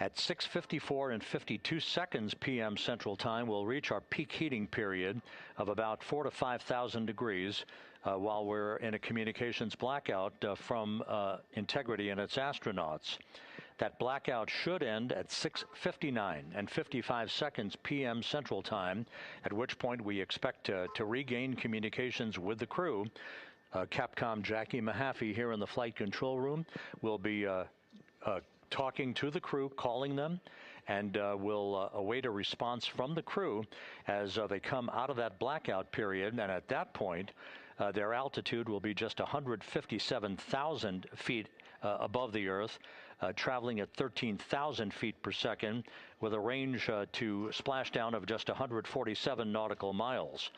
At 6:54 and 52 seconds p.m. Central Time, we'll reach our peak heating period of about 4,000 to 5,000 degrees while we're in a communications blackout from Integrity and its astronauts. That blackout should end at 6:59 and 55 seconds p.m. Central Time, at which point we expect to regain communications with the crew. Capcom Jackie Mahaffey here in the flight control room will be talking to the crew, calling them, and we'll await a response from the crew as they come out of that blackout period. And at that point, their altitude will be just 157,000 feet above the Earth, traveling at 13,000 feet per second, with a range to splashdown of just 147 nautical miles.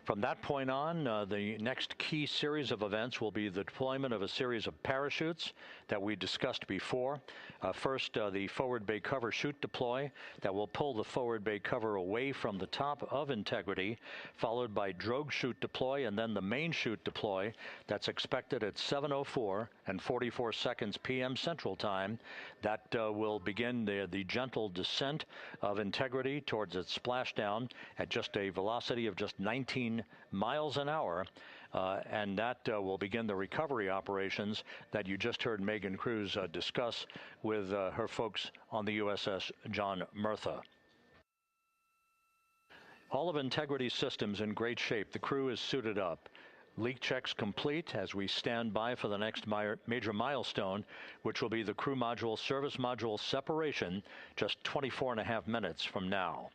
From that point on, the next key series of events will be the deployment of a series of parachutes that we discussed before. First, the forward bay cover chute deploy that will pull the forward bay cover away from the top of Integrity, followed by drogue chute deploy and then the main chute deploy that's expected at 7:04 and 44 seconds p.m. Central Time. That will begin the gentle descent of Integrity towards its splashdown at just a velocity of just 19 miles an hour, and that will begin the recovery operations that you just heard Megan Cruz discuss with her folks on the USS John Murtha. All of Integrity's systems in great shape. The crew is suited up. Leak checks complete as we stand by for the next major milestone, which will be the crew module service module separation just 24.5 minutes from now.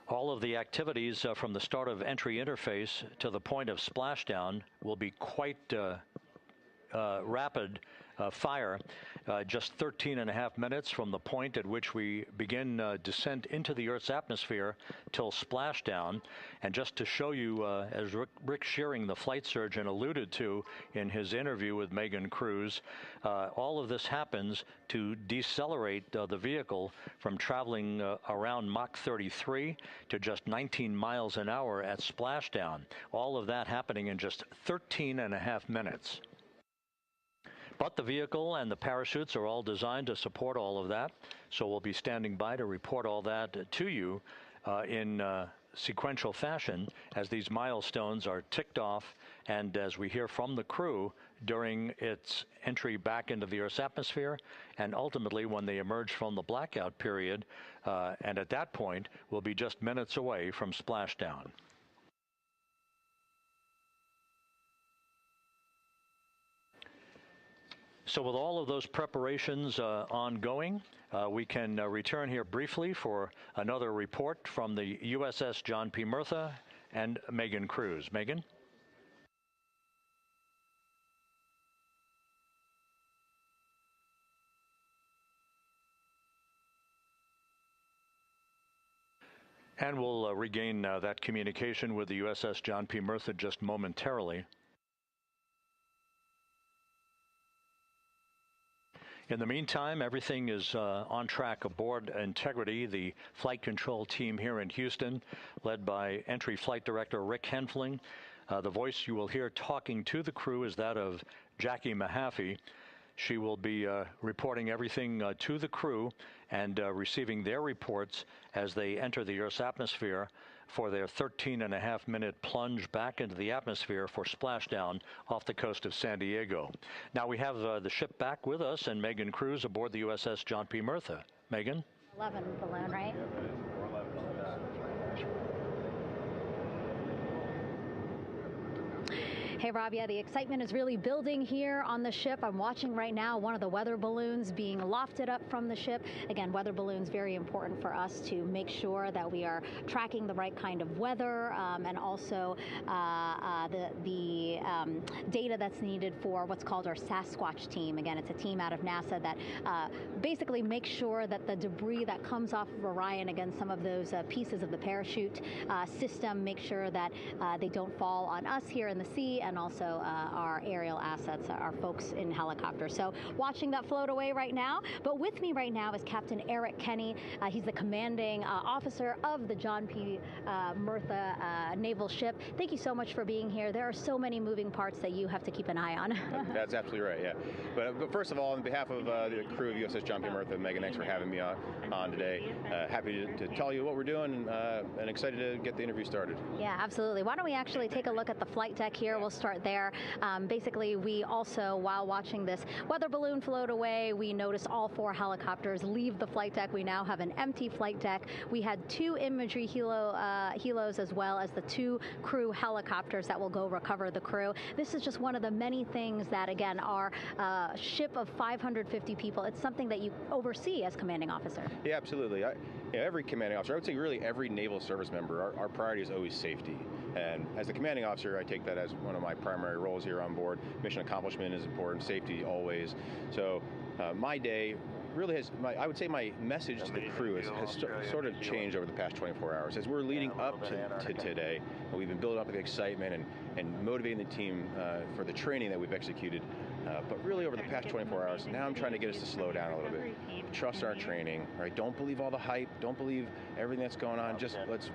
All of the activities from the start of entry interface to the point of splashdown will be quite rapid fire, just 13.5 minutes from the point at which we begin descent into the Earth's atmosphere till splashdown. And just to show you, as Rick Shearing, the flight surgeon, alluded to in his interview with Megan Cruz, all of this happens to decelerate the vehicle from traveling around Mach 33 to just 19 miles an hour at splashdown. All of that happening in just 13.5 minutes. But the vehicle and the parachutes are all designed to support all of that, so we'll be standing by to report all that to you in sequential fashion as these milestones are ticked off and as we hear from the crew during its entry back into the Earth's atmosphere and ultimately when they emerge from the blackout period, and at that point we'll be just minutes away from splashdown. So with all of those preparations ongoing, we can return here briefly for another report from the USS John P. Murtha and Megan Cruz. Megan? And we'll regain that communication with the USS John P. Murtha just momentarily. In the meantime, everything is on track aboard Integrity, the flight control team here in Houston, led by Entry Flight Director Rick Henfling. The voice you will hear talking to the crew is that of Jackie Mahaffey. She will be reporting everything to the crew and receiving their reports as they enter the Earth's atmosphere for their 13.5-minute plunge back into the atmosphere for splashdown off the coast of San Diego. Now we have the ship back with us and Megan Cruz aboard the USS John P. Murtha. Megan? 11 balloon, right? Hey, Rob, yeah, the excitement is really building here on the ship. I'm watching right now one of the weather balloons being lofted up from the ship. Again, weather balloons, very important for us to make sure that we are tracking the right kind of weather and also the data that's needed for what's called our Sasquatch team. Again, it's a team out of NASA that basically makes sure that the debris that comes off of Orion, again, some of those pieces of the parachute system, make sure that they don't fall on us here in the sea and also our aerial assets, our folks in helicopters. So watching that float away right now. But with me right now is Captain Eric Kenny. He's the commanding officer of the John P. Murtha naval ship. Thank you so much for being here. There are so many moving parts that you have to keep an eye on. That's absolutely right, yeah. But first of all, on behalf of the crew of USS John P. Murtha, Megan, thanks for having me on today. Happy to tell you what we're doing and excited to get the interview started. Yeah, absolutely. Why don't we actually take a look at the flight deck here? We'll start there. Basically, we also, while watching this weather balloon float away, we noticed all 4 helicopters leave the flight deck. We now have an empty flight deck. We had 2 imagery helos as well as the 2 crew helicopters that will go recover the crew. This is just one of the many things that, again, our ship of 550 people, it's something that you oversee as commanding officer. Yeah, absolutely. Every commanding officer, I would say really every naval service member, our priority is always safety. And as the commanding officer, I take that as one of my primary roles here on board. Mission accomplishment is important, safety always. So my day really has, I would say my message to the crew has sort of changed over the past 24 hours. As we're leading up to today, we've been building up the excitement and motivating the team for the training that we've executed. But really over the past 24 hours, now I'm trying to get us to slow down a little bit. Trust our training, right? Don't believe all the hype. Don't believe everything that's going on. Just let's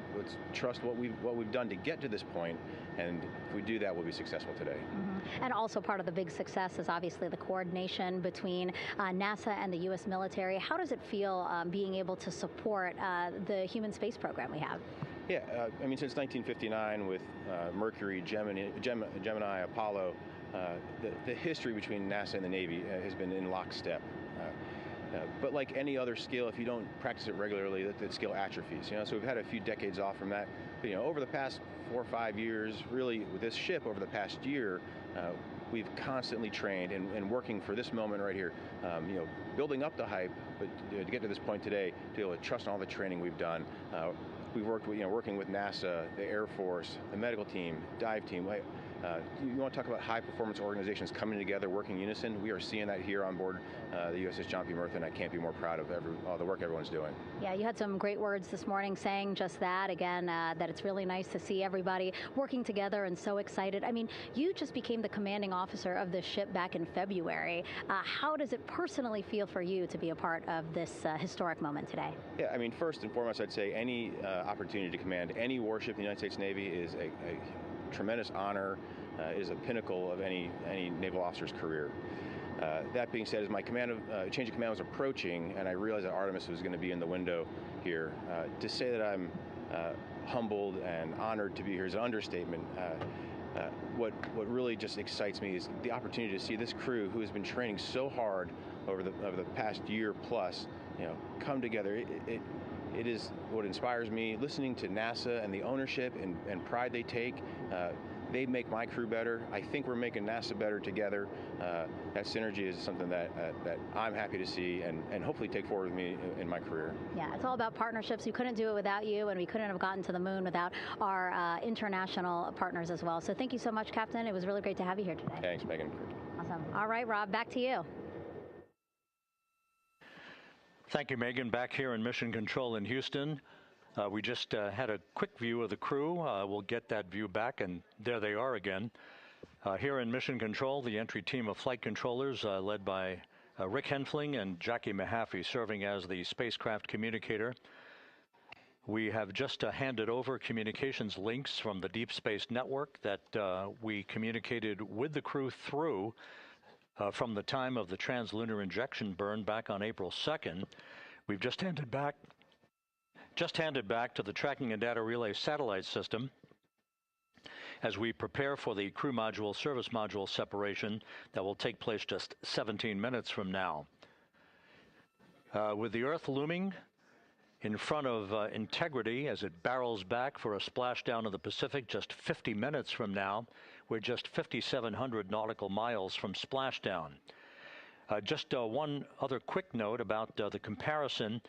trust what we've done to get to this point. And if we do that, we'll be successful today. Mm-hmm. And also part of the big success is obviously the coordination between NASA and the U.S. military. How does it feel being able to support the human space program we have? Yeah, I mean, since 1959 with Mercury, Gemini, Apollo, the history between NASA and the Navy has been in lockstep. But like any other skill, if you don't practice it regularly, that skill atrophies. So we've had a few decades off from that. But, over the past 4 or 5 years, really with this ship over the past year, we've constantly trained and working for this moment right here. Building up the hype, but to get to this point today, to be able to trust all the training we've done. We've worked with, working with NASA, the Air Force, the medical team, dive team. You want to talk about high-performance organizations coming together, working in unison? We are seeing that here on board the USS John P. Murtha, and I can't be more proud of all the work everyone's doing. Yeah, you had some great words this morning saying just that, again, that it's really nice to see everybody working together and so excited. I mean, you just became the commanding officer of this ship back in February. How does it personally feel for you to be a part of this historic moment today? Yeah, I mean, first and foremost, I'd say any opportunity to command any warship in the United States Navy is a tremendous honor, is a pinnacle of any naval officer's career. That being said, as my change of command was approaching, and I realized that Artemis was going to be in the window here, to say that I'm humbled and honored to be here is an understatement. What really just excites me is the opportunity to see this crew, who has been training so hard over the past year plus, come together. It is what inspires me. Listening to NASA and the ownership and pride they take, they make my crew better. I think we're making NASA better together. That synergy is something that I'm happy to see and hopefully take forward with me in my career. Yeah, it's all about partnerships. We couldn't do it without you, and we couldn't have gotten to the moon without our international partners as well. So thank you so much, Captain. It was really great to have you here today. Thanks, Megan. Awesome. All right, Rob, back to you. Thank you, Megan. Back here in Mission Control in Houston. We just had a quick view of the crew. We'll get that view back, and there they are again. Here in Mission Control, the entry team of flight controllers led by Rick Henfling and Jackie Mahaffey serving as the spacecraft communicator. We have just handed over communications links from the Deep Space Network that we communicated with the crew through from the time of the translunar injection burn back on April 2nd. We've just handed back to the Tracking and Data Relay satellite system as we prepare for the crew module service module separation that will take place just 17 minutes from now. With the Earth looming in front of Integrity as it barrels back for a splashdown of the Pacific just 50 minutes from now, we're just 5,700 nautical miles from splashdown. Just one other quick note about the comparison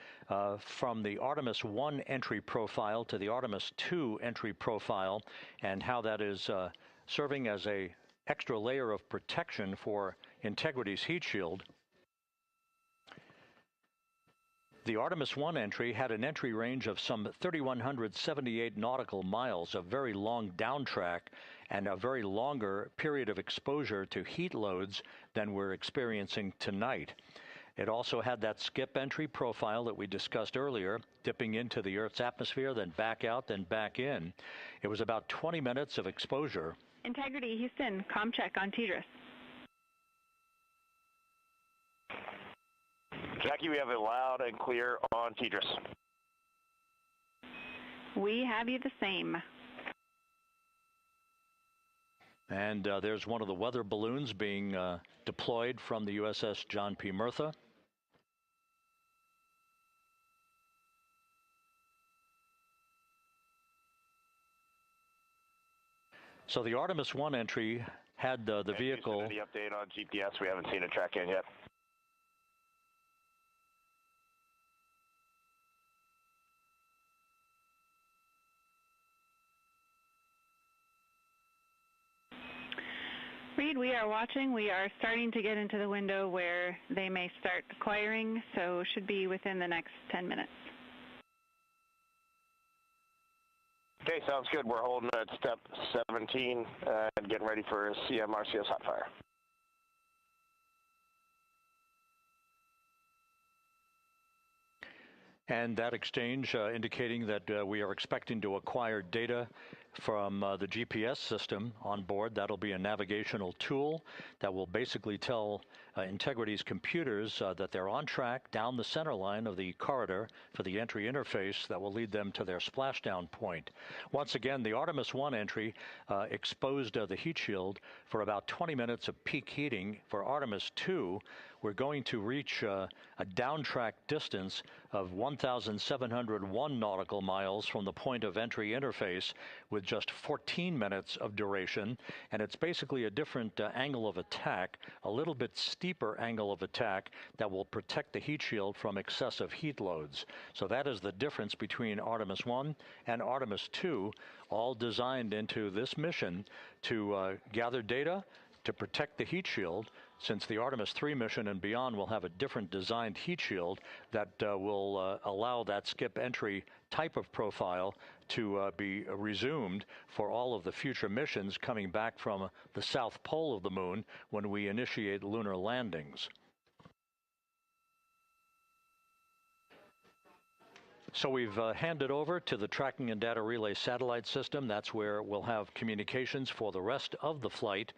from the Artemis I entry profile to the Artemis II entry profile and how that is serving as an extra layer of protection for Integrity's heat shield. The Artemis I entry had an entry range of some 3,178 nautical miles, a very long down track, and a very longer period of exposure to heat loads than we're experiencing tonight. It also had that skip entry profile that we discussed earlier, dipping into the Earth's atmosphere, then back out, then back in. It was about 20 minutes of exposure. Integrity, Houston, comm check on TDRS. Jackie, we have it loud and clear on TDRS. We have you the same. And there's one of the weather balloons being deployed from the USS John P. Murtha. So the Artemis I entry had the vehicle. Any update on GPS? We haven't seen it track in yet. Reed, we are watching. We are starting to get into the window where they may start acquiring, so should be within the next 10 minutes. Okay, sounds good. We're holding at step 17 and getting ready for CM-RCS hot fire. And that exchange indicating that we are expecting to acquire data from the GPS system on board. That'll be a navigational tool that will basically tell Integrity's computers that they're on track down the center line of the corridor for the entry interface that will lead them to their splashdown point. Once again, the Artemis I entry exposed the heat shield for about 20 minutes of peak heating. For Artemis II, we're going to reach a downtrack distance of 1,701 nautical miles from the point of entry interface, with just 14 minutes of duration. And it's basically a different angle of attack, a little bit steeper angle of attack that will protect the heat shield from excessive heat loads. So that is the difference between Artemis I and Artemis II, all designed into this mission to gather data, to protect the heat shield, since the Artemis III mission and beyond will have a different designed heat shield that will allow that skip entry type of profile to be resumed for all of the future missions coming back from the south pole of the moon when we initiate lunar landings. So we've handed over to the tracking and data relay satellite system. That's where we'll have communications for the rest of the flight.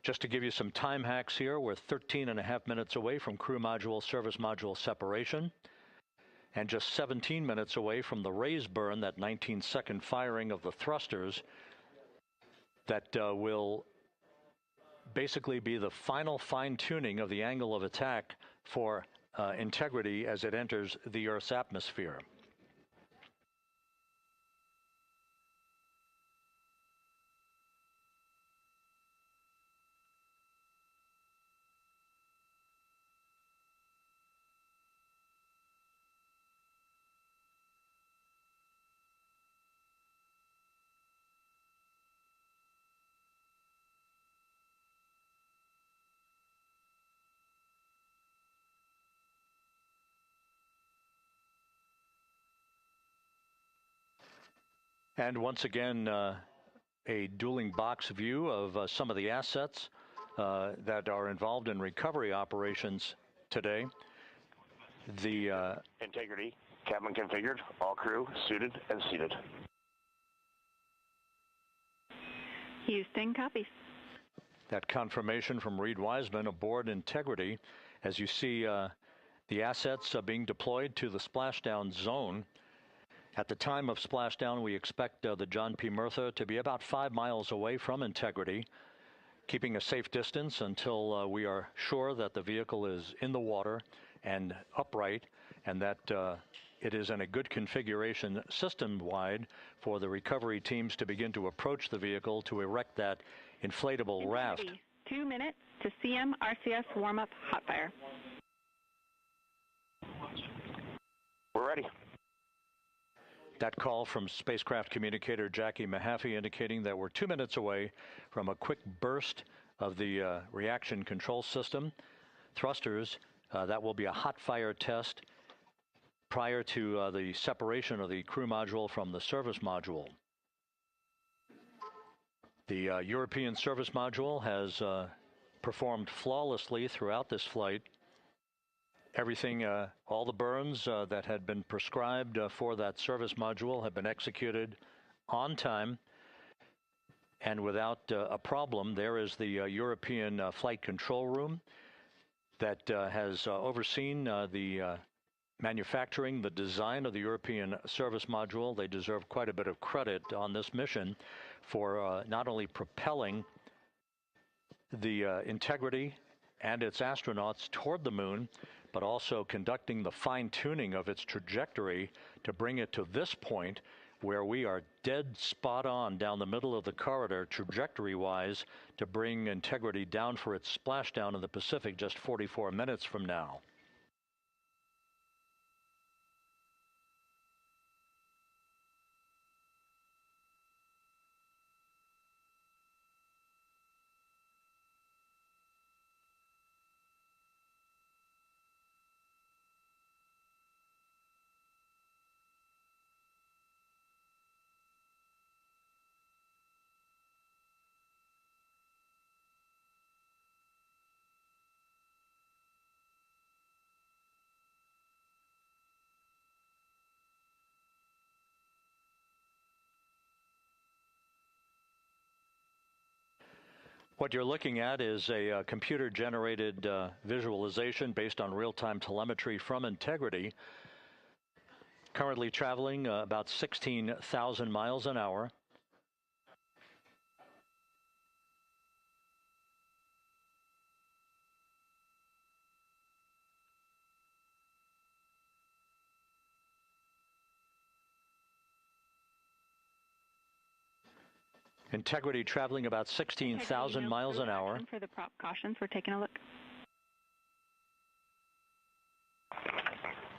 Just to give you some time hacks here, we're 13.5 minutes away from crew module, service module separation, and just 17 minutes away from the raise burn, that 19-second firing of the thrusters that will basically be the final fine-tuning of the angle of attack for Integrity as it enters the Earth's atmosphere. And once again, a dueling box view of some of the assets that are involved in recovery operations today. The Integrity, cabin configured, all crew suited and seated. Houston, copies. That confirmation from Reed Wiseman aboard Integrity, as you see the assets being deployed to the splashdown zone. At the time of splashdown, we expect the John P. Murtha to be about 5 miles away from Integrity, keeping a safe distance until we are sure that the vehicle is in the water and upright, and that it is in a good configuration system-wide for the recovery teams to begin to approach the vehicle to erect that inflatable raft. 2 minutes to CM-RCS warm-up hot fire. We're ready. That call from spacecraft communicator Jackie Mahaffey indicating that we're 2 minutes away from a quick burst of the reaction control system. Thrusters, that will be a hot fire test prior to the separation of the crew module from the service module. The European service module has performed flawlessly throughout this flight. Everything, all the burns that had been prescribed for that service module have been executed on time and without a problem. There is the European flight control room that has overseen the manufacturing, the design of the European service module. They deserve quite a bit of credit on this mission for not only propelling the Integrity and its astronauts toward the moon, but also conducting the fine-tuning of its trajectory to bring it to this point where we are dead spot on down the middle of the corridor trajectory-wise to bring Integrity down for its splashdown in the Pacific just 44 minutes from now. What you're looking at is a computer-generated visualization based on real-time telemetry from Integrity, currently traveling about 16,000 miles an hour. Integrity traveling about 16,000 miles an hour. For the prop cautions, we're taking a look.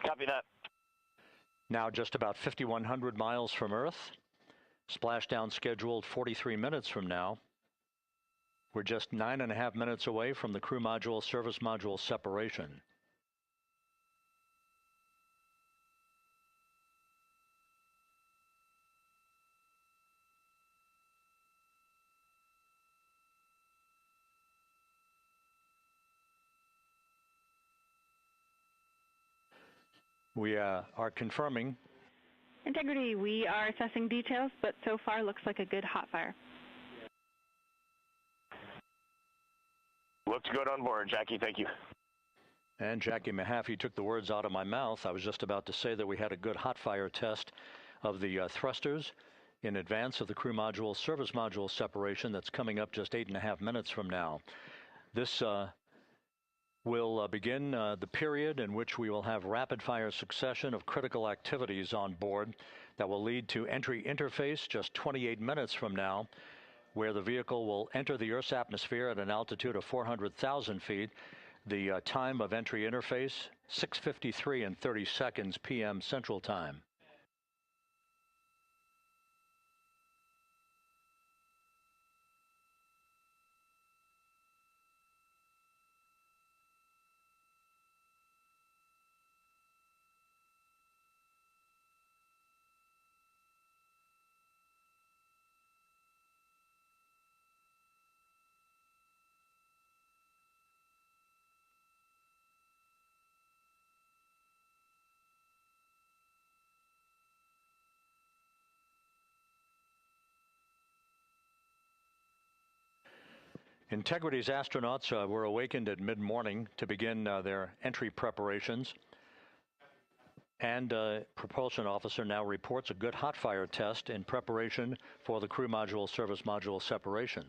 Copy that. Now just about 5,100 miles from Earth. Splashdown scheduled 43 minutes from now. We're just 9.5 minutes away from the crew module service module separation. We are confirming. Integrity, we are assessing details, but so far looks like a good hot fire. Looks good on board, Jackie. Thank you. And Jackie Mahaffey took the words out of my mouth. I was just about to say that we had a good hot fire test of the thrusters in advance of the crew module service module separation that's coming up just 8.5 minutes from now. This will begin the period in which we will have rapid-fire succession of critical activities on board that will lead to entry interface just 28 minutes from now, where the vehicle will enter the Earth's atmosphere at an altitude of 400,000 feet. The time of entry interface, 6:53 and 30 seconds p.m. Central Time. Integrity's astronauts were awakened at mid-morning to begin their entry preparations. And propulsion officer now reports a good hot fire test in preparation for the crew module service module separation.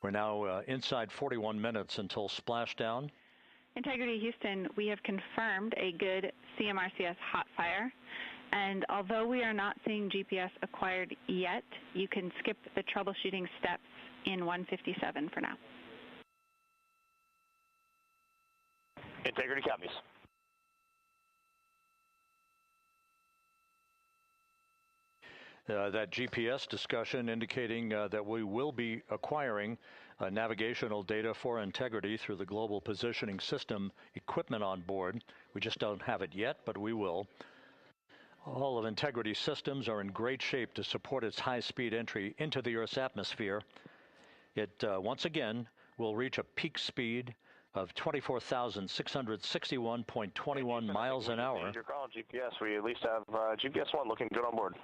We're now inside 41 minutes until splashdown. Integrity Houston, we have confirmed a good CMRCS hot fire. And although we are not seeing GPS acquired yet, you can skip the troubleshooting steps in 157 for now. Integrity copies. That GPS discussion indicating that we will be acquiring navigational data for integrity through the global positioning system equipment on board. We just don't have it yet, but we will. All of Integrity's systems are in great shape to support its high-speed entry into the Earth's atmosphere. It, once again, will reach a peak speed of 24,661.21 miles an hour. You're calling GPS. We at least have GPS 1 looking good on board.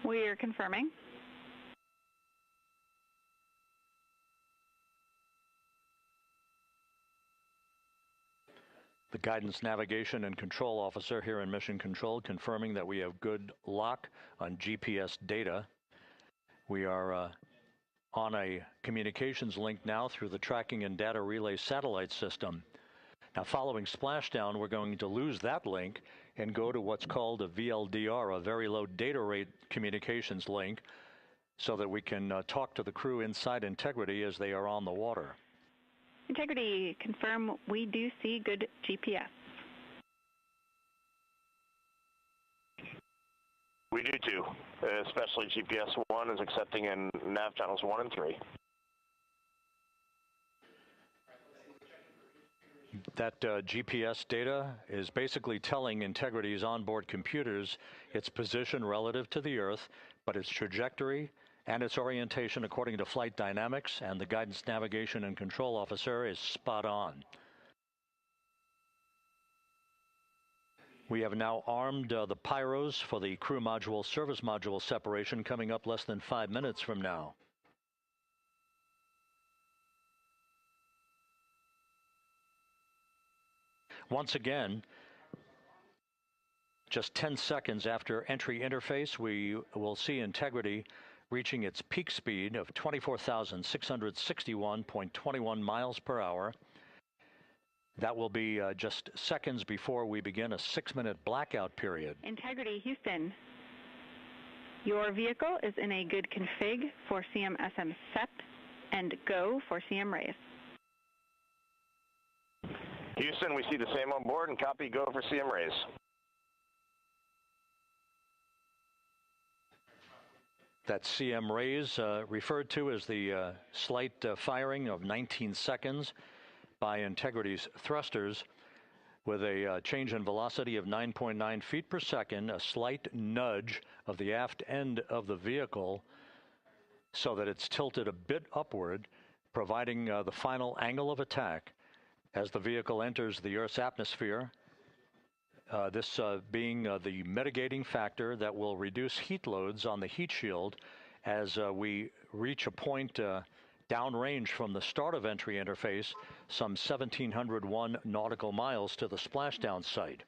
We are confirming. The Guidance, Navigation, and Control Officer here in Mission Control confirming that we have good lock on GPS data. We are on a communications link now through the Tracking and Data Relay satellite system. Now, following splashdown, we're going to lose that link and go to what's called a VLDR, a very low data rate communications link, so that we can talk to the crew inside Integrity as they are on the water. Integrity, confirm we do see good GPS. We do too, especially GPS 1 is accepting in nav channels 1 and 3. That GPS data is basically telling Integrity's onboard computers its position relative to the Earth, but its trajectory and its orientation according to flight dynamics and the Guidance, Navigation, and Control Officer is spot on. We have now armed the pyros for the crew module service module separation coming up less than 5 minutes from now. Once again, just 10 seconds after entry interface, we will see Integrity reaching its peak speed of 24,661.21 miles per hour. That will be just seconds before we begin a 6-minute blackout period. Integrity, Houston. Your vehicle is in a good config for CM-SM SEP and go for CM raise. Houston, we see the same on board and copy go for CM raise. That CM raise referred to as the slight firing of 19 seconds by Integrity's thrusters with a change in velocity of 9.9 feet per second, a slight nudge of the aft end of the vehicle so that it's tilted a bit upward, providing the final angle of attack as the vehicle enters the Earth's atmosphere. This being the mitigating factor that will reduce heat loads on the heat shield as we reach a point downrange from the start of entry interface, some 1,701 nautical miles to the splashdown site.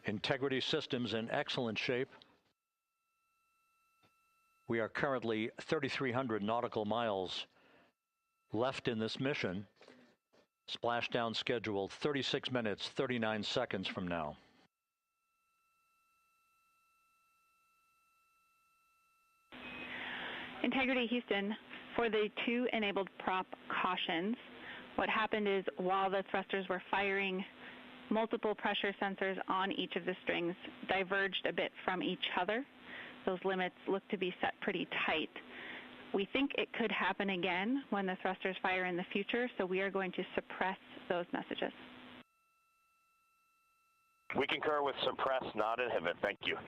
Integrity systems in excellent shape. We are currently 3,300 nautical miles left in this mission. Splashdown scheduled 36 minutes, 39 seconds from now. Integrity, Houston. For the 2 enabled prop cautions, what happened is while the thrusters were firing, multiple pressure sensors on each of the strings diverged a bit from each other. Those limits look to be set pretty tight. We think it could happen again when the thrusters fire in the future, so we are going to suppress those messages. We concur with suppress, not inhibit. Thank you.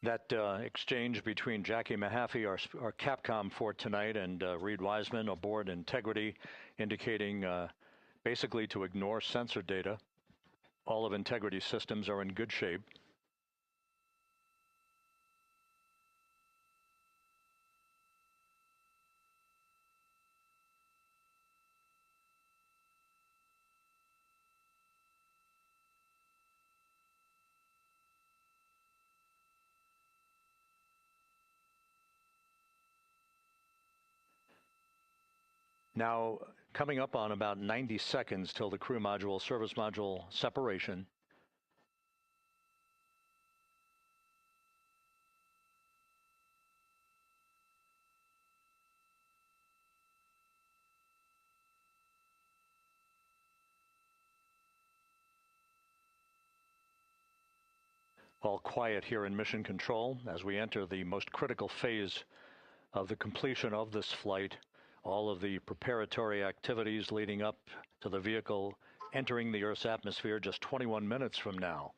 That exchange between Jackie Mahaffey, our Capcom for tonight, and Reed Wiseman aboard Integrity, indicating basically to ignore sensor data. All of Integrity systems are in good shape. Now, coming up on about 90 seconds till the crew module, service module separation. All quiet here in Mission Control as we enter the most critical phase of the completion of this flight. All of the preparatory activities leading up to the vehicle entering the Earth's atmosphere just 21 minutes from now.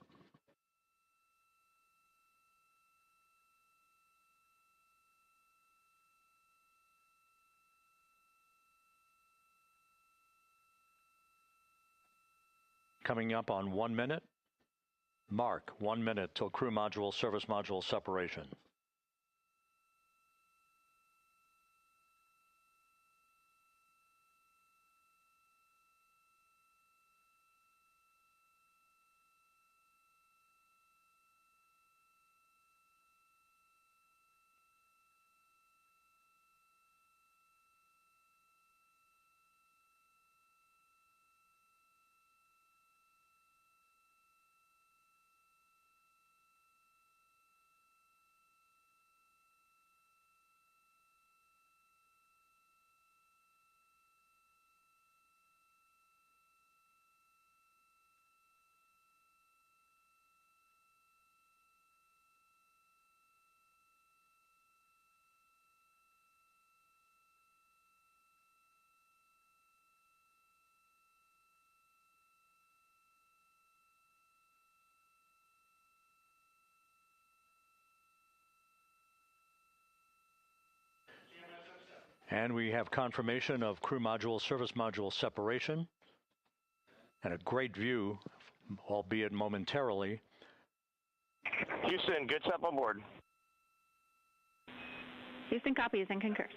Coming up on 1 minute. Mark, 1 minute till crew module, service module separation. And we have confirmation of crew module, service module separation, and a great view, albeit momentarily. Houston, good step on board. Houston copies and concurs.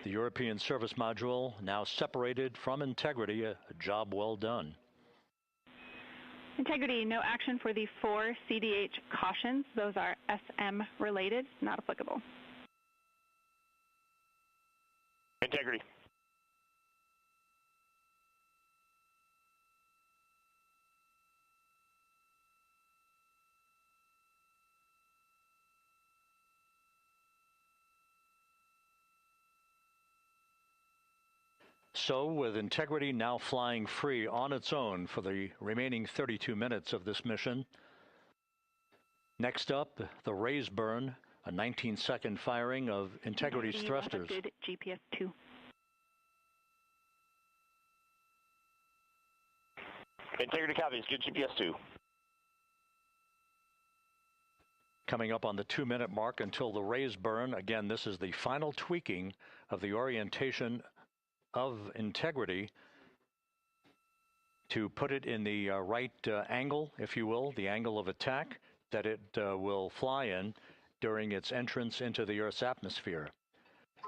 The European service module now separated from Integrity, a job well done. Integrity, no action for the 4 CDH cautions. Those are SM related, not applicable. Integrity. So, with Integrity now flying free on its own for the remaining 32 minutes of this mission, next up, the raise burn, a 19-second firing of Integrity's thrusters. Good GPS 2. Integrity copies, good GPS 2. Coming up on the 2-minute mark until the raise burn. Again, this is the final tweaking of the orientation of Integrity to put it in the right angle, if you will, the angle of attack that it will fly in during its entrance into the Earth's atmosphere.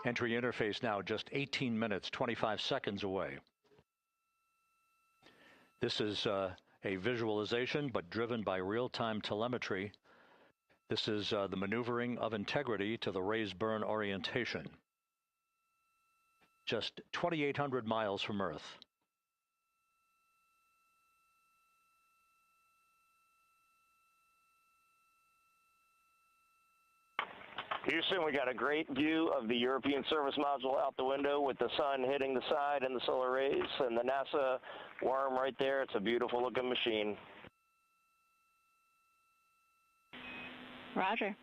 Entry interface now just 18 minutes, 25 seconds away. This is a visualization, but driven by real-time telemetry. This is the maneuvering of Integrity to the raise burn orientation. Just 2,800 miles from Earth. Houston, we got a great view of the European service module out the window with the sun hitting the side and the solar rays and the NASA worm right there. It's a beautiful looking machine. Roger.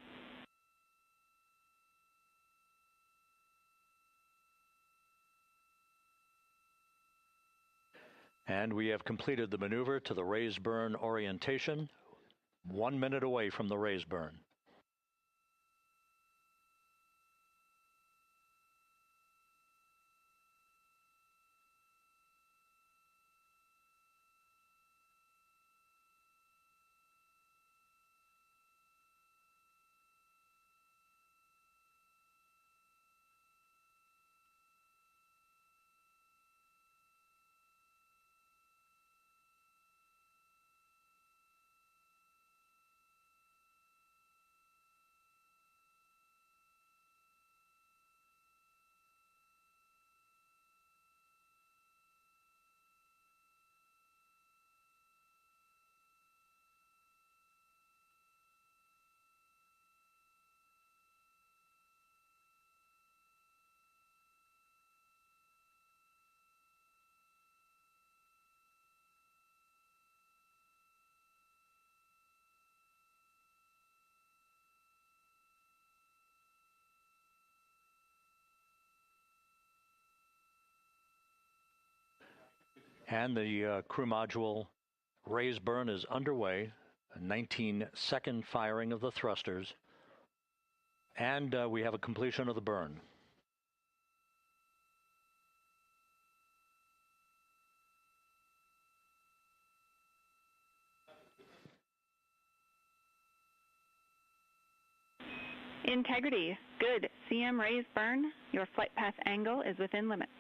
And we have completed the maneuver to the raise burn orientation, 1 minute away from the raise burn. And the crew module raise burn is underway, a 19-second firing of the thrusters, and we have a completion of the burn. Integrity, good. CM raise burn. Your flight path angle is within limits.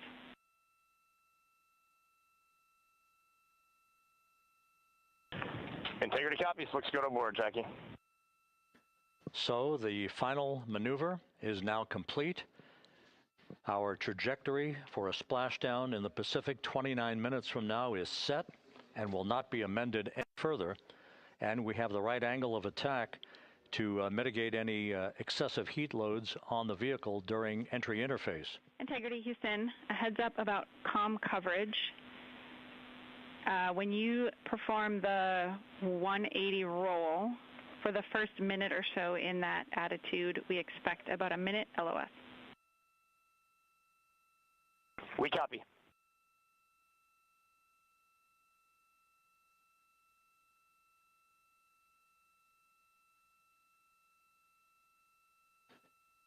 Integrity copies. Looks good on board, Jackie. So the final maneuver is now complete. Our trajectory for a splashdown in the Pacific 29 minutes from now is set and will not be amended any further. And we have the right angle of attack to mitigate any excessive heat loads on the vehicle during entry interface. Integrity, Houston, a heads up about comm coverage. When you perform the 180 roll, for the first minute or so in that attitude, we expect about a minute LOS. We copy.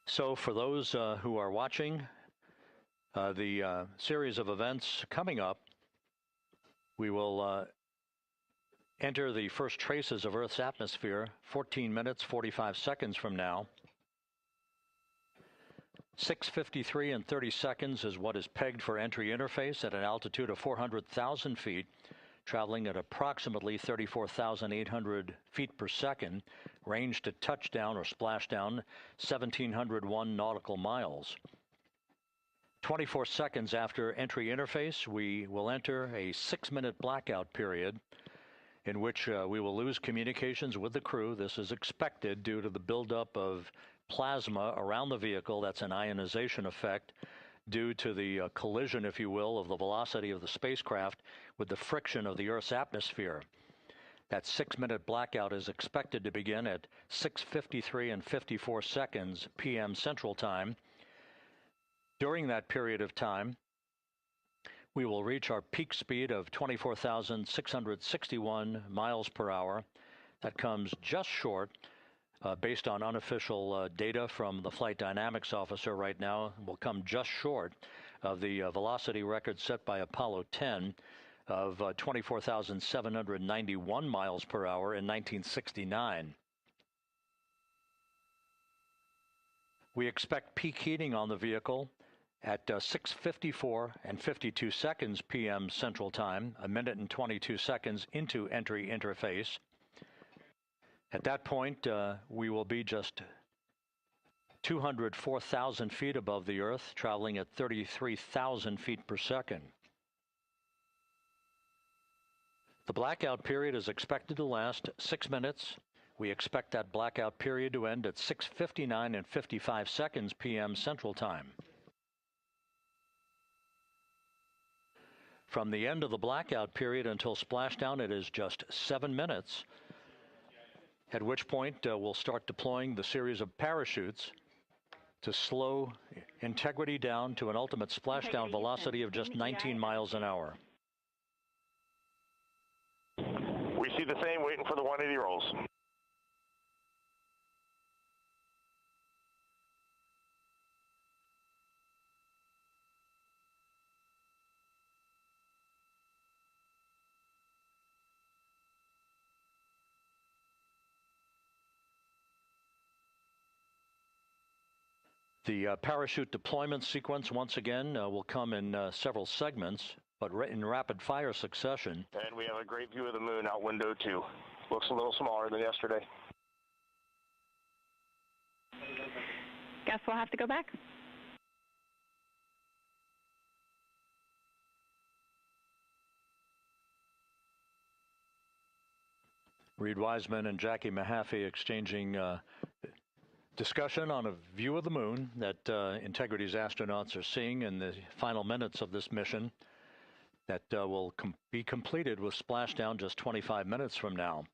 So for those who are watching the series of events coming up, we will enter the first traces of Earth's atmosphere 14 minutes, 45 seconds from now. 6:53 and 30 seconds is what is pegged for entry interface at an altitude of 400,000 feet, traveling at approximately 34,800 feet per second, range to touchdown or splashdown 1,701 nautical miles. 24 seconds after entry interface, we will enter a 6-minute blackout period in which we will lose communications with the crew. This is expected due to the buildup of plasma around the vehicle. That's an ionization effect due to the collision, if you will, of the velocity of the spacecraft with the friction of the Earth's atmosphere. That 6-minute blackout is expected to begin at 6:53 and 54 seconds p.m. Central Time. During that period of time, we will reach our peak speed of 24,661 miles per hour. That comes just short, based on unofficial data from the flight dynamics officer right now, will come just short of the velocity record set by Apollo 10 of 24,791 miles per hour in 1969. We expect peak heating on the vehicle at 6:54 and 52 seconds p.m. Central Time, a minute and 22 seconds into entry interface. At that point, we will be just 204,000 feet above the Earth, traveling at 33,000 feet per second. The blackout period is expected to last 6 minutes. We expect that blackout period to end at 6:59 and 55 seconds p.m. Central Time. From the end of the blackout period until splashdown, it is just 7 minutes, at which point we'll start deploying the series of parachutes to slow integrity down to an ultimate splashdown velocity of just 19 miles an hour. We see the same, waiting for the 180 rolls. The parachute deployment sequence, once again, will come in several segments, but in rapid fire succession. And we have a great view of the moon out window too. Looks a little smaller than yesterday. Guess we'll have to go back. Reed Wiseman and Jackie Mahaffey exchanging discussion on a view of the moon that Integrity's astronauts are seeing in the final minutes of this mission that will be completed with splashdown just 25 minutes from now.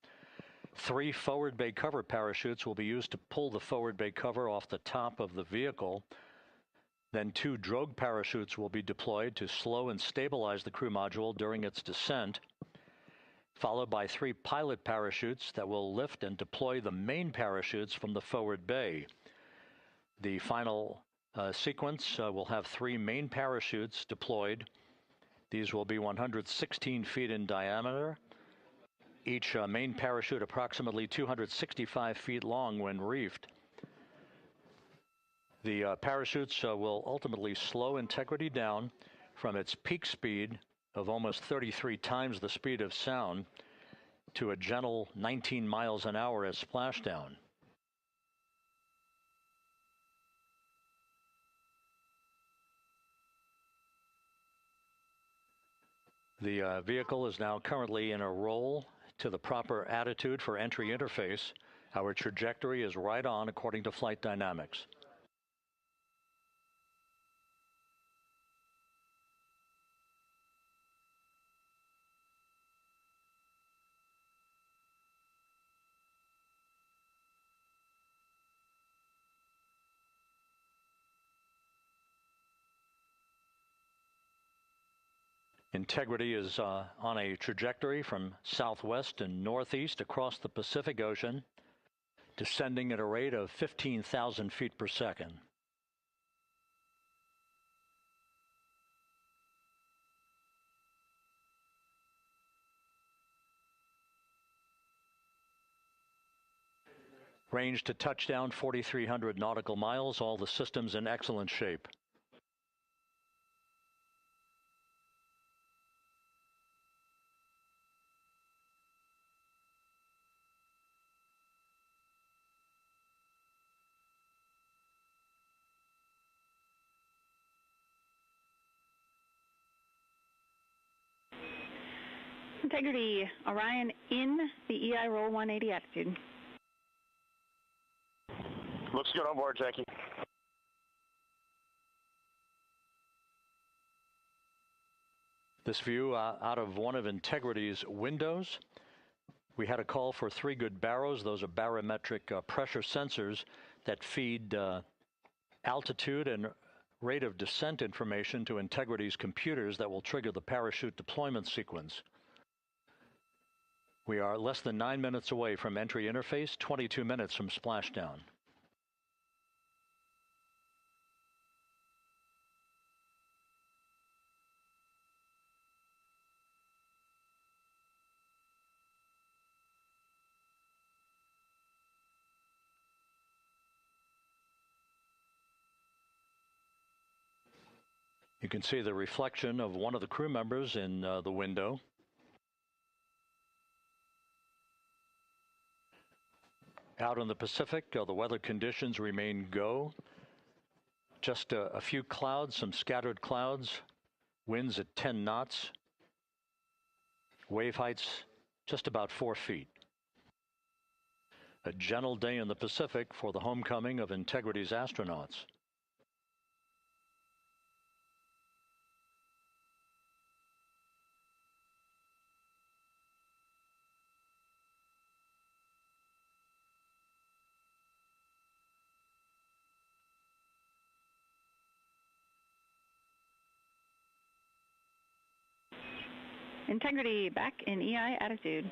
3 forward bay cover parachutes will be used to pull the forward bay cover off the top of the vehicle. Then 2 drogue parachutes will be deployed to slow and stabilize the crew module during its descent, followed by 3 pilot parachutes that will lift and deploy the main parachutes from the forward bay. The final sequence will have 3 main parachutes deployed. These will be 116 feet in diameter, each main parachute approximately 265 feet long when reefed. The parachutes will ultimately slow Integrity down from its peak speed of almost 33 times the speed of sound to a gentle 19 miles an hour at splashdown. The vehicle is now currently in a roll to the proper attitude for entry interface. Our trajectory is right on according to flight dynamics. Integrity is on a trajectory from southwest and northeast across the Pacific Ocean, descending at a rate of 15,000 feet per second. Range to touchdown 4,300 nautical miles, all the systems in excellent shape. Integrity, Orion in the EI roll 180 attitude. Looks good on board, Jackie. This view out of one of Integrity's windows. We had a call for 3 good baros. Those are barometric pressure sensors that feed altitude and rate of descent information to Integrity's computers that will trigger the parachute deployment sequence. We are less than 9 minutes away from entry interface, 22 minutes from splashdown. You can see the reflection of one of the crew members in the window. Out in the Pacific, the weather conditions remain go. Just a few clouds, some scattered clouds, winds at 10 knots, wave heights just about 4 feet. A gentle day in the Pacific for the homecoming of Integrity's astronauts. Integrity back in EI attitude.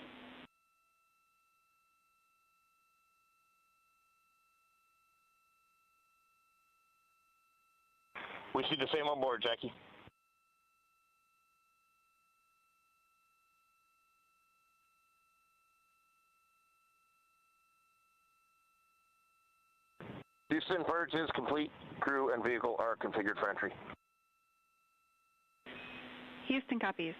We see the same on board, Jackie. Houston, purge is complete. Crew and vehicle are configured for entry. Houston copies.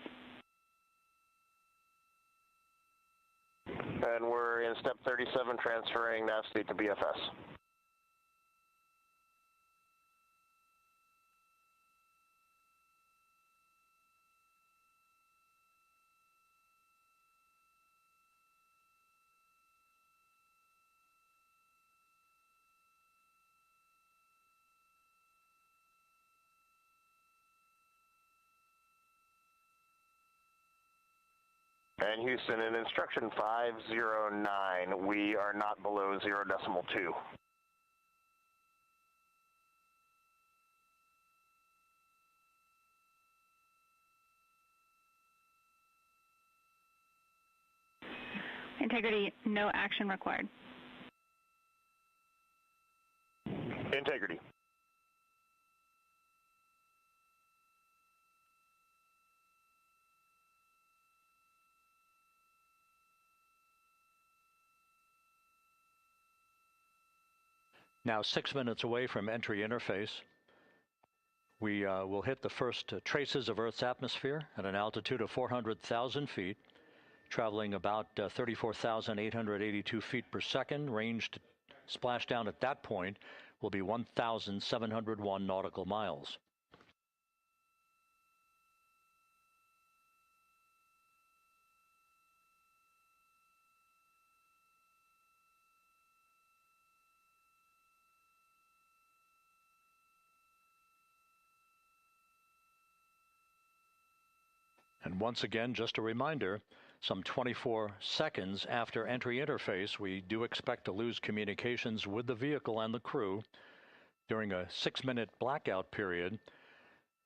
And we're in step 37, transferring nav state to BFS. And Houston, in instruction 509, we are not below 0.2. Integrity, no action required. Integrity. Now 6 minutes away from entry interface. We will hit the first traces of Earth's atmosphere at an altitude of 400,000 feet, traveling about 34,882 feet per second. Ranged splashdown at that point will be 1,701 nautical miles. And once again, just a reminder, some 24 seconds after entry interface, we do expect to lose communications with the vehicle and the crew during a 6-minute blackout period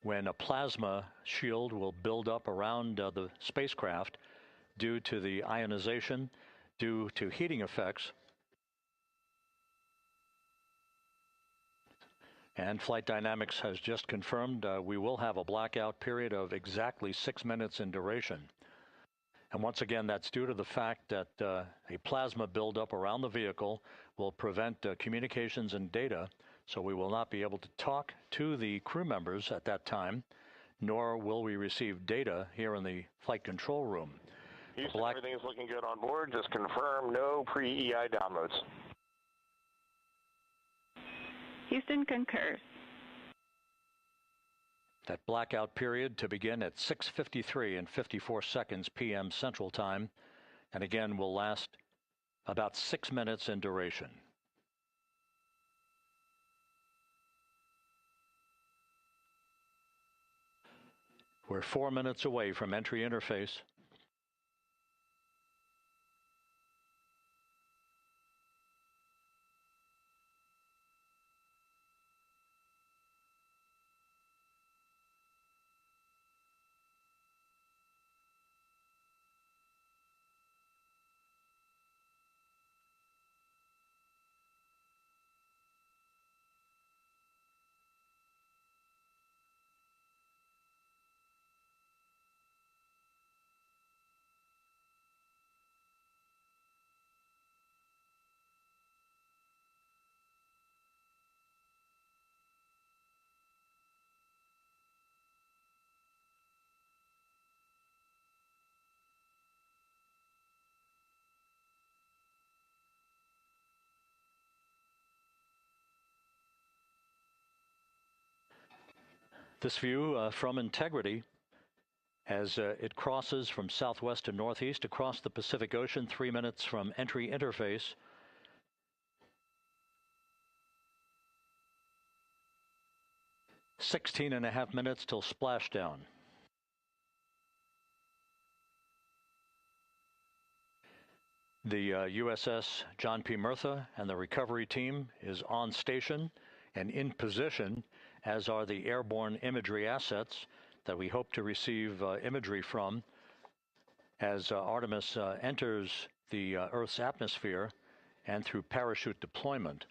when a plasma shield will build up around the spacecraft due to the ionization, due to heating effects. And Flight Dynamics has just confirmed we will have a blackout period of exactly 6 minutes in duration. And once again, that's due to the fact that a plasma buildup around the vehicle will prevent communications and data, so we will not be able to talk to the crew members at that time, nor will we receive data here in the flight control room. Houston, everything's looking good on board. Just confirm no pre-EI downloads. Houston concurs. That blackout period to begin at 6:53 and 54 seconds p.m. Central Time, and again will last about 6 minutes in duration. We're 4 minutes away from entry interface. This view from Integrity as it crosses from southwest to northeast across the Pacific Ocean, 3 minutes from entry interface. "16.5 minutes till splashdown." The USS John P. Murtha and the recovery team is on station and in position, as are the airborne imagery assets that we hope to receive imagery from as Artemis enters the Earth's atmosphere and through parachute deployment.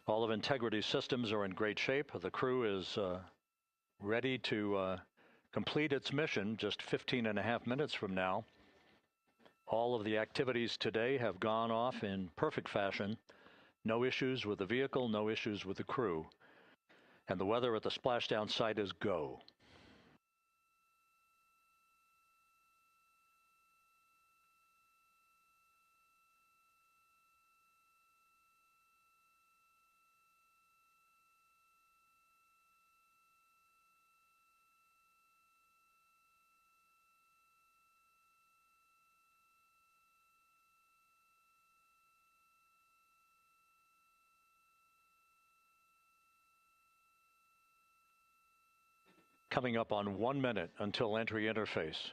All of Integrity's systems are in great shape. The crew is ready to complete its mission just 15.5 minutes from now. All of the activities today have gone off in perfect fashion. No issues with the vehicle, no issues with the crew. And the weather at the splashdown site is go. Coming up on 1 minute until entry interface.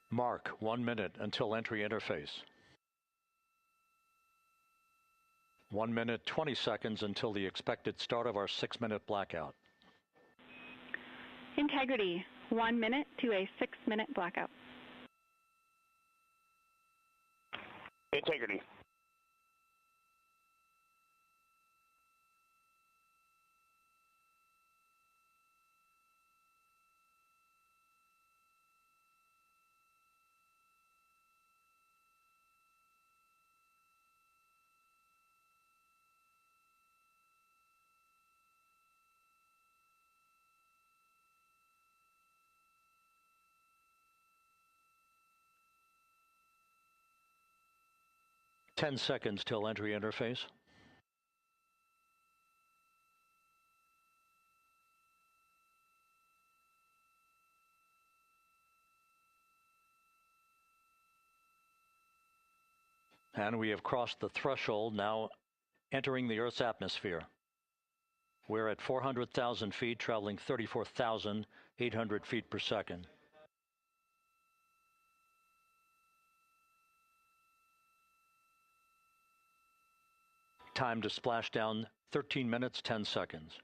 Mark 1 minute until entry interface. 1 minute 20 seconds until the expected start of our 6-minute blackout. Integrity, 1 minute to a 6-minute blackout. Integrity. Ten seconds till entry interface. And we have crossed the threshold, now entering the Earth's atmosphere. We're at 400,000 feet, traveling 34,800 feet per second. Time to splash down, 13 minutes, 10 seconds.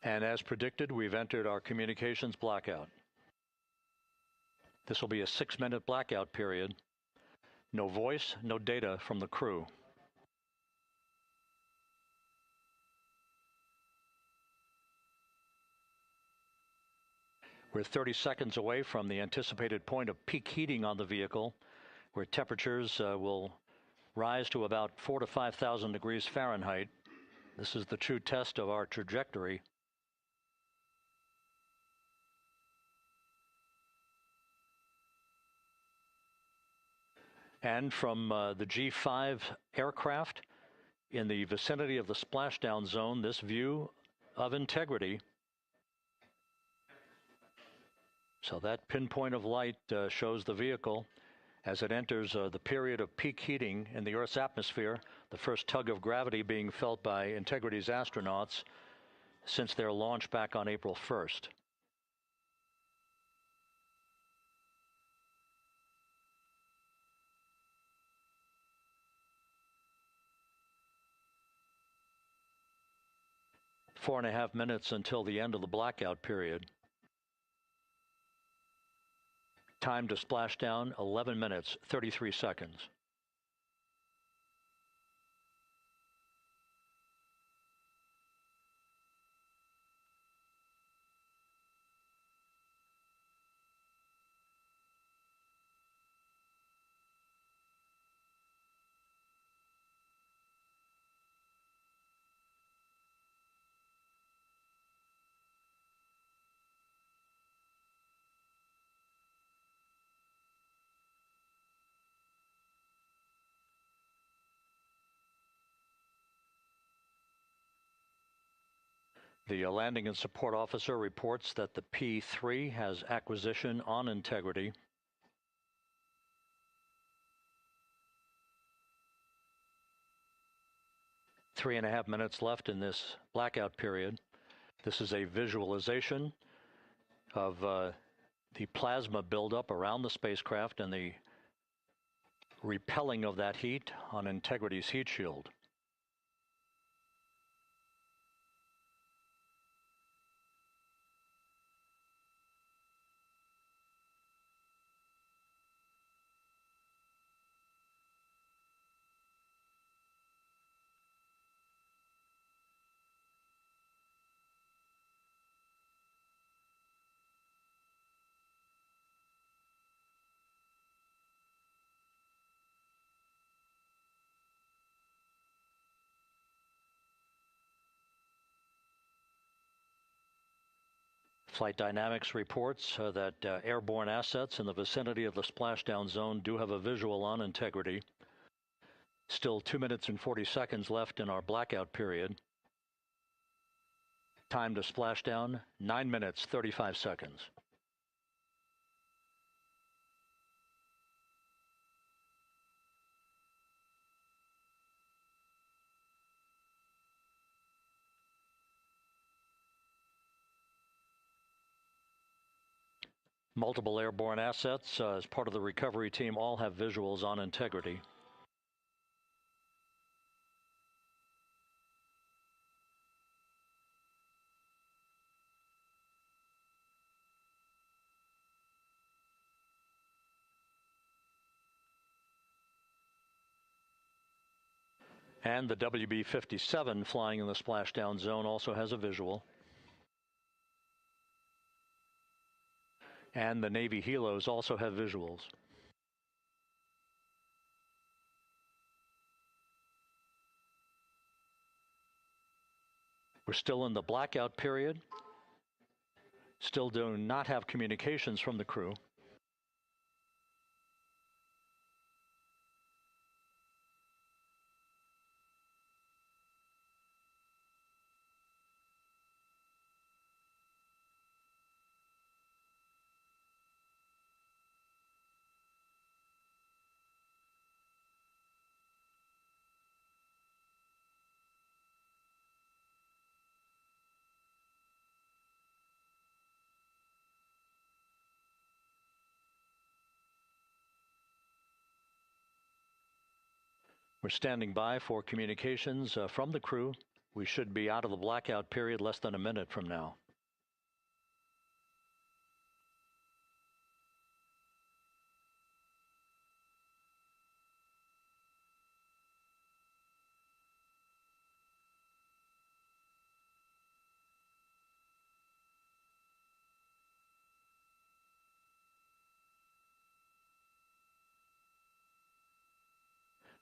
And as predicted, we've entered our communications blackout. This will be a 6-minute blackout period. No voice, no data from the crew. We're 30 seconds away from the anticipated point of peak heating on the vehicle, where temperatures will rise to about 4,000 to 5,000 degrees Fahrenheit. This is the true test of our trajectory. And from the G5 aircraft in the vicinity of the splashdown zone, this view of integrity. So that pinpoint of light shows the vehicle as it enters the period of peak heating in the Earth's atmosphere, the first tug of gravity being felt by Integrity's astronauts since their launch back on April 1st. Four and a half minutes until the end of the blackout period. Time to splash down, 11 minutes, 33 seconds. The landing and support officer reports that the P-3 has acquisition on Integrity. Three and a half minutes left in this blackout period. This is a visualization of the plasma buildup around the spacecraft and the repelling of that heat on Integrity's heat shield. Flight Dynamics reports that airborne assets in the vicinity of the splashdown zone do have a visual on Integrity. Still 2 minutes and 40 seconds left in our blackout period. Time to splashdown, 9 minutes, 35 seconds. . Multiple airborne assets as part of the recovery team all have visuals on integrity. And the WB-57 flying in the splashdown zone also has a visual. And the Navy helos also have visuals. We're still in the blackout period. Still do not have communications from the crew. We're standing by for communications from the crew. We should be out of the blackout period less than a minute from now.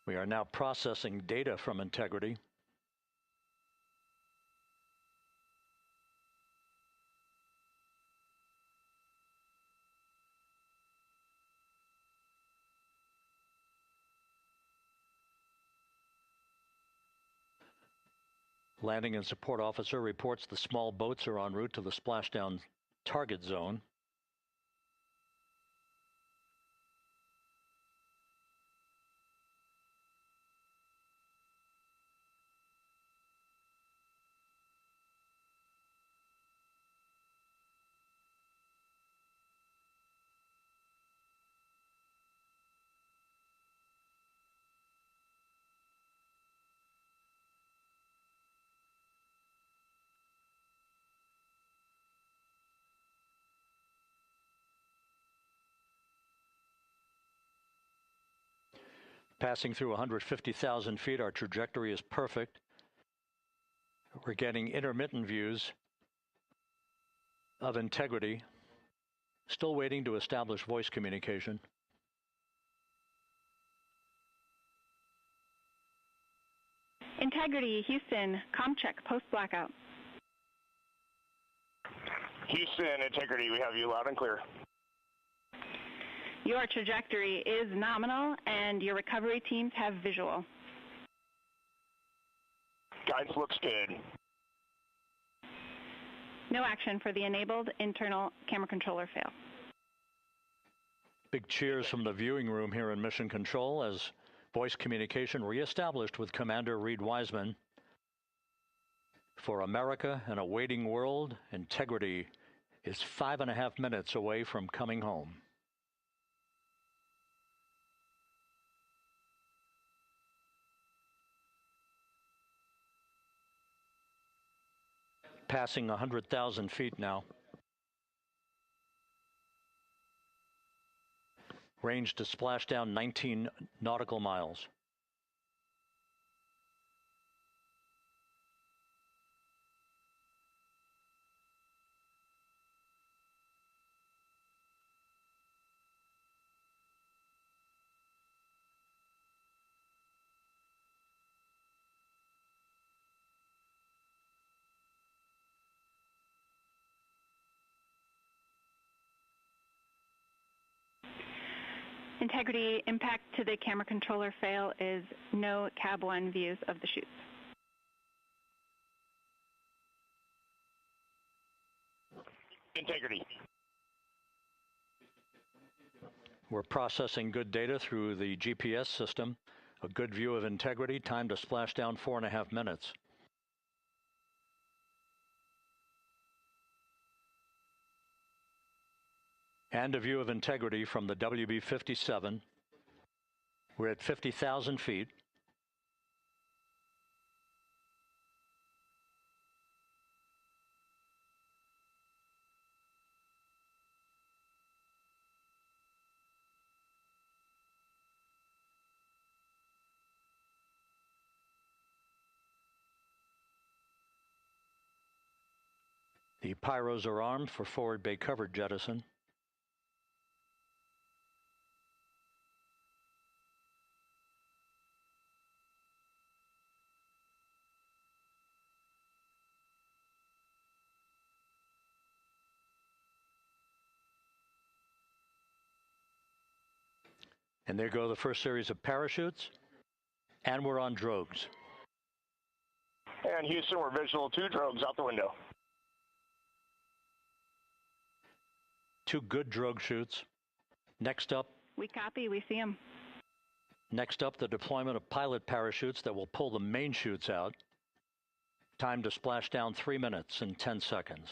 We are now processing data from integrity. Landing and support officer reports the small boats are en route to the splashdown target zone. Passing through 150,000 feet, our trajectory is perfect. We're getting intermittent views of integrity. Still waiting to establish voice communication. Integrity, Houston, comm check, post-blackout. Houston, Integrity, we have you loud and clear. Your trajectory is nominal, and your recovery teams have visual. Guidance looks good. No action for the enabled internal camera controller fail. Big cheers from the viewing room here in Mission Control as voice communication reestablished with Commander Reed Wiseman. For America and a waiting world, Integrity is 5.5 minutes away from coming home. Passing 100,000 feet now. Range to splashdown 19 nautical miles. Integrity, impact to the camera controller fail is no cab 1 views of the chutes. Integrity. We're processing good data through the GPS system. A good view of Integrity, time to splashdown 4.5 minutes. And a view of Integrity from the WB-57. We're at 50,000 feet. The pyros are armed for forward bay cover jettison. And there go the first series of parachutes. And we're on drogues. And Houston, we're visual 2 drogues out the window. 2 good drogue shoots. Next up. We copy, we see them. Next up, the deployment of pilot parachutes that will pull the main chutes out. Time to splash down 3 minutes and 10 seconds.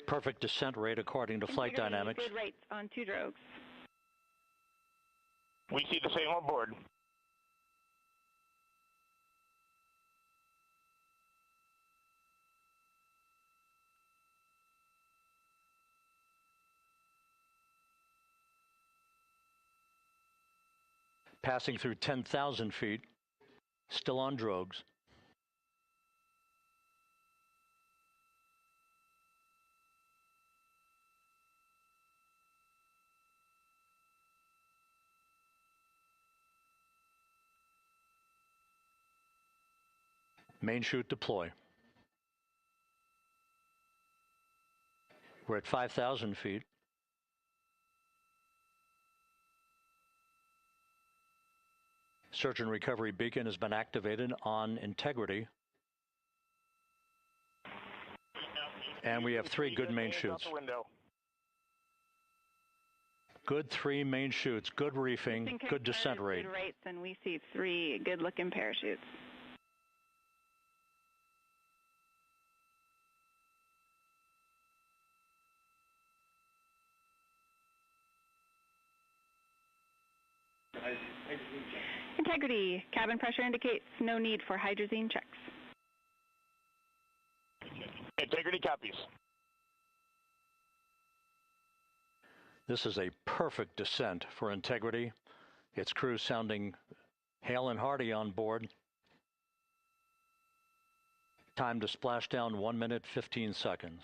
Perfect descent rate according to flight dynamics. Good rates on 2 drogues. We see the same on board. Passing through 10,000 feet, still on drogues. Main chute deploy. We're at 5,000 feet. Search and recovery beacon has been activated on Integrity. And we have 3 good main chutes. Good 3 main chutes, good reefing, good descent rate. Good rates, and we see 3 good-looking parachutes. Integrity. Cabin pressure indicates no need for hydrazine checks. Integrity copies. This is a perfect descent for Integrity. Its crew sounding hale and hearty on board. Time to splash down 1 minute, 15 seconds.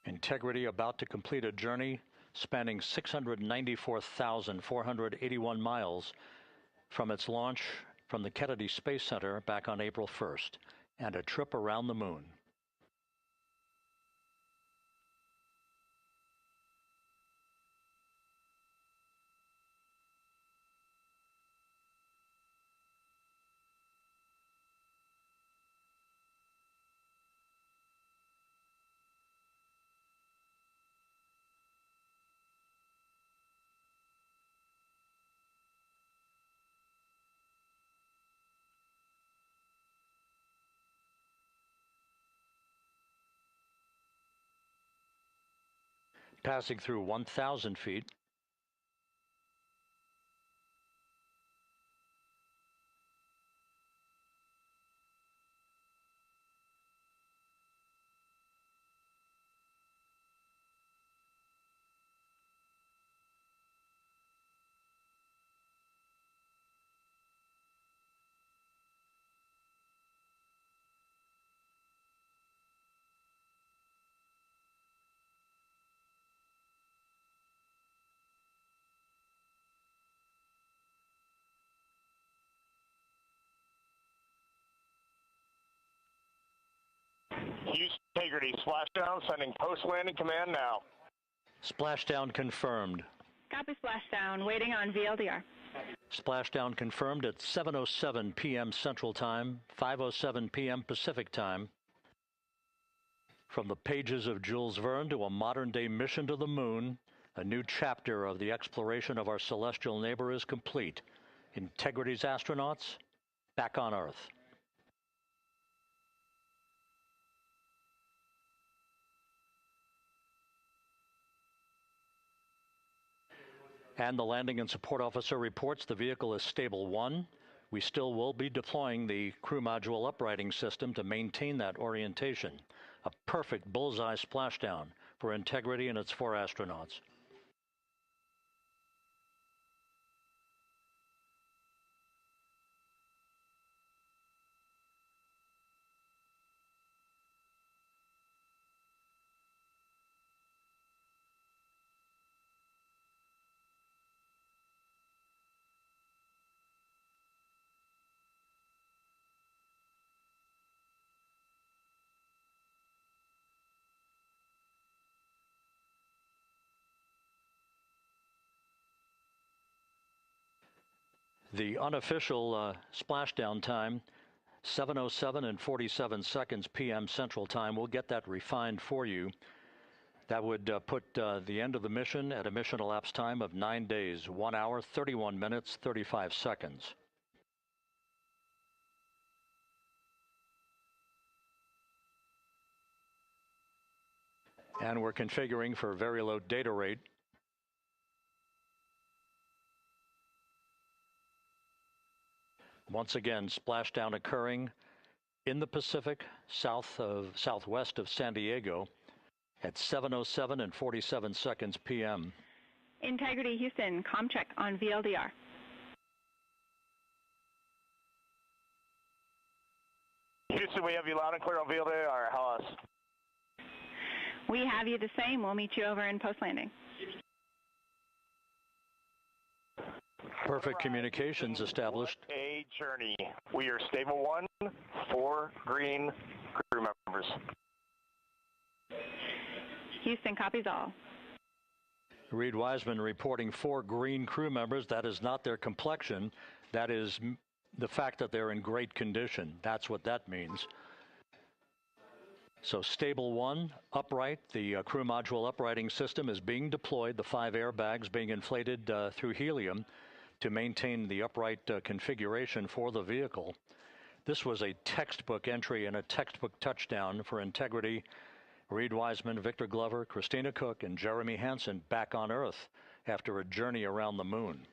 Integrity about to complete a journey spanning 694,481 miles from its launch from the Kennedy Space Center back on April 1st, and a trip around the moon. Passing through 1,000 feet. Houston Integrity, splashdown, sending post-landing command now. Splashdown confirmed. Copy splashdown, waiting on VLDR. Splashdown confirmed at 7:07 p.m. Central Time, 5:07 p.m. Pacific Time. From the pages of Jules Verne to a modern-day mission to the moon, a new chapter of the exploration of our celestial neighbor is complete. Integrity's astronauts back on Earth. And the landing and support officer reports the vehicle is stable 1. We still will be deploying the crew module uprighting system to maintain that orientation. A perfect bullseye splashdown for Integrity and its 4 astronauts. The unofficial splashdown time, 7:07 and 47 seconds p.m. Central Time. We'll get that refined for you. That would put the end of the mission at a mission elapsed time of 9 days, 1 hour, 31 minutes, 35 seconds. And we're configuring for very low data rate. Once again, splashdown occurring in the Pacific, southwest of San Diego at 7:07 and 47 seconds p.m. Integrity Houston, comm check on VLDR. Houston, we have you loud and clear on VLDR. How us? We have you the same. We'll meet you over in post-landing. Perfect communications established. A journey. We are stable 1, 4 green crew members. Houston copies all. Reed Wiseman reporting 4 green crew members. That is not their complexion. That is the fact that they're in great condition. That's what that means. So stable 1, upright. The crew module uprighting system is being deployed. The 5 airbags being inflated through helium to maintain the upright configuration for the vehicle. This was a textbook entry and a textbook touchdown for Integrity. Reed Wiseman, Victor Glover, Christina Cook, and Jeremy Hansen back on Earth after a journey around the moon.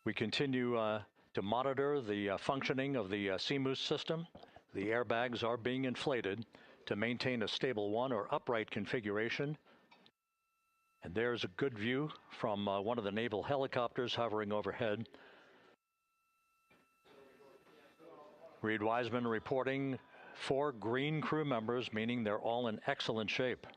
We continue to monitor the functioning of the CMOOS system. The airbags are being inflated to maintain a stable 1 or upright configuration. And there's a good view from one of the naval helicopters hovering overhead. Reed Wiseman reporting 4 green crew members, meaning they're all in excellent shape.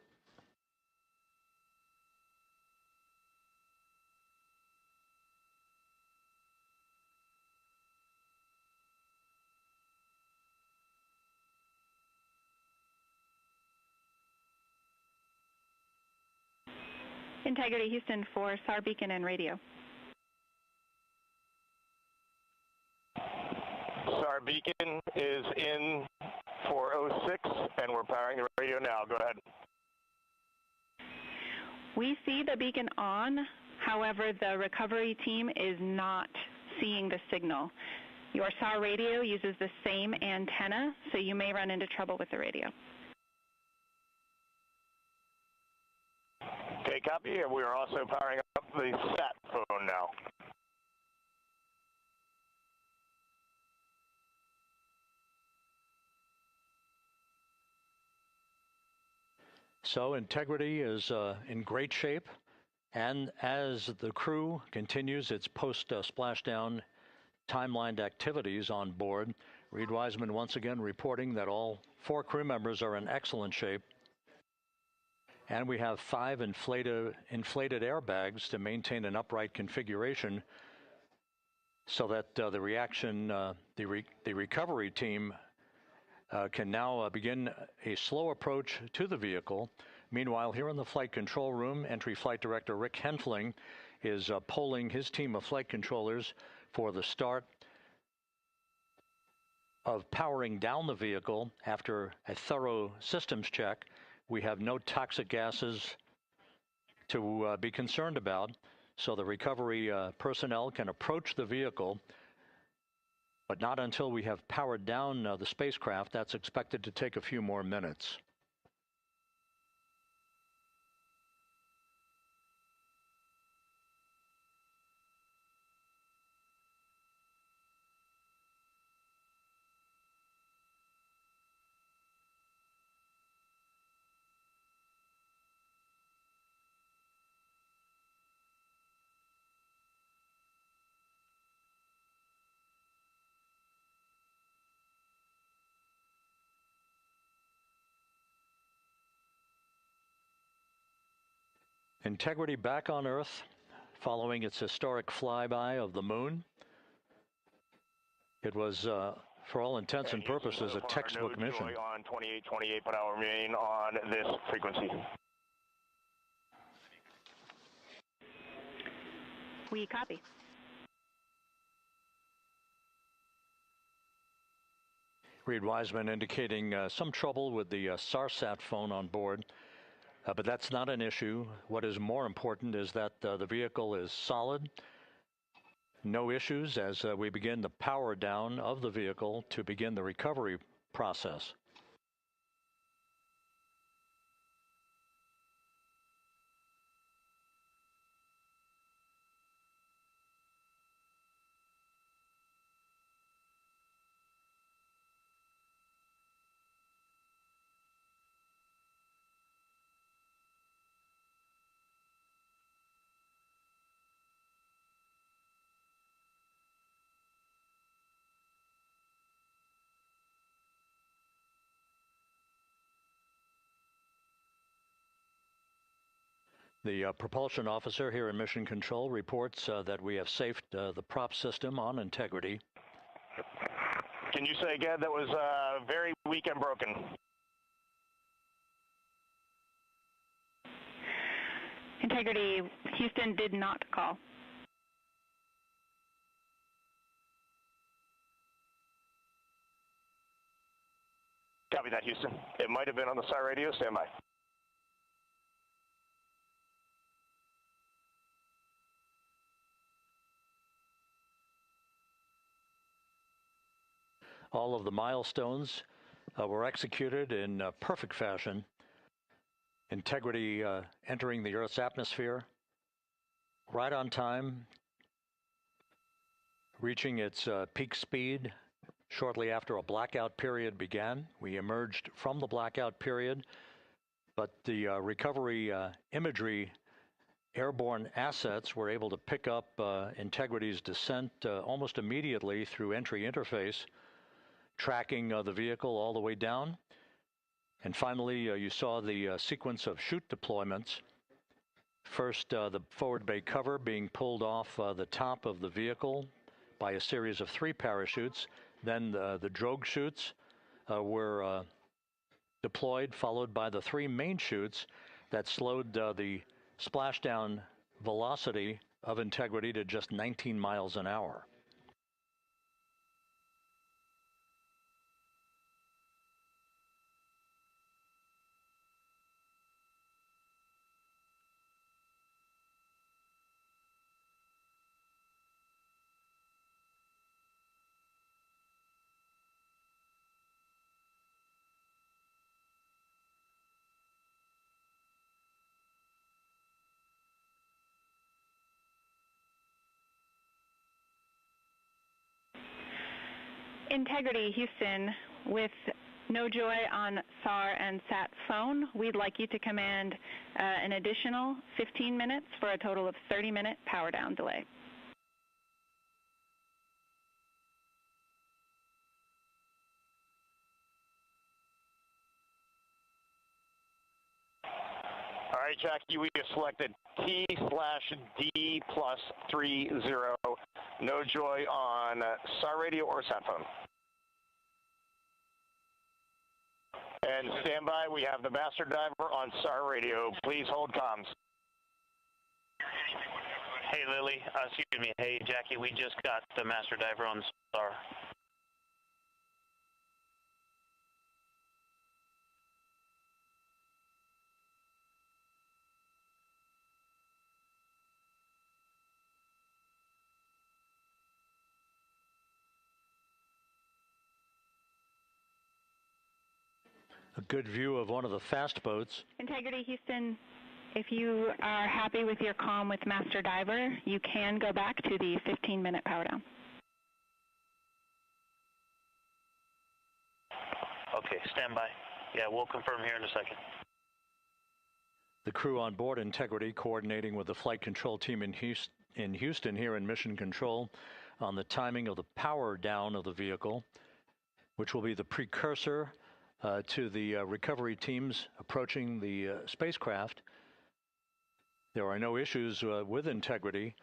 Integrity Houston for SAR beacon and radio. SAR beacon is in for 06, and we're powering the radio now. Go ahead. We see the beacon on. However, the recovery team is not seeing the signal. Your SAR radio uses the same antenna, so you may run into trouble with the radio. Okay, Okay, copy. And we are also powering up the sat phone now. So Integrity is in great shape, and as the crew continues its post-splashdown timelined activities on board, Reed Wiseman once again reporting that all 4 crew members are in excellent shape. And we have 5 inflated airbags to maintain an upright configuration so that the recovery team can now begin a slow approach to the vehicle. Meanwhile, here in the flight control room, Entry Flight Director Rick Henfling is polling his team of flight controllers for the start of powering down the vehicle after a thorough systems check. We have no toxic gases to be concerned about, so the recovery personnel can approach the vehicle, but not until we have powered down the spacecraft. That's expected to take a few more minutes. Integrity back on Earth following its historic flyby of the moon. It was, for all intents and purposes, a textbook mission. On 2828, but I'll remain on this frequency. We copy. Reed Wiseman indicating some trouble with the SARSAT phone on board. But that's not an issue. What is more important is that the vehicle is solid. No issues as we begin the power down of the vehicle to begin the recovery process. The propulsion officer here in Mission Control reports that we have safed the prop system on Integrity. Can you say again? That was very weak and broken. Integrity, Houston did not call. Copy that, Houston. It might have been on the SAR radio. Stand by. All of the milestones were executed in perfect fashion. Integrity entering the Earth's atmosphere right on time, reaching its peak speed shortly after a blackout period began. We emerged from the blackout period, but the recovery imagery airborne assets were able to pick up Integrity's descent almost immediately through entry interface, tracking the vehicle all the way down. And finally, you saw the sequence of chute deployments. First, the forward bay cover being pulled off the top of the vehicle by a series of 3 parachutes. Then the drogue chutes were deployed, followed by the 3 main chutes that slowed the splashdown velocity of Integrity to just 19 miles an hour. Integrity, Houston, with no joy on SAR and SAT phone, we'd like you to command an additional 15 minutes for a total of 30-minute power down delay. All right, Jackie, we have selected T/D+30. No joy on SAR radio or sat phone. And stand by, we have the master diver on SAR radio. Please hold comms. Hey, Lily. Excuse me. Hey, Jackie, we just got the master diver on SAR. A good view of one of the fast boats. Integrity, Houston, if you are happy with your comm with master diver, you can go back to the 15-minute power down. Okay, stand by. Yeah, we'll confirm here in a second. The crew on board Integrity coordinating with the flight control team in Houston here in Mission Control on the timing of the power down of the vehicle, which will be the precursor to the recovery teams approaching the spacecraft. There are no issues with Integrity.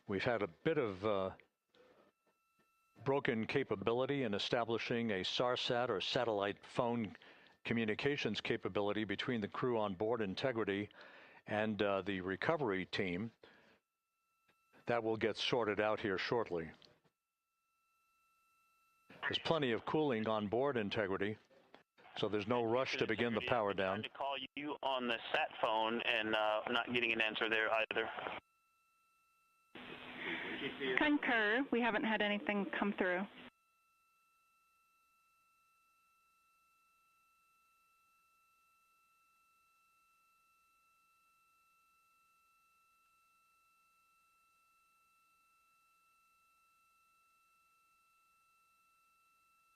We've had a bit of broken capability in establishing a SARSAT or satellite phone communications capability between the crew on board Integrity and the recovery team. That will get sorted out here shortly. There's plenty of cooling on board Integrity, so there's no rush to begin the power down. I'm trying to call you on the sat phone and not getting an answer there either. Concur, we haven't had anything come through.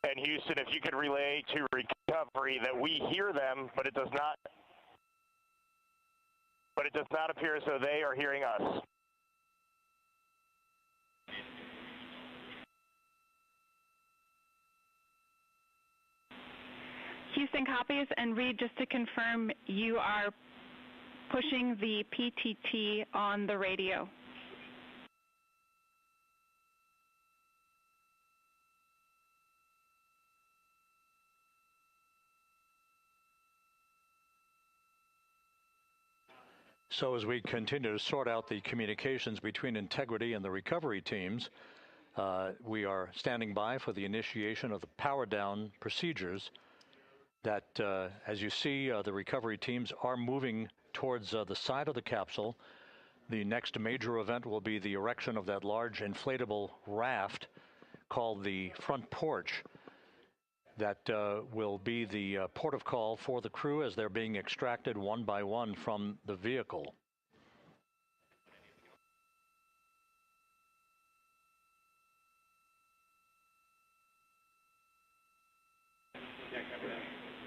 And Houston, if you could relay to recovery that we hear them, but it does not appear as though they are hearing us. Houston copies, and Reed, just to confirm, you are pushing the PTT on the radio. So as we continue to sort out the communications between Integrity and the recovery teams, we are standing by for the initiation of the power down procedures that, as you see, the recovery teams are moving towards the side of the capsule. The next major event will be the erection of that large inflatable raft called the front porch. That will be the port of call for the crew as they're being extracted one by one from the vehicle.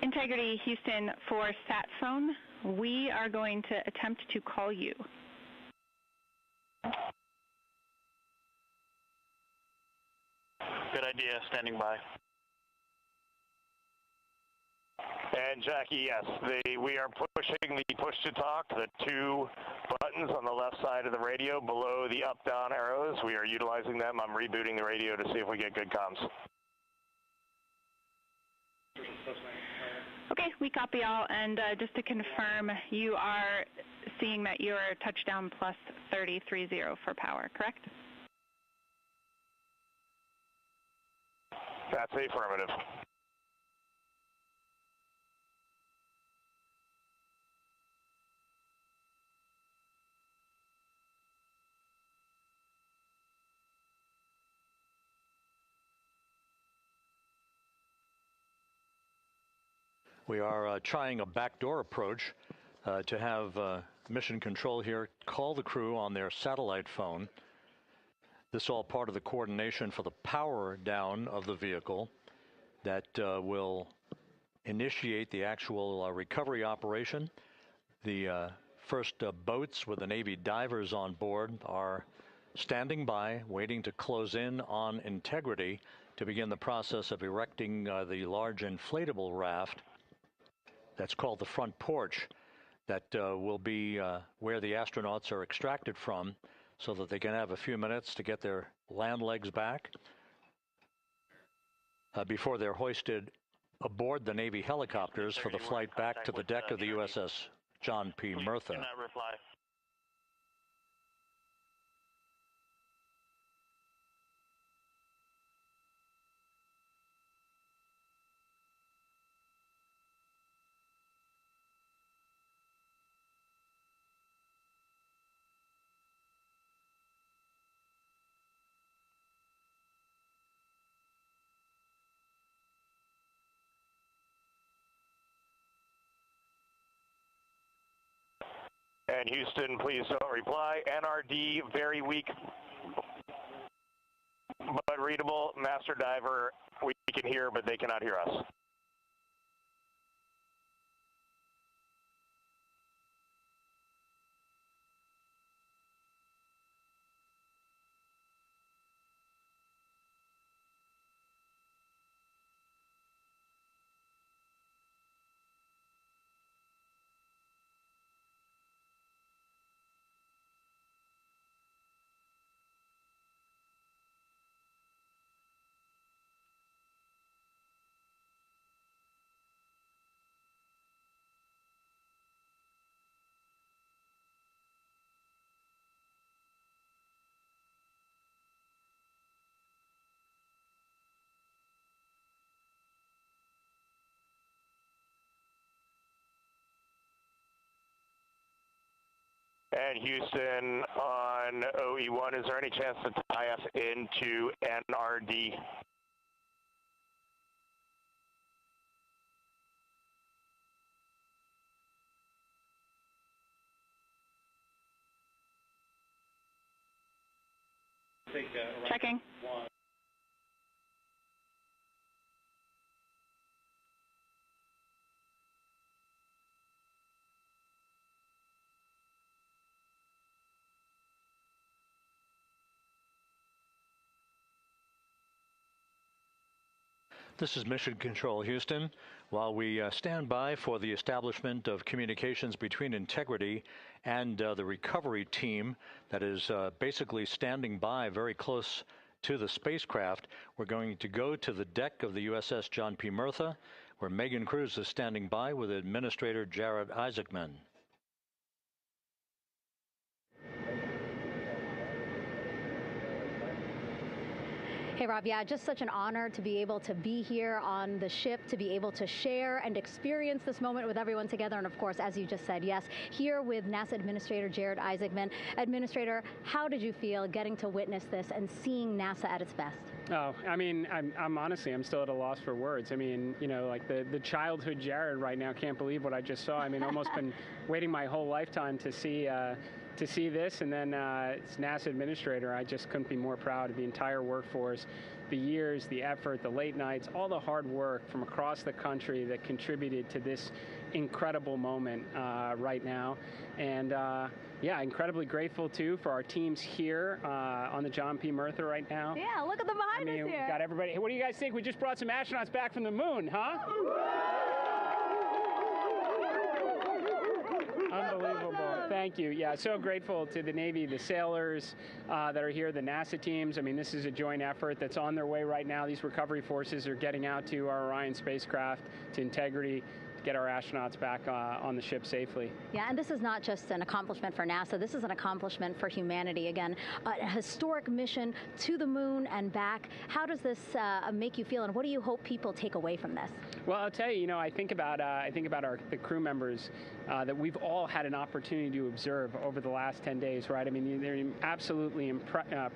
Integrity, Houston, for sat phone, we are going to attempt to call you. Good idea, standing by. And Jackie, yes, we are pushing the push to talk, the two buttons on the left side of the radio below the up-down arrows. We are utilizing them. I'm rebooting the radio to see if we get good comms. Okay, we copy all, and just to confirm, you are seeing that you're touchdown plus 3030 for power, correct? That's affirmative. We are trying a backdoor approach to have Mission Control here call the crew on their satellite phone. This is all part of the coordination for the power down of the vehicle that will initiate the actual recovery operation. The first boats with the Navy divers on board are standing by, waiting to close in on Integrity to begin the process of erecting the large inflatable raft that's called the front porch that will be where the astronauts are extracted from so that they can have a few minutes to get their land legs back before they're hoisted aboard the Navy helicopters for the flight back to the deck of the USS John P. Murtha. Do not reply. And Houston, please don't reply. NRD, very weak, but readable. Master Diver, we can hear, but they cannot hear us. And Houston on OE1, is there any chance to tie us into NRD? Checking. This is Mission Control, Houston. While we stand by for the establishment of communications between Integrity and the recovery team that is basically standing by very close to the spacecraft, we're going to go to the deck of the USS John P. Murtha, where Megan Cruz is standing by with Administrator Jared Isaacman. Hey, Rob, yeah, just such an honor to be able to be here on the ship, to be able to share and experience this moment with everyone together. And of course, as you just said, yes, here with NASA Administrator Jared Isaacman. Administrator, how did you feel getting to witness this and seeing NASA at its best? Oh, I mean, I'm honestly, I'm still at a loss for words. I mean, you know, like the childhood Jared right now can't believe what I just saw. I mean, almost been waiting my whole lifetime to see this, and then it's NASA Administrator. I just couldn't be more proud of the entire workforce, the years, the effort, the late nights, all the hard work from across the country that contributed to this incredible moment right now. And yeah, incredibly grateful too for our teams here on the John P. Murtha right now. Yeah, look at them behind us here. We got everybody. Hey, what do you guys think? We just brought some astronauts back from the moon, huh? Unbelievable. Thank you. Yeah, so grateful to the Navy, the sailors that are here, the NASA teams. I mean, this is a joint effort that's on their way right now. These recovery forces are getting out to our Orion spacecraft, to Integrity, get our astronauts back on the ship safely. Yeah, and this is not just an accomplishment for NASA. This is an accomplishment for humanity. Again, a historic mission to the moon and back. How does this make you feel, and what do you hope people take away from this? Well, I'll tell you, you know, I think about the crew members that we've all had an opportunity to observe over the last 10 days, right? I mean, they're absolutely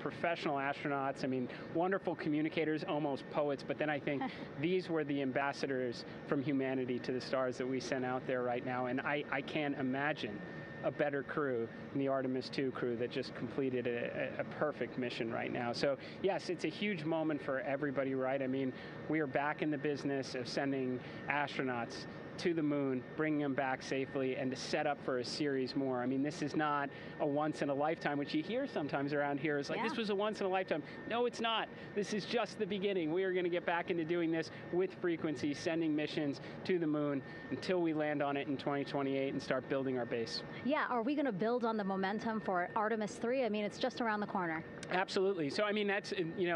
professional astronauts. I mean, wonderful communicators, almost poets. But then I think these were the ambassadors from humanity to the stars that we sent out there right now. And I can't imagine a better crew than the Artemis II crew that just completed a perfect mission right now. So yes, it's a huge moment for everybody, right? I mean, we are back in the business of sending astronauts to the moon, bringing them back safely, and to set up for a series more. I mean, this is not a once in a lifetime, which you hear sometimes around here. It's like, this was a once in a lifetime. No, it's not. This is just the beginning. We are going to get back into doing this with frequency, sending missions to the moon until we land on it in 2028 and start building our base. Yeah, are we going to build on the momentum for Artemis III? I mean, it's just around the corner. Absolutely. So, I mean, that's,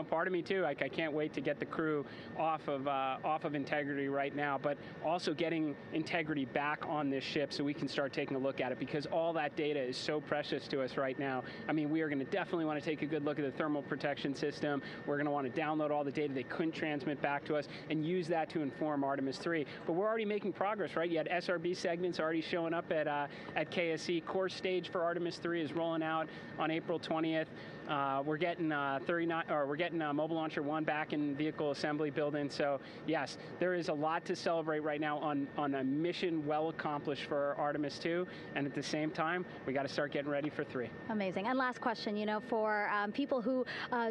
part of me too. Like, I can't wait to get the crew off of Integrity right now, but also getting Integrity back on this ship so we can start taking a look at it, because all that data is so precious to us right now. I mean, we are going to definitely want to take a good look at the thermal protection system. We're going to want to download all the data they couldn't transmit back to us and use that to inform Artemis III. But we're already making progress, right? You had SRB segments already showing up at KSC. Core stage for Artemis III is rolling out on April 20th. We're getting Mobile Launcher 1 back in vehicle assembly building. So yes, there is a lot to celebrate right now on a mission well accomplished for Artemis II, and at the same time, we got to start getting ready for 3. Amazing. And last question, for people who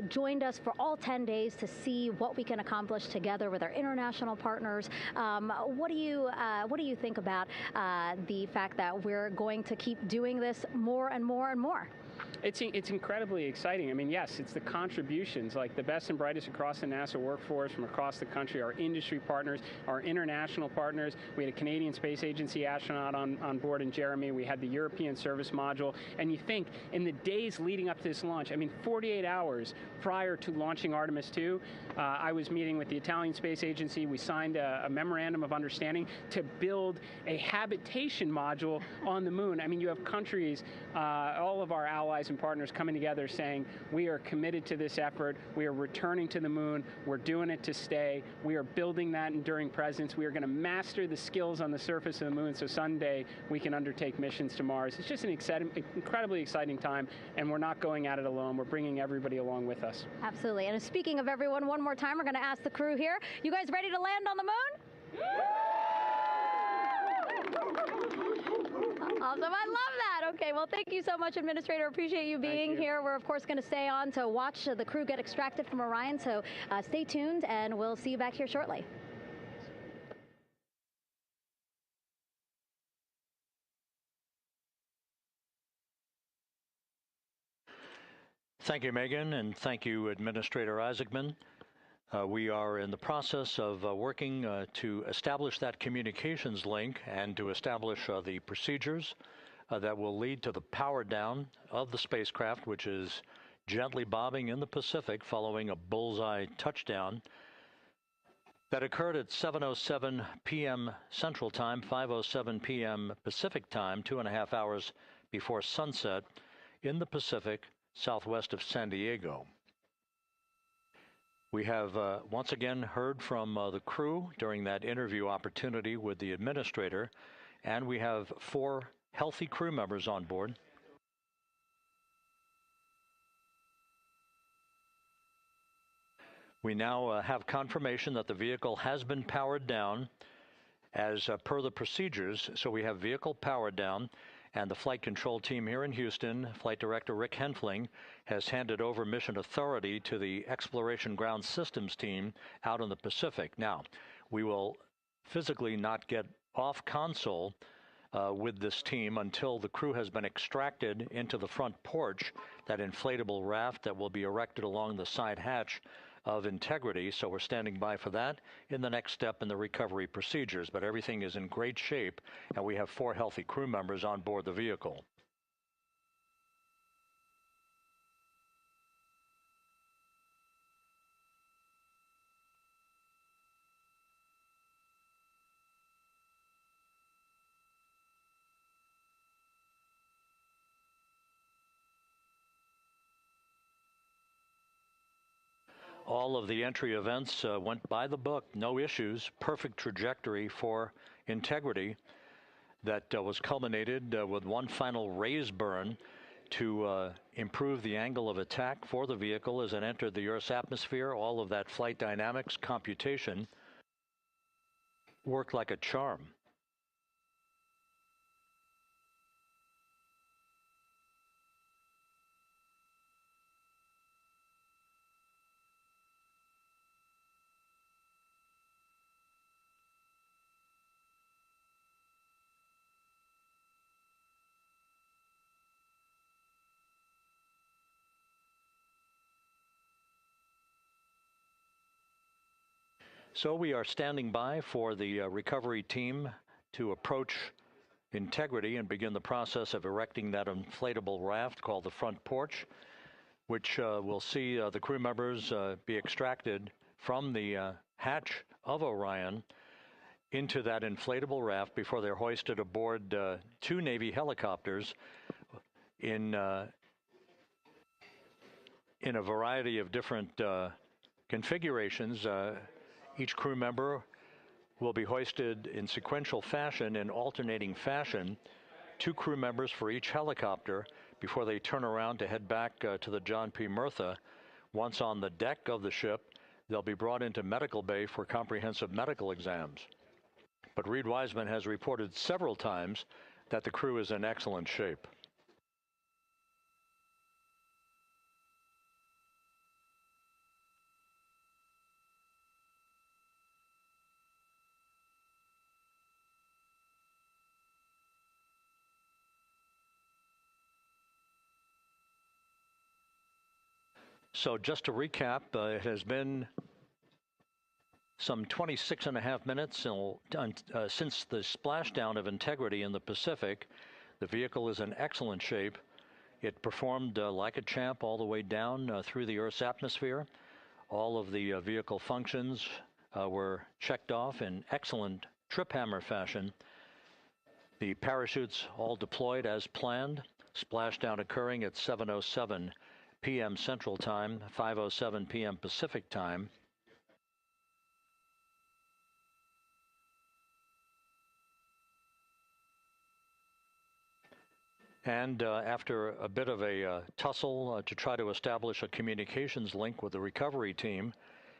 joined us for all 10 days to see what we can accomplish together with our international partners, what do you think about the fact that we're going to keep doing this more and more and more? It's incredibly exciting. I mean, yes, it's the contributions, like the best and brightest across the NASA workforce from across the country, our industry partners, our international partners. We had a Canadian Space Agency astronaut on board in Jeremy. We had the European Service Module. And you think, in the days leading up to this launch, I mean, 48 hours prior to launching Artemis II, I was meeting with the Italian Space Agency. We signed a memorandum of understanding to build a habitation module on the moon. I mean, you have countries, all of our allies and partners coming together saying, we are committed to this effort, we are returning to the moon, we're doing it to stay, we are building that enduring presence, we are going to master the skills on the surface of the moon so someday we can undertake missions to Mars. It's just an incredibly exciting time, and we're not going at it alone, we're bringing everybody along with us. Absolutely. And speaking of everyone, one more time, we're going to ask the crew here, you guys ready to land on the moon? Awesome. I love that. Okay, well, thank you so much, Administrator. Appreciate you being here. We're, of course, going to stay on to watch the crew get extracted from Orion, so stay tuned, and we'll see you back here shortly. Thank you, Megan, and thank you, Administrator Isaacman. We are in the process of working to establish that communications link and to establish the procedures that will lead to the power down of the spacecraft, which is gently bobbing in the Pacific following a bullseye touchdown that occurred at 7:07 p.m. Central Time, 5:07 p.m. Pacific Time, 2.5 hours before sunset in the Pacific southwest of San Diego. We have once again heard from the crew during that interview opportunity with the administrator, and we have 4 healthy crew members on board. We now have confirmation that the vehicle has been powered down as per the procedures. So we have vehicle powered down, and the flight control team here in Houston, Flight Director Rick Henfling, has handed over mission authority to the Exploration Ground Systems team out in the Pacific. Now, we will physically not get off console with this team until the crew has been extracted into the front porch, that inflatable raft that will be erected along the side hatch of Integrity. So we're standing by for that in the next step in the recovery procedures. But everything is in great shape, and we have 4 healthy crew members on board the vehicle. All of the entry events went by the book, no issues, perfect trajectory for Integrity that was culminated with one final raise burn to improve the angle of attack for the vehicle as it entered the Earth's atmosphere. All of that flight dynamics computation worked like a charm. So we are standing by for the recovery team to approach integrity and begin the process of erecting that inflatable raft called the front porch, which will see the crew members be extracted from the hatch of Orion into that inflatable raft before they're hoisted aboard two Navy helicopters in a variety of different configurations. Each crew member will be hoisted in sequential fashion, in alternating fashion, two crew members for each helicopter before they turn around to head back to the John P. Murtha. Once on the deck of the ship, they'll be brought into medical bay for comprehensive medical exams. But Reed Wiseman has reported several times that the crew is in excellent shape. So just to recap, it has been some 26 and a half minutes since the splashdown of Integrity in the Pacific. The vehicle is in excellent shape. It performed like a champ all the way down through the Earth's atmosphere. All of the vehicle functions were checked off in excellent trip hammer fashion. The parachutes all deployed as planned. Splashdown occurring at 7:07 p.m. Central Time, 5:07 p.m. Pacific Time. And after a bit of a tussle to try to establish a communications link with the recovery team,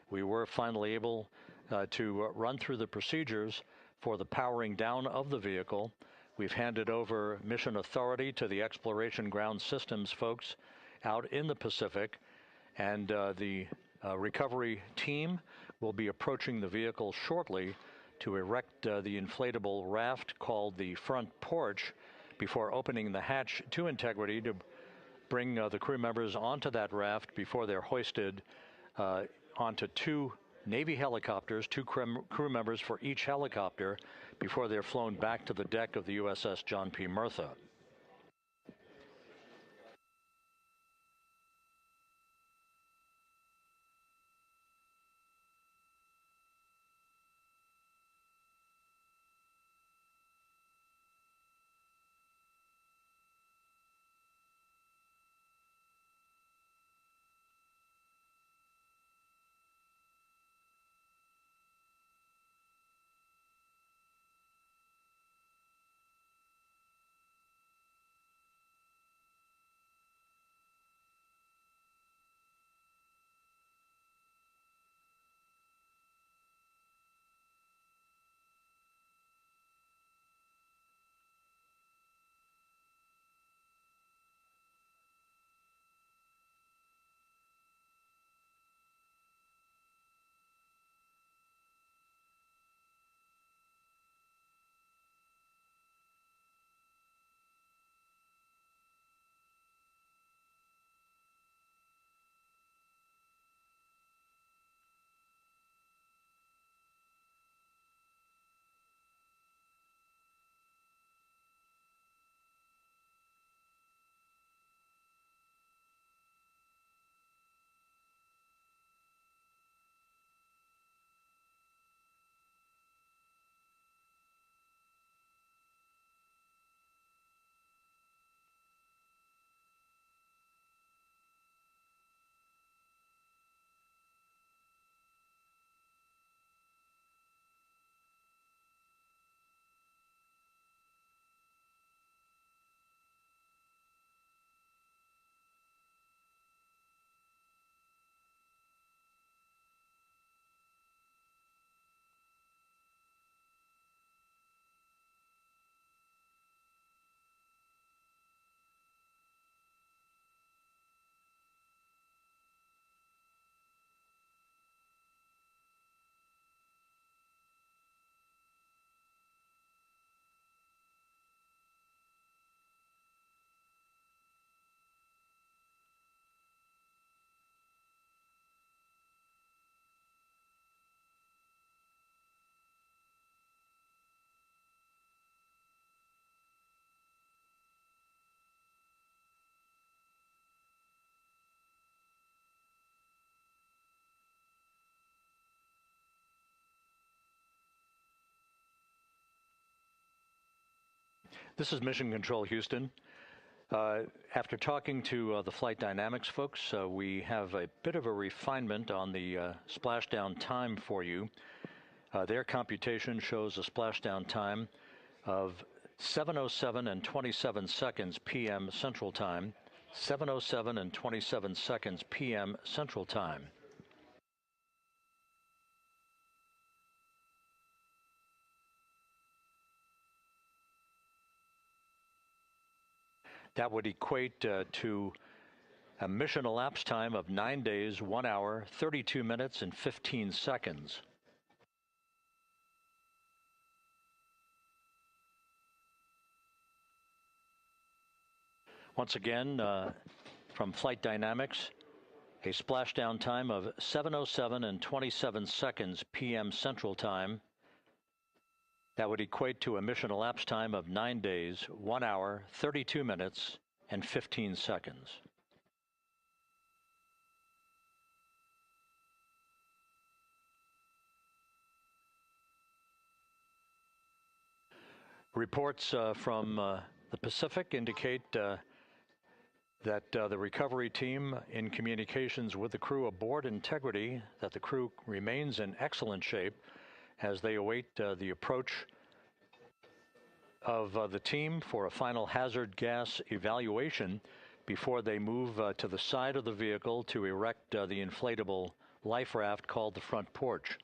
we were finally able to run through the procedures for the powering down of the vehicle. We've handed over mission authority to the Exploration Ground Systems folks out in the Pacific, and the recovery team will be approaching the vehicle shortly to erect the inflatable raft called the front porch before opening the hatch to Integrity to bring the crew members onto that raft before they're hoisted onto two Navy helicopters, two crew members for each helicopter, before they're flown back to the deck of the USS John P. Murtha. This is Mission Control Houston. After talking to the flight dynamics folks, we have a bit of a refinement on the splashdown time for you. Their computation shows a splashdown time of 7:07 and 27 seconds p.m. Central Time, 7:07 and 27 seconds p.m. Central Time. That would equate to a mission elapsed time of 9 days, 1 hour, 32 minutes, and 15 seconds. Once again, from Flight Dynamics, a splashdown time of 7:07 and 27 seconds p.m. Central Time. That would equate to a mission elapsed time of 9 days, 1 hour, 32 minutes, and 15 seconds. Reports from the Pacific indicate that the recovery team, in communications with the crew aboard Integrity, that the crew remains in excellent shape as they await the approach of the team for a final hazard gas evaluation before they move to the side of the vehicle to erect the inflatable life raft called the front porch.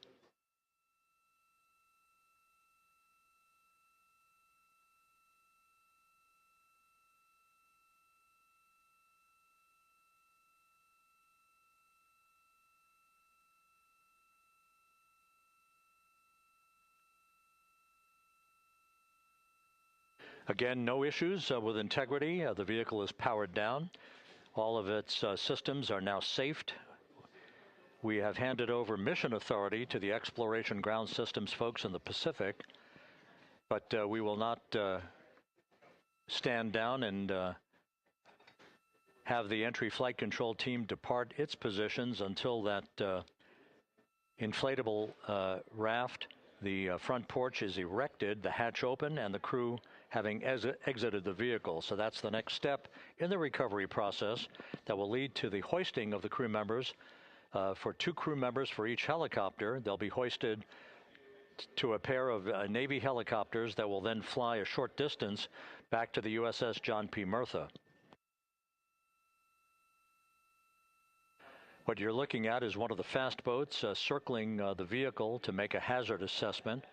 Again, no issues with Integrity. The vehicle is powered down. All of its systems are now safed. We have handed over mission authority to the Exploration Ground Systems folks in the Pacific, but we will not stand down and have the entry flight control team depart its positions until that inflatable raft, the front porch, is erected, the hatch open, and the crew having exited the vehicle. So that's the next step in the recovery process that will lead to the hoisting of the crew members. For 2 crew members for each helicopter, they'll be hoisted to a pair of Navy helicopters that will then fly a short distance back to the USS John P. Murtha. What you're looking at is one of the fast boats circling the vehicle to make a hazard assessment.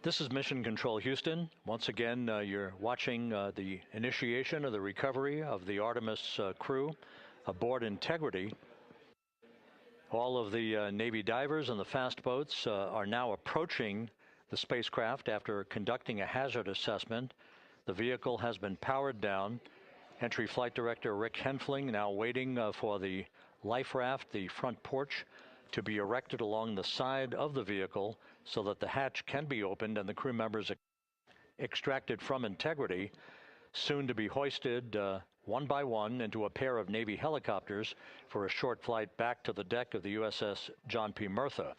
This is Mission Control Houston. Once again, you're watching the initiation of the recovery of the Artemis crew aboard Integrity. All of the Navy divers and the fast boats are now approaching the spacecraft after conducting a hazard assessment. The vehicle has been powered down. Entry Flight Director Rick Henfling now waiting for the life raft, the front porch, to be erected along the side of the vehicle so that the hatch can be opened and the crew members extracted from Integrity, soon to be hoisted one by one into a pair of Navy helicopters for a short flight back to the deck of the USS John P. Murtha.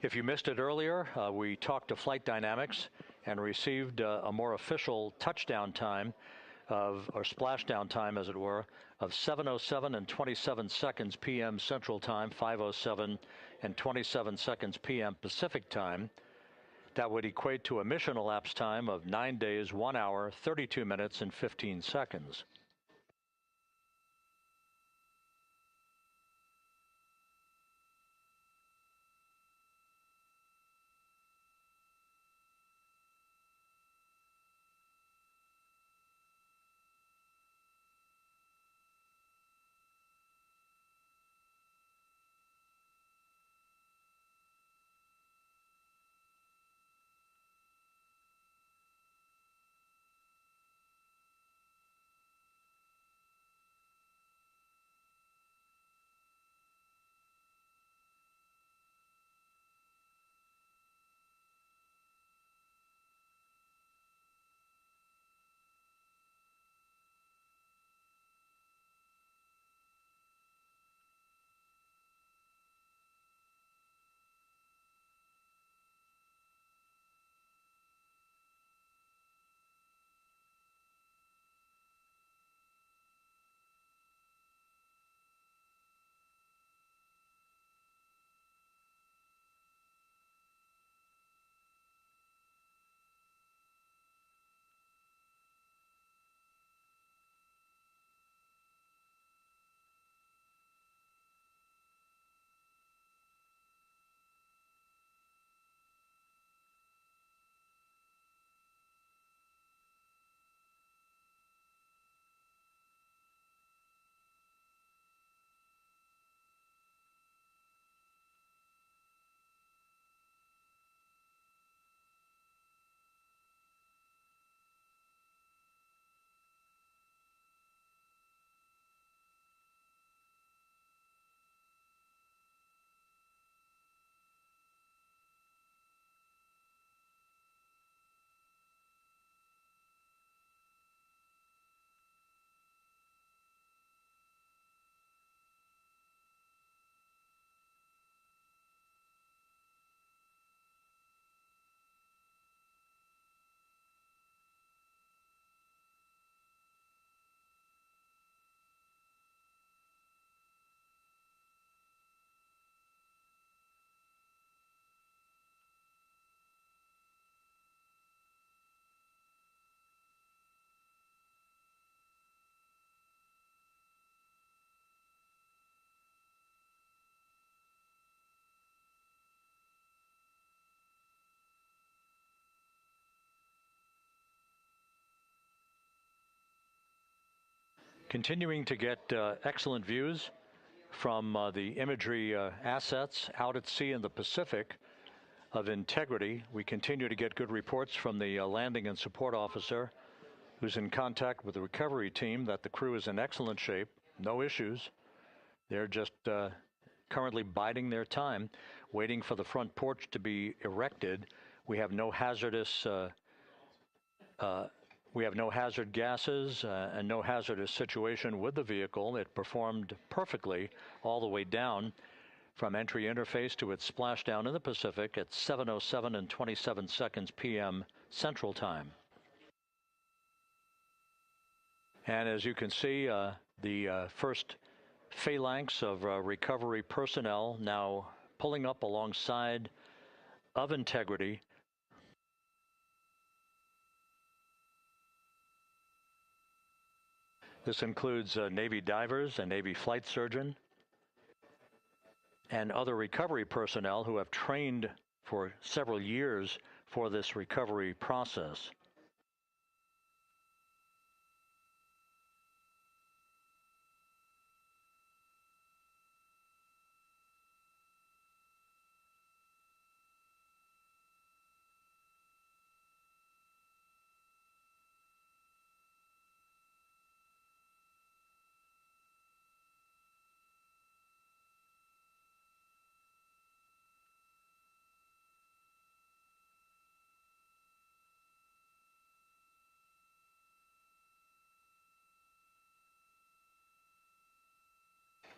If you missed it earlier, we talked to Flight Dynamics and received a more official touchdown time or splashdown time, as it were, of 7:07 and 27 seconds p.m. Central Time, 5:07 and 27 seconds p.m. Pacific Time. That would equate to a mission elapsed time of 9 days, 1 hour, 32 minutes, and 15 seconds. Continuing to get excellent views from the imagery assets out at sea in the Pacific of Integrity. We continue to get good reports from the landing and support officer who's in contact with the recovery team that the crew is in excellent shape, no issues. They're just currently biding their time, waiting for the front porch to be erected. We have no hazardous hazard gases and no hazardous situation with the vehicle. It performed perfectly all the way down from entry interface to its splashdown in the Pacific at 7:07 and 27 seconds p.m. Central Time. And as you can see, the first phalanx of recovery personnel now pulling up alongside of Integrity. This includes Navy divers, a Navy flight surgeon, and other recovery personnel who have trained for several years for this recovery process.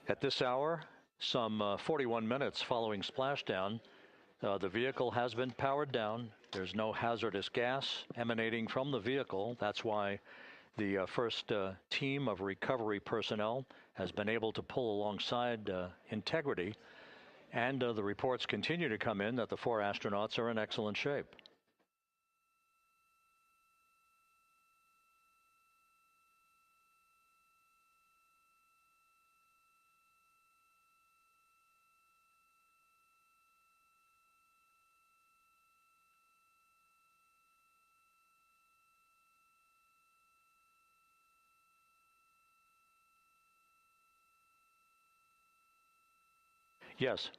At this hour, some 41 minutes following splashdown, the vehicle has been powered down. There's no hazardous gas emanating from the vehicle. That's why the first team of recovery personnel has been able to pull alongside Integrity. And the reports continue to come in that the 4 astronauts are in excellent shape. Yes.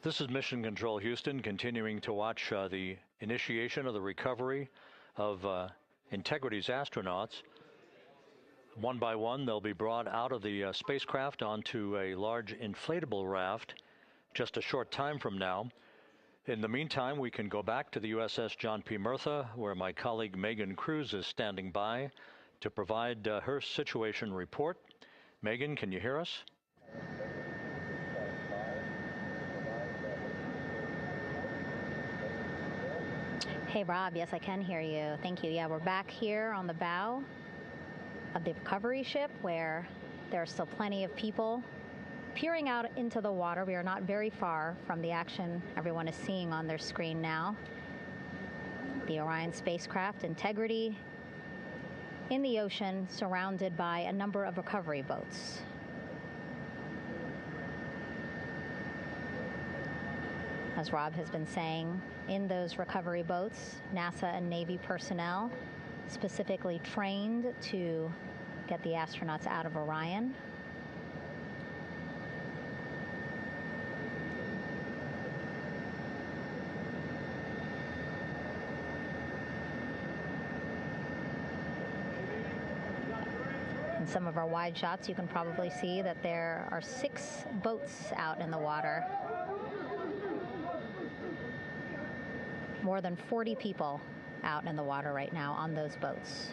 This is Mission Control Houston, continuing to watch the initiation of the recovery of Integrity's astronauts. One by one, they'll be brought out of the spacecraft onto a large inflatable raft just a short time from now. In the meantime, we can go back to the USS John P. Murtha, where my colleague Megan Cruz is standing by to provide her situation report. Megan, can you hear us? Hey, Rob. Yes, I can hear you. Thank you. Yeah, we're back here on the bow of the recovery ship where there are still plenty of people peering out into the water. We are not very far from the action everyone is seeing on their screen now. The Orion spacecraft, Integrity, in the ocean, surrounded by a number of recovery boats. As Rob has been saying, in those recovery boats, NASA and Navy personnel specifically trained to get the astronauts out of Orion. In some of our wide shots, you can probably see that there are 6 boats out in the water. More than 40 people out in the water right now on those boats.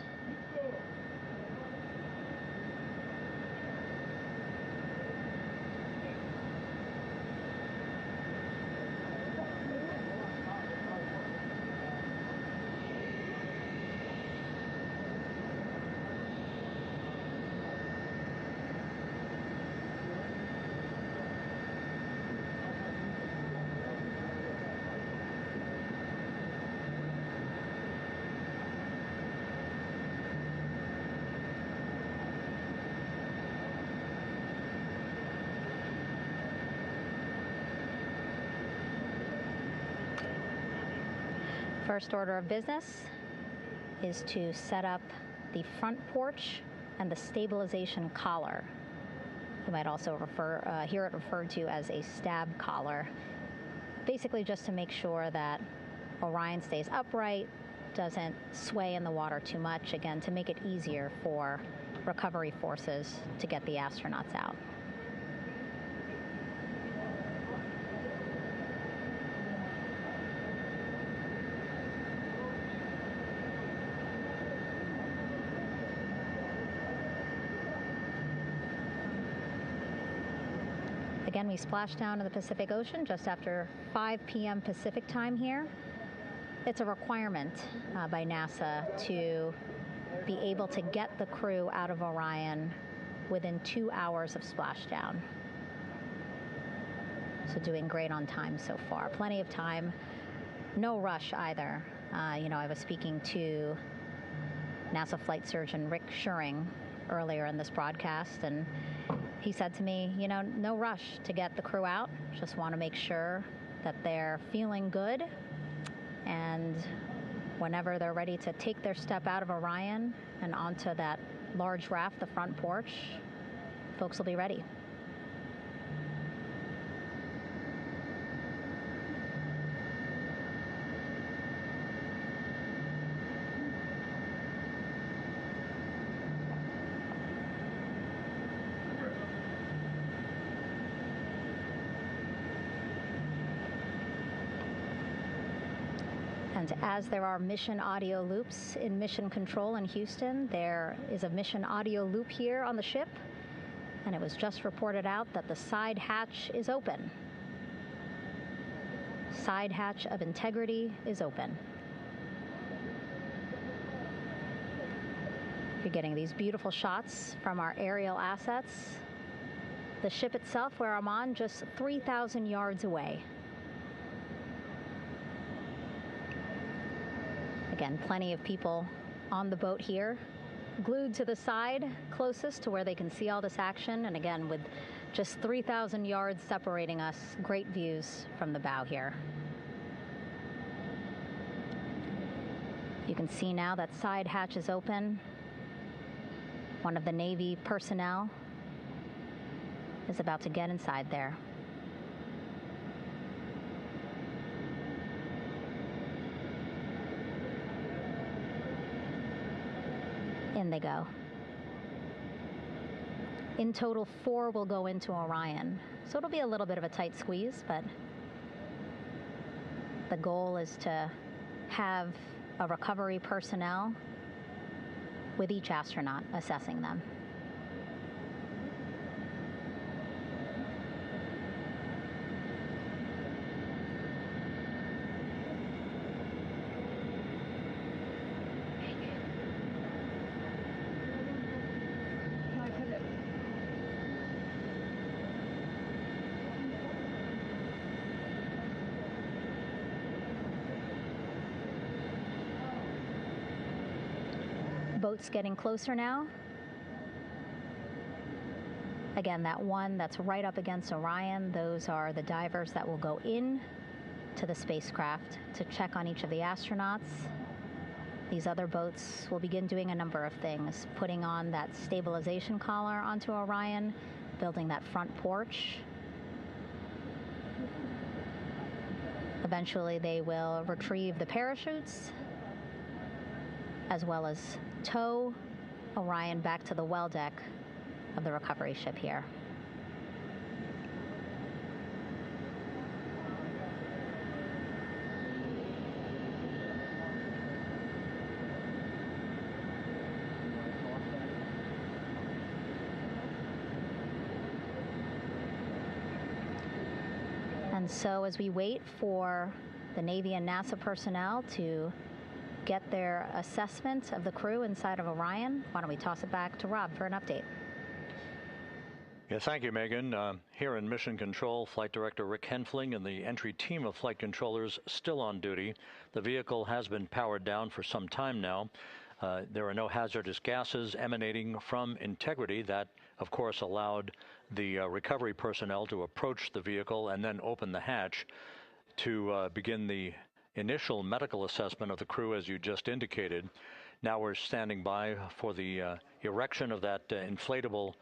First order of business is to set up the front porch and the stabilization collar. You might also hear it referred to as a stab collar. Basically just to make sure that Orion stays upright, doesn't sway in the water too much, again, to make it easier for recovery forces to get the astronauts out. Again, we splashed down in the Pacific Ocean just after 5 p.m. Pacific time here. It's a requirement by NASA to be able to get the crew out of Orion within 2 hours of splashdown. So doing great on time so far. Plenty of time. No rush either. I was speaking to NASA flight surgeon Rick Schuring earlier in this broadcast, and he said to me, no rush to get the crew out. Just want to make sure that they're feeling good. And whenever they're ready to take their step out of Orion and onto that large raft, the front porch, folks will be ready. And as there are mission audio loops in mission control in Houston, there is a mission audio loop here on the ship, and it was just reported out that the side hatch is open. Side hatch of integrity is open. You're getting these beautiful shots from our aerial assets. The ship itself, where I'm on, just 3,000 yards away. Again, plenty of people on the boat here, glued to the side closest to where they can see all this action. And again, with just 3,000 yards separating us, great views from the bow here. You can see now that side hatch is open. One of the Navy personnel is about to get inside there. In they go. In total, 4 will go into Orion. So it'll be a little bit of a tight squeeze, but the goal is to have a recovery personnel with each astronaut assessing them. Boats getting closer now. Again, that one that's right up against Orion, those are the divers that will go in to the spacecraft to check on each of the astronauts. These other boats will begin doing a number of things, putting on that stabilization collar onto Orion, building that front porch. Eventually, they will retrieve the parachutes, as well as tow Orion back to the well deck of the recovery ship here. And so as we wait for the Navy and NASA personnel to get their assessment of the crew inside of Orion, why don't we toss it back to Rob for an update? Yeah, thank you, Megan. Here in Mission Control, Flight Director Rick Henfling and the entry team of flight controllers still on duty. The vehicle has been powered down for some time now. There are no hazardous gases emanating from integrity. That, of course, allowed the recovery personnel to approach the vehicle and then open the hatch to begin the initial medical assessment of the crew, as you just indicated. Now we're standing by for the erection of that inflatable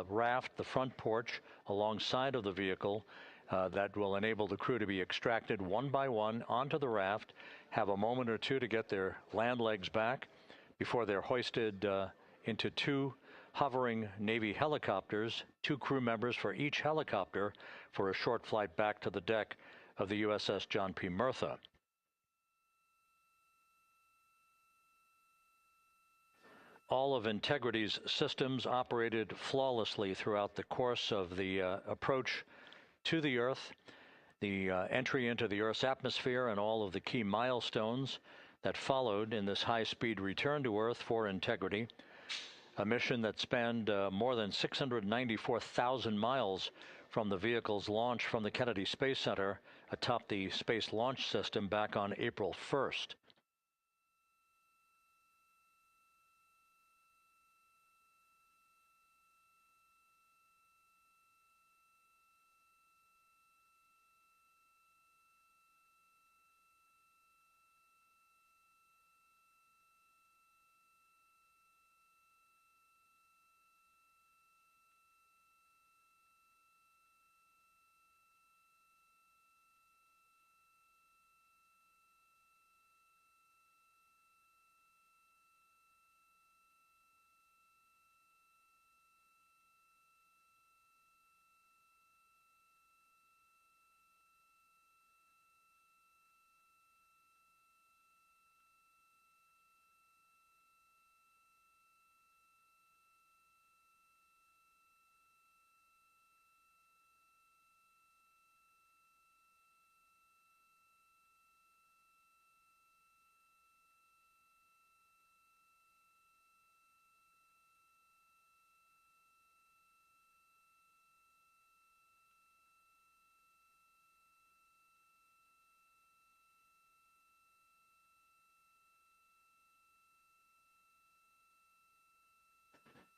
raft, the front porch, alongside of the vehicle that will enable the crew to be extracted one by one onto the raft, have a moment or two to get their land legs back before they're hoisted into two hovering Navy helicopters, 2 crew members for each helicopter, for a short flight back to the deck of the USS John P. Murtha. All of Integrity's systems operated flawlessly throughout the course of the approach to the Earth, the entry into the Earth's atmosphere, and all of the key milestones that followed in this high-speed return to Earth for Integrity, a mission that spanned more than 694,000 miles from the vehicle's launch from the Kennedy Space Center atop the Space Launch System back on April 1st.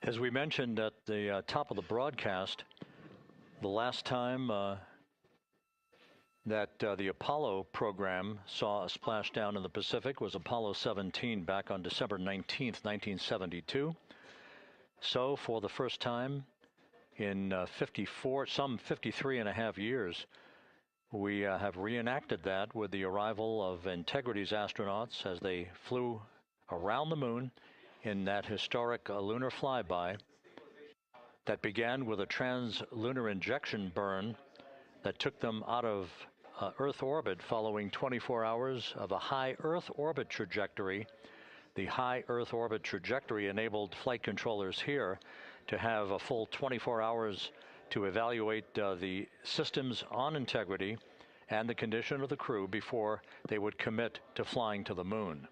As we mentioned at the top of the broadcast, the last time that the Apollo program saw a splashdown in the Pacific was Apollo 17 back on December 19th, 1972. So for the first time in some 53 and a half years, we have reenacted that with the arrival of Integrity's astronauts as they flew around the moon in that historic lunar flyby that began with a trans-lunar injection burn that took them out of Earth orbit following 24 hours of a high Earth orbit trajectory. The high Earth orbit trajectory enabled flight controllers here to have a full 24 hours to evaluate the systems on Integrity and the condition of the crew before they would commit to flying to the moon.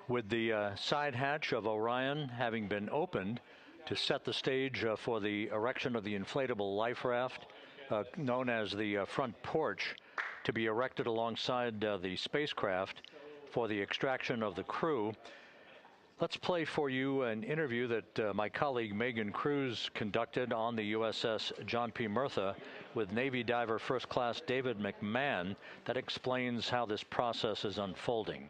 With the side hatch of Orion having been opened to set the stage for the erection of the inflatable life raft, known as the front porch, to be erected alongside the spacecraft for the extraction of the crew. Let's play for you an interview that my colleague Megan Cruz conducted on the USS John P. Murtha with Navy diver First Class David McMahon that explains how this process is unfolding.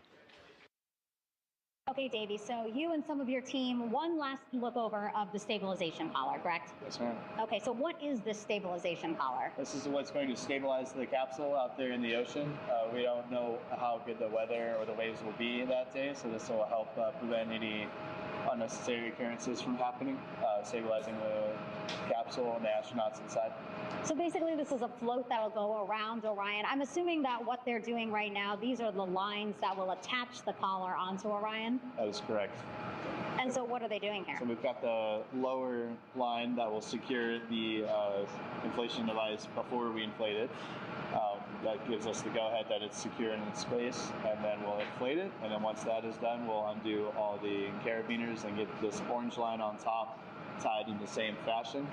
Okay, Davey, so you and some of your team, one last look over of the stabilization collar, correct? Yes, ma'am. Okay, so what is this stabilization collar? This is what's going to stabilize the capsule out there in the ocean. We don't know how good the weather or the waves will be that day, so this will help prevent any unnecessary occurrences from happening, stabilizing the capsule and the astronauts inside. So basically this is a float that will go around Orion. I'm assuming that what they're doing right now, these are the lines that will attach the collar onto Orion? That is correct. And so what are they doing here? So we've got the lower line that will secure the inflation device before we inflate it. That gives us the go-ahead that it's secure in its space, and then we'll inflate it, and then once that is done, we'll undo all the carabiners and get this orange line on top tied in the same fashion,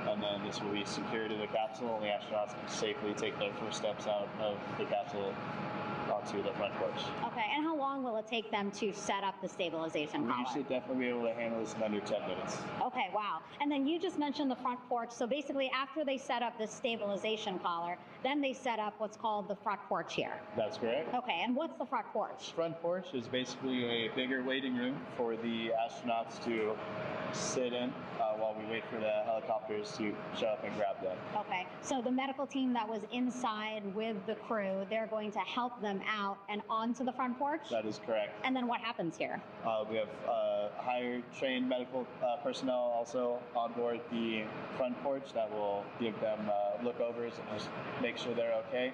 and then this will be secured to the capsule, and the astronauts can safely take their first steps out of the capsule onto the front porch. Okay, and how long will it take them to set up the stabilization collar? We should definitely be able to handle this in under 10 minutes. Okay, wow. And then you just mentioned the front porch. So basically after they set up the stabilization collar, then they set up what's called the front porch here. That's correct. Okay, and what's the front porch? Front porch is basically a bigger waiting room for the astronauts to sit in while we wait for the helicopters to show up and grab them. Okay, so the medical team that was inside with the crew, they're going to help them out and onto the front porch? That is correct. And then what happens here? We have higher trained medical personnel also on board the front porch that will give them lookovers and just make sure they're okay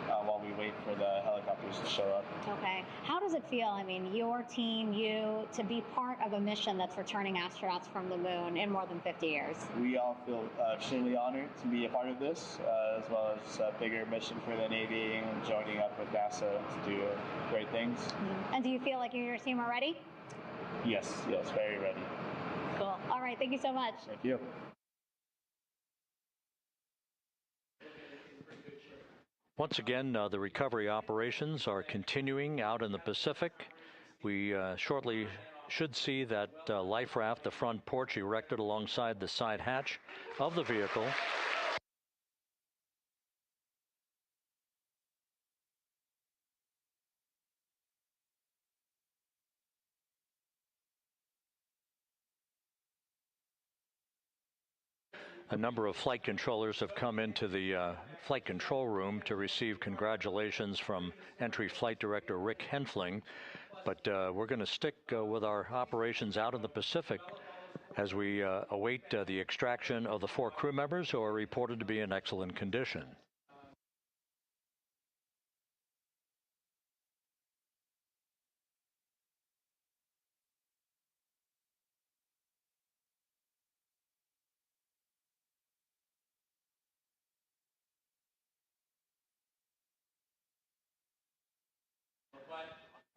while we wait for the helicopters to show up. Okay. How does it feel, I mean, your team, you, to be part of a mission that's returning astronauts from the moon in more than 50 years? We all feel extremely honored to be a part of this, as well as a bigger mission for the Navy and joining up with NASA to do great things. Mm-hmm. And do you feel like you and your team are ready? Yes, very ready. Cool. All right, thank you so much. Thank you. Once again, the recovery operations are continuing out in the Pacific. We shortly should see that life raft, the front porch, erected alongside the side hatch of the vehicle. A number of flight controllers have come into the flight control room to receive congratulations from Entry Flight Director Rick Henfling. But we're going to stick with our operations out in the Pacific as we await the extraction of the 4 crew members who are reported to be in excellent condition.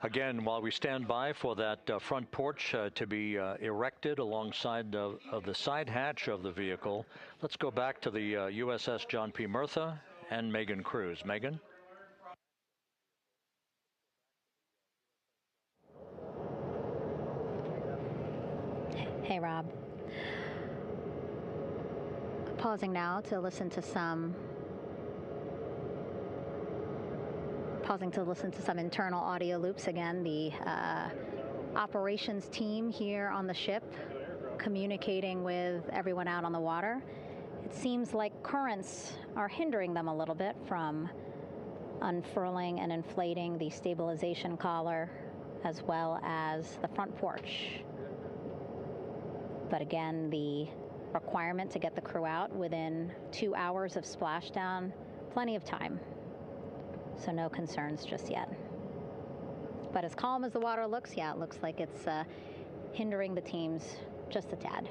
Again, while we stand by for that front porch to be erected alongside of the side hatch of the vehicle, let's go back to the USS John P. Murtha and Megan Cruz. Megan? Hey, Rob. Pausing now to listen to some internal audio loops. Again, the operations team here on the ship communicating with everyone out on the water. It seems like currents are hindering them a little bit from unfurling and inflating the stabilization collar as well as the front porch. But again, the requirement to get the crew out within 2 hours of splashdown, plenty of time. So no concerns just yet. But as calm as the water looks, yeah, it looks like it's hindering the teams just a tad.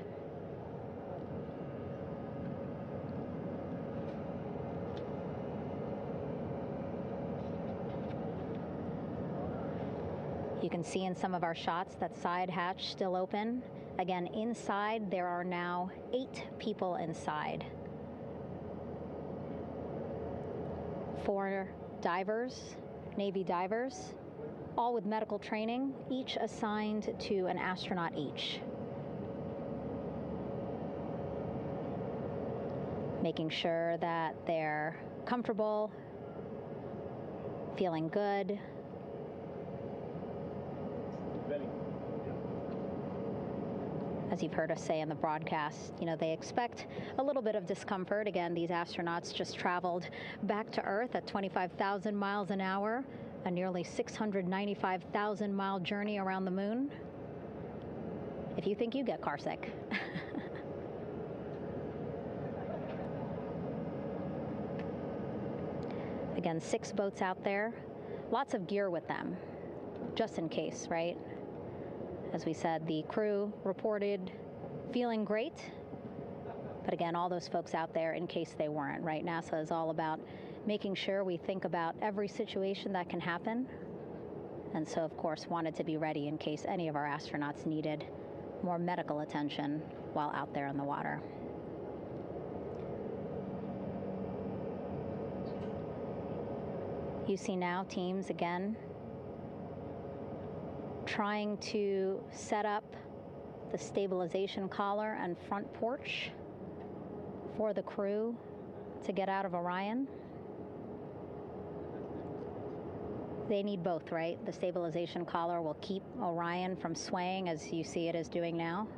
You can see in some of our shots that side hatch still open. Again, inside there are now 8 people inside. 4 divers, Navy divers, all with medical training, each assigned to an astronaut each. Making sure that they're comfortable, feeling good. As you've heard us say in the broadcast, they expect a little bit of discomfort. Again, these astronauts just traveled back to Earth at 25,000 miles an hour, a nearly 695,000-mile journey around the moon. If you think you get car sick. Again, 6 boats out there, lots of gear with them, just in case, right? As we said, the crew reported feeling great, but again, all those folks out there in case they weren't, right? NASA is all about making sure we think about every situation that can happen, and so, of course, wanted to be ready in case any of our astronauts needed more medical attention while out there in the water. You see now teams, again, trying to set up the stabilization collar and front porch for the crew to get out of Orion. They need both, right? The stabilization collar will keep Orion from swaying as you see it is doing now.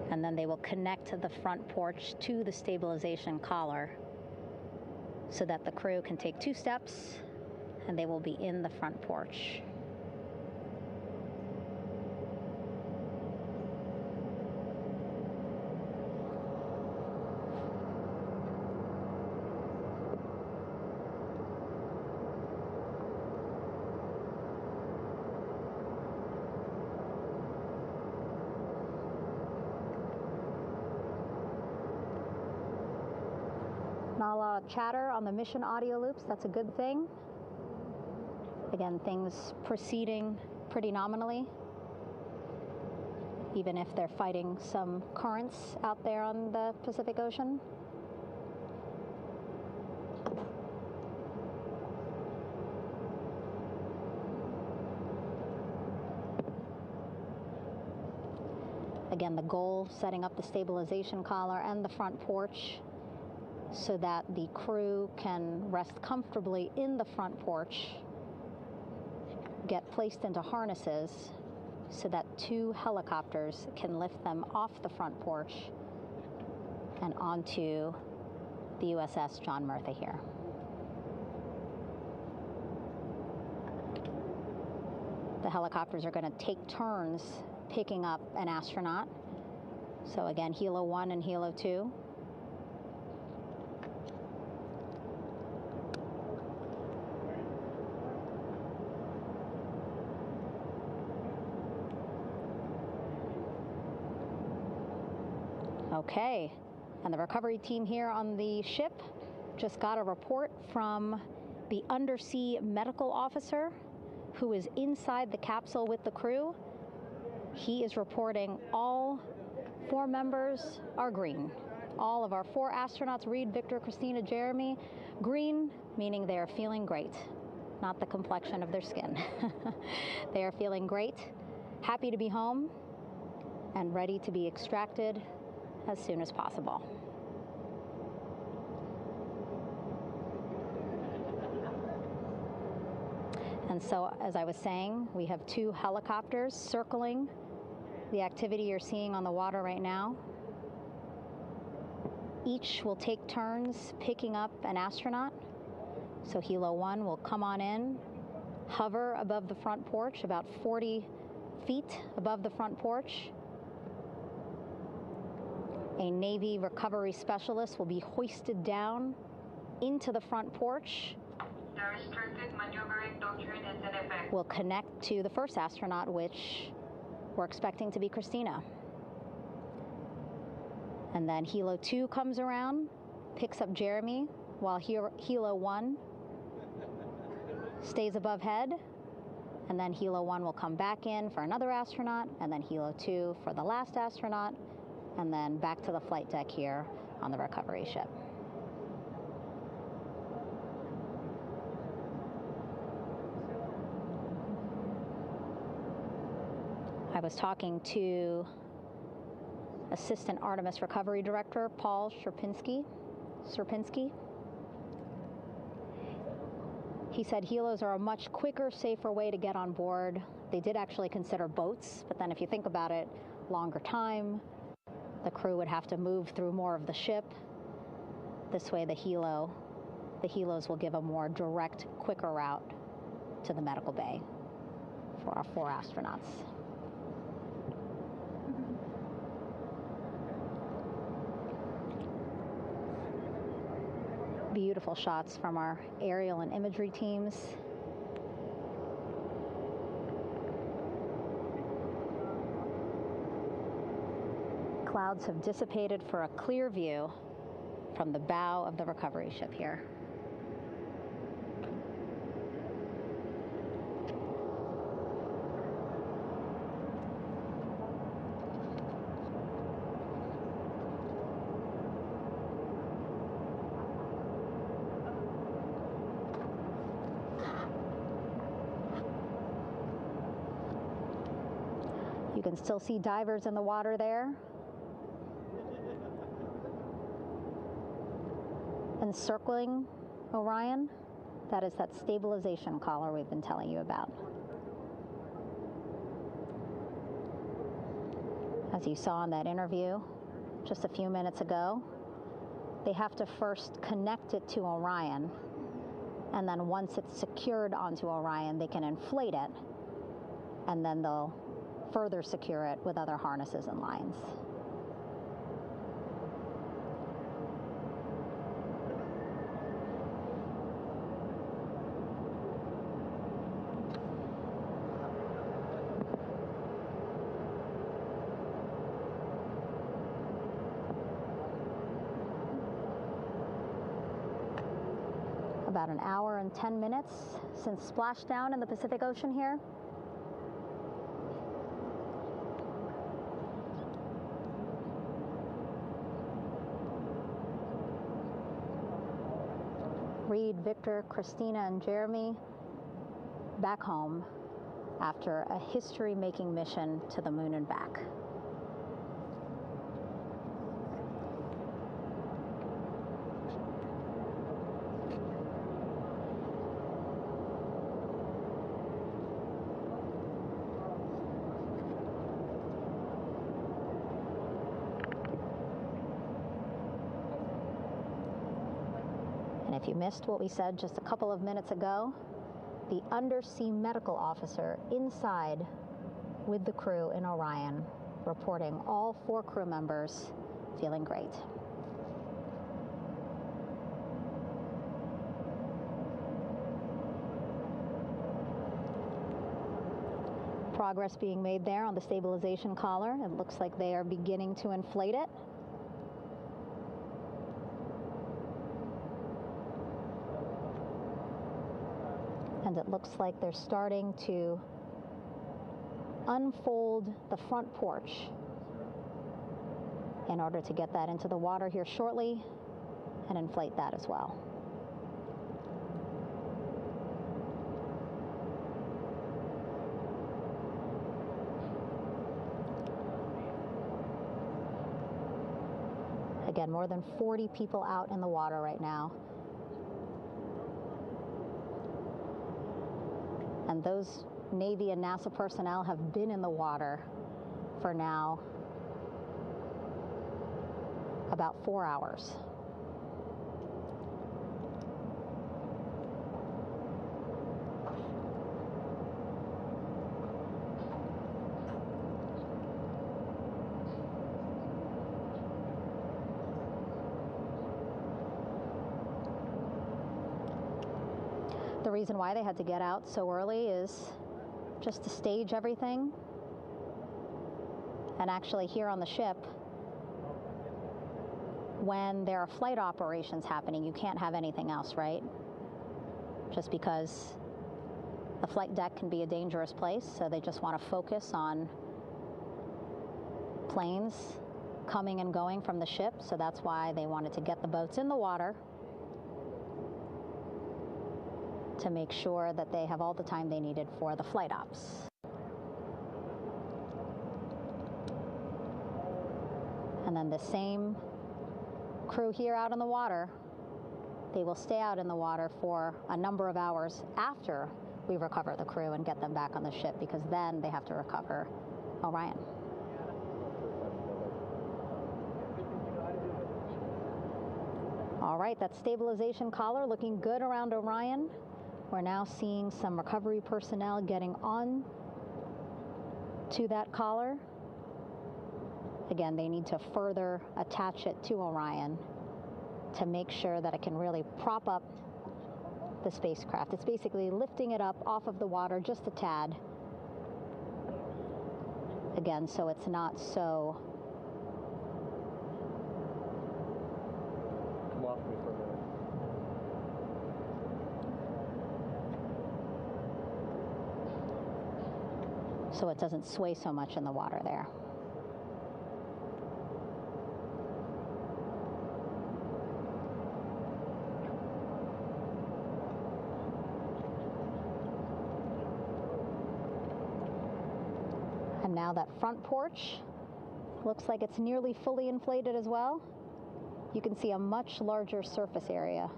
And then they will connect the front porch to the stabilization collar so that the crew can take 2 steps and they will be in the front porch. Not a lot of chatter on the mission audio loops. That's a good thing. Again, things proceeding pretty nominally, even if they're fighting some currents out there on the Pacific Ocean. Again, the goal, setting up the stabilization collar and the front porch so that the crew can rest comfortably in the front porch, get placed into harnesses so that 2 helicopters can lift them off the front porch and onto the USS John Murtha here. The helicopters are going to take turns picking up an astronaut. So again, Helo 1 and Helo 2. Okay, and the recovery team here on the ship just got a report from the undersea medical officer who is inside the capsule with the crew. He is reporting all 4 members are green. All of our 4 astronauts, Reed, Victor, Christina, Jeremy, green, meaning they are feeling great, not the complexion of their skin. They are feeling great, happy to be home, and ready to be extracted as soon as possible. And so, as I was saying, we have 2 helicopters circling the activity you're seeing on the water right now. Each will take turns picking up an astronaut. So Helo 1 will come on in, hover above the front porch, about 40 feet above the front porch. A Navy recovery specialist will be hoisted down into the front porch. The restricted maneuvering doctrine is in effect. We'll connect to the first astronaut, which we're expecting to be Christina. And then Helo 2 comes around, picks up Jeremy, while Helo 1 stays above head, and then Helo 1 will come back in for another astronaut, and then Helo 2 for the last astronaut, and then back to the flight deck here on the recovery ship. I was talking to Assistant Artemis Recovery Director Paul Sierpinski. He said helos are a much quicker, safer way to get on board. They did actually consider boats, but then if you think about it, longer time, the crew would have to move through more of the ship. This way the helos will give a more direct, quicker route to the medical bay for our 4 astronauts. Beautiful shots from our aerial and imagery teams. Clouds have dissipated for a clear view from the bow of the recovery ship here. You can still see divers in the water there. Encircling Orion, that is that stabilization collar we've been telling you about. As you saw in that interview just a few minutes ago, they have to first connect it to Orion, and then once it's secured onto Orion, they can inflate it, and then they'll further secure it with other harnesses and lines. About an hour and 10 minutes since splashdown in the Pacific Ocean here. Reed, Victor, Christina, and Jeremy back home after a history-making mission to the moon and back. If you missed what we said just a couple of minutes ago, the undersea medical officer inside with the crew in Orion, reporting all 4 crew members feeling great. Progress being made there on the stabilization collar. It looks like they are beginning to inflate it. And it looks like they're starting to unfold the front porch in order to get that into the water here shortly and inflate that as well. Again, more than 40 people out in the water right now. And those Navy and NASA personnel have been in the water for now about 4 hours. The reason why they had to get out so early is just to stage everything. And actually here on the ship, when there are flight operations happening, you can't have anything else, right? Just because the flight deck can be a dangerous place, so they just want to focus on planes coming and going from the ship, so that's why they wanted to get the boats in the water to make sure that they have all the time they needed for the flight ops. And then the same crew here out in the water, they will stay out in the water for a number of hours after we recover the crew and get them back on the ship, because then they have to recover Orion. All right, that stabilization collar looking good around Orion. We're now seeing some recovery personnel getting on to that collar. Again, they need to further attach it to Orion to make sure that it can really prop up the spacecraft. It's basically lifting it up off of the water just a tad. Again, so it's not so come off me for a minute. so it doesn't sway so much in the water there. And now that front porch looks like it's nearly fully inflated as well. You can see a much larger surface area.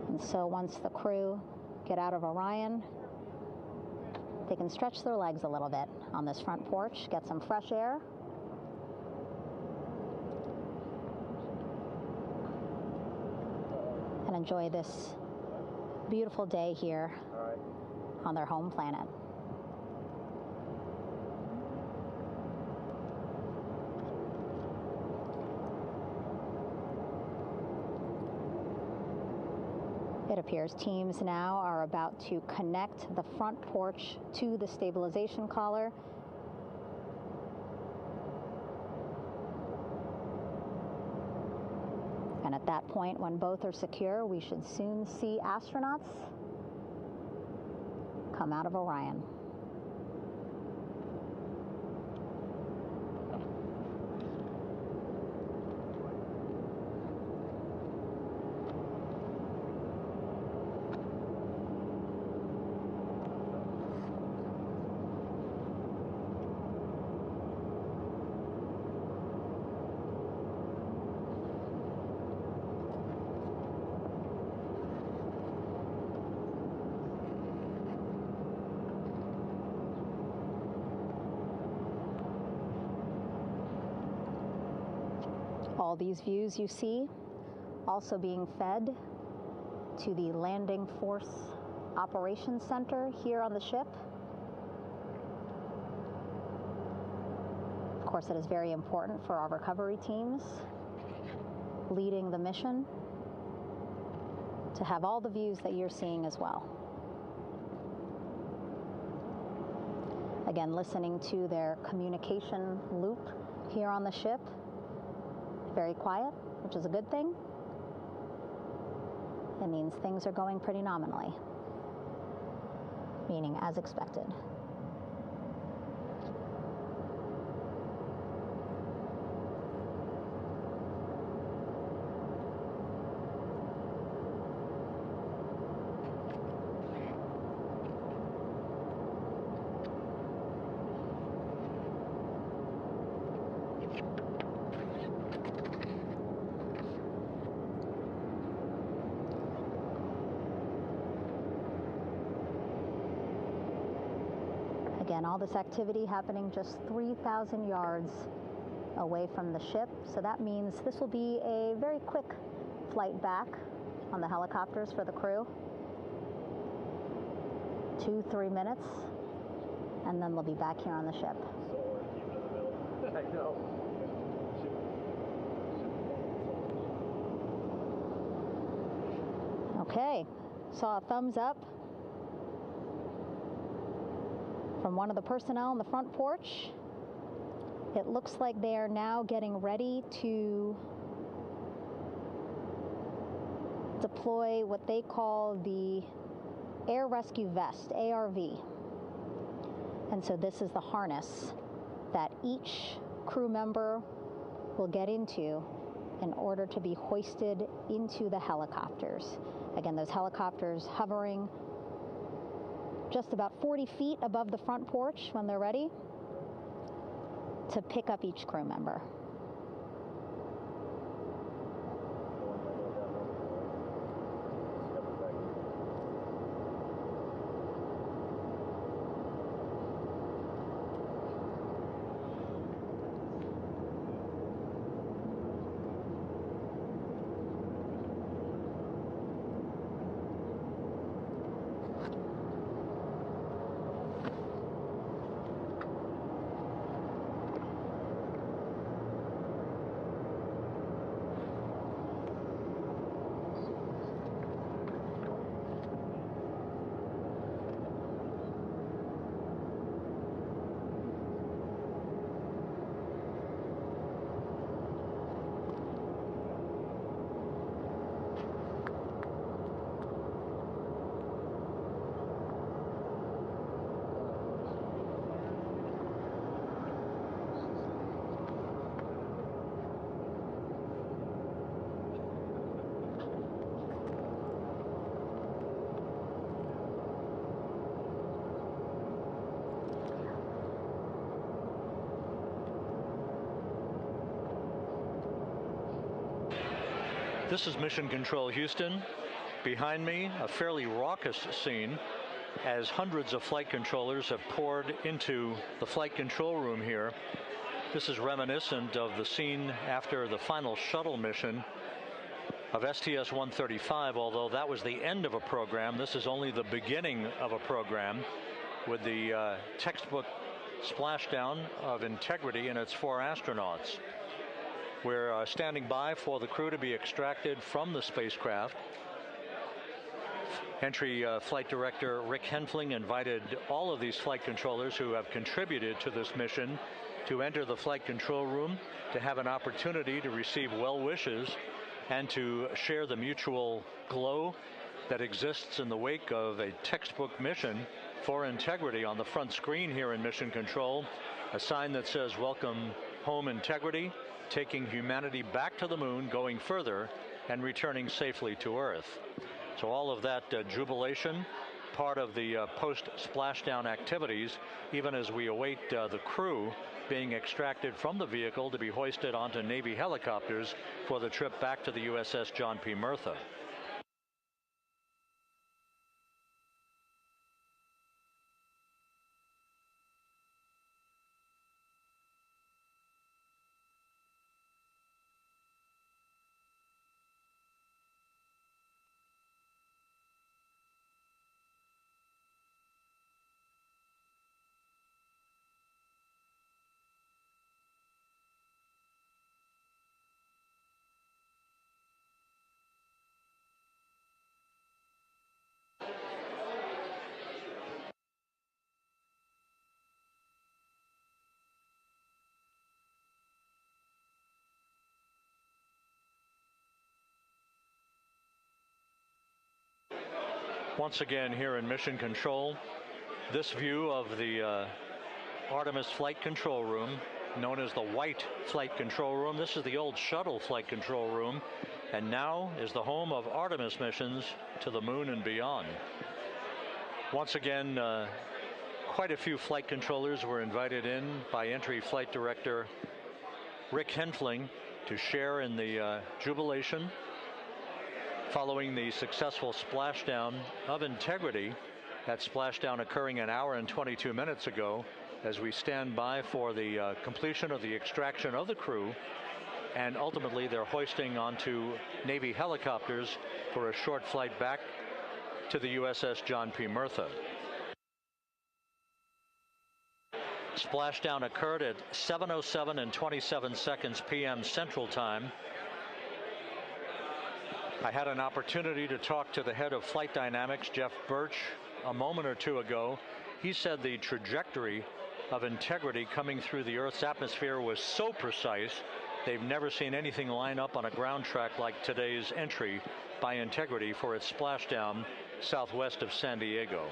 And so once the crew get out of Orion, they can stretch their legs a little bit on this front porch, get some fresh air. And enjoy this beautiful day here on their home planet. It appears teams now are about to connect the front porch to the stabilization collar. And at that point, when both are secure, we should soon see astronauts come out of Orion. All these views you see also being fed to the Landing Force Operations Center here on the ship. Of course, it is very important for our recovery teams leading the mission to have all the views that you're seeing as well. Again, listening to their communication loop here on the ship. Very quiet, which is a good thing. It means things are going pretty nominally, meaning as expected. Again, all this activity happening just 3,000 yards away from the ship. So that means this will be a very quick flight back on the helicopters for the crew. 2-3 minutes, and then they'll be back here on the ship. I know. Okay, saw a thumbs up from one of the personnel on the front porch. It looks like they are now getting ready to deploy what they call the Air Rescue Vest, ARV. And so this is the harness that each crew member will get into in order to be hoisted into the helicopters. Again, those helicopters hovering just about 40 feet above the front porch when they're ready to pick up each crew member. This is Mission Control Houston. Behind me, a fairly raucous scene as hundreds of flight controllers have poured into the flight control room here. This is reminiscent of the scene after the final shuttle mission of STS-135, although that was the end of a program. This is only the beginning of a program with the textbook splashdown of Integrity and its 4 astronauts. We're standing by for the crew to be extracted from the spacecraft. Entry Flight Director Rick Henfling invited all of these flight controllers who have contributed to this mission to enter the flight control room to have an opportunity to receive well wishes and to share the mutual glow that exists in the wake of a textbook mission for Integrity. On the front screen here in Mission Control, a sign that says "Welcome Home, Integrity," taking humanity back to the moon, going further, and returning safely to Earth. So all of that jubilation, part of the post-splashdown activities, even as we await the crew being extracted from the vehicle to be hoisted onto Navy helicopters for the trip back to the USS John P. Murtha. Once again here in Mission Control, this view of the Artemis flight control room, known as the White Flight Control Room. This is the old shuttle flight control room, and now is the home of Artemis missions to the moon and beyond. Once again, quite a few flight controllers were invited in by Entry Flight Director Rick Henfling to share in the jubilation following the successful splashdown of Integrity. That splashdown occurring an hour and 22 minutes ago, as we stand by for the completion of the extraction of the crew, and ultimately they're hoisting onto Navy helicopters for a short flight back to the USS John P. Murtha. Splashdown occurred at 7:07 and 27 seconds p.m. Central Time. I had an opportunity to talk to the head of flight dynamics, Jeff Birch, a moment or two ago. He said the trajectory of Integrity coming through the Earth's atmosphere was so precise, they've never seen anything line up on a ground track like today's entry by Integrity for its splashdown southwest of San Diego.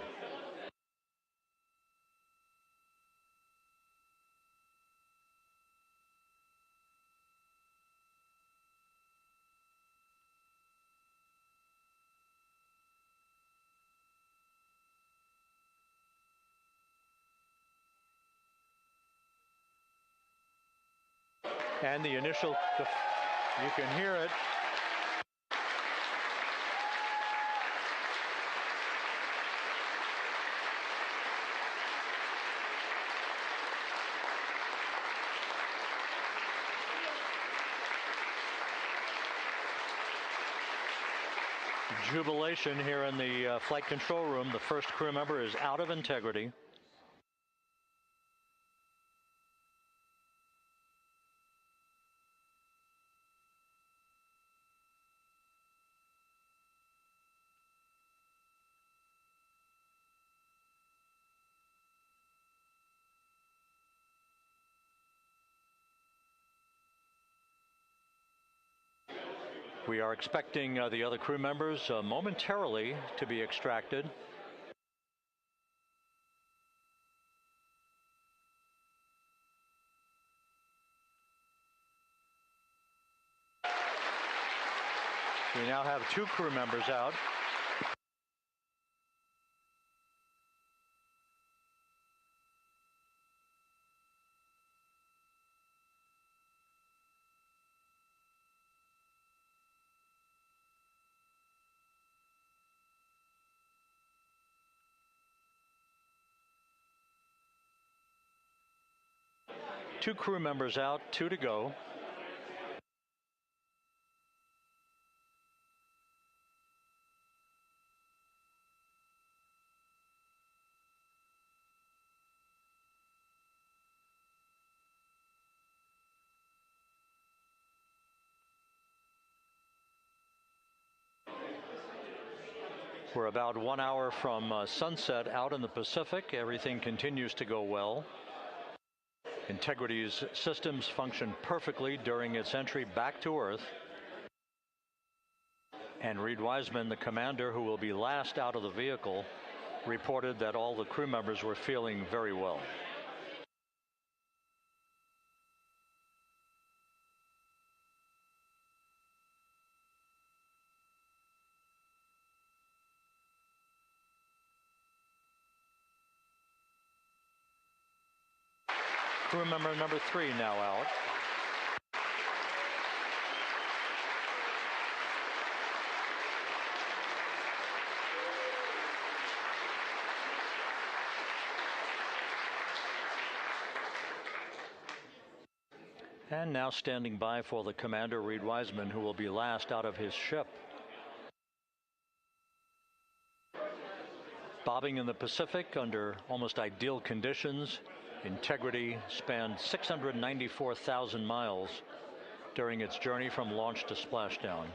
And the initial, you can hear it. Jubilation here in the flight control room. The first crew member is out of Integrity. We are expecting the other crew members momentarily to be extracted. We now have 2 crew members out. Two crew members out, 2 to go. We're about 1 hour from sunset out in the Pacific. Everything continues to go well. Integrity's systems function perfectly during its entry back to Earth. And Reed Wiseman, the commander who will be last out of the vehicle, reported that all the crew members were feeling very well. Crew member number 3 now out. And now standing by for the commander, Reed Wiseman, who will be last out of his ship. Bobbing in the Pacific under almost ideal conditions, Integrity spanned 694,000 miles during its journey from launch to splashdown.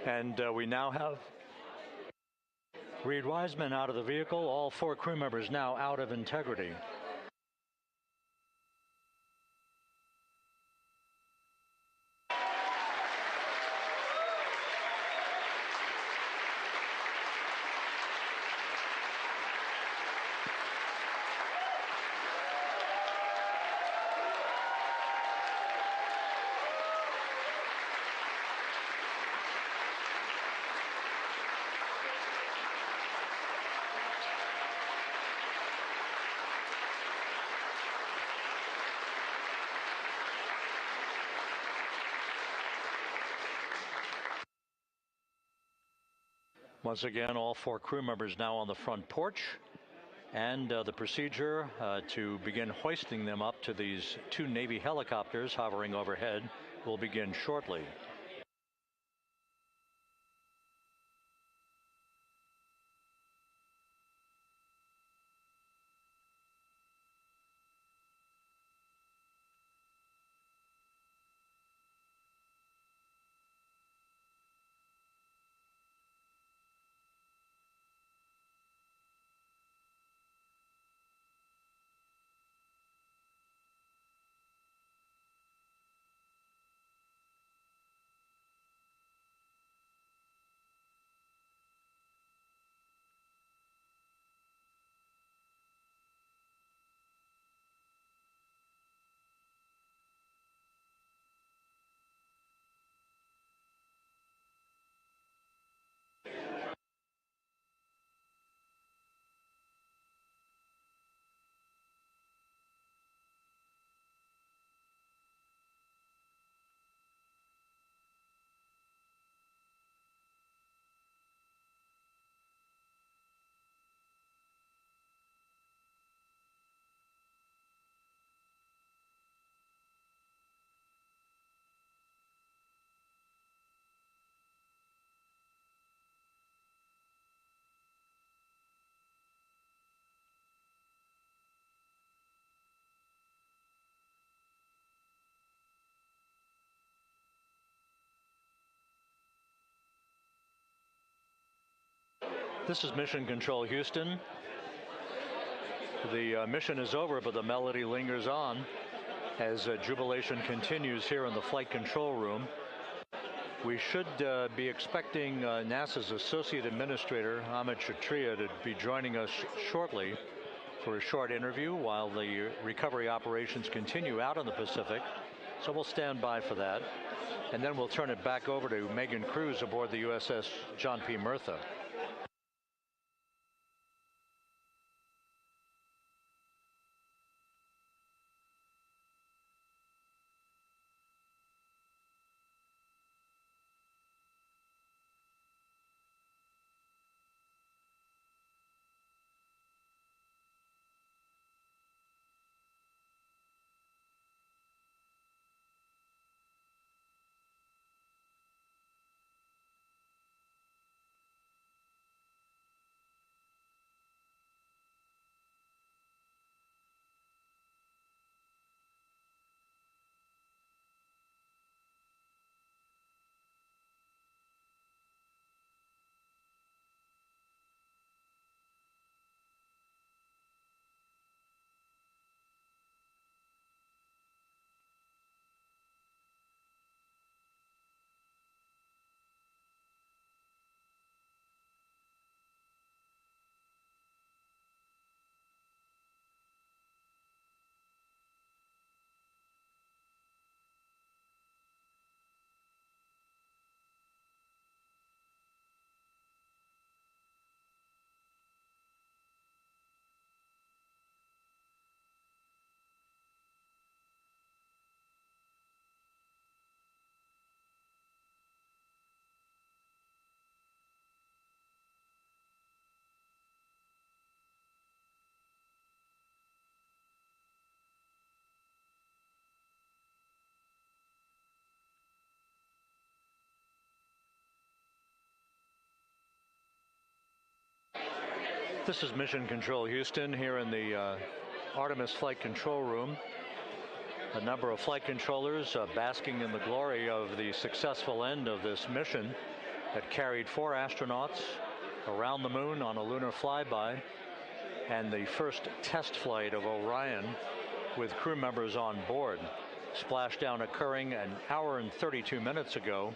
And we now have Reed Wiseman out of the vehicle, all 4 crew members now out of Integrity. Once again, all 4 crew members now on the front porch, and the procedure to begin hoisting them up to these 2 Navy helicopters hovering overhead will begin shortly. This is Mission Control Houston. The mission is over, but the melody lingers on as jubilation continues here in the flight control room. We should be expecting NASA's Associate Administrator, Amit Kshatriya, to be joining us shortly for a short interview while the recovery operations continue out in the Pacific. So we'll stand by for that. And then we'll turn it back over to Megan Cruz aboard the USS John P. Murtha. This is Mission Control Houston here in the Artemis flight control room. A number of flight controllers basking in the glory of the successful end of this mission that carried 4 astronauts around the moon on a lunar flyby, and the first test flight of Orion with crew members on board. Splashdown occurring an hour and 32 minutes ago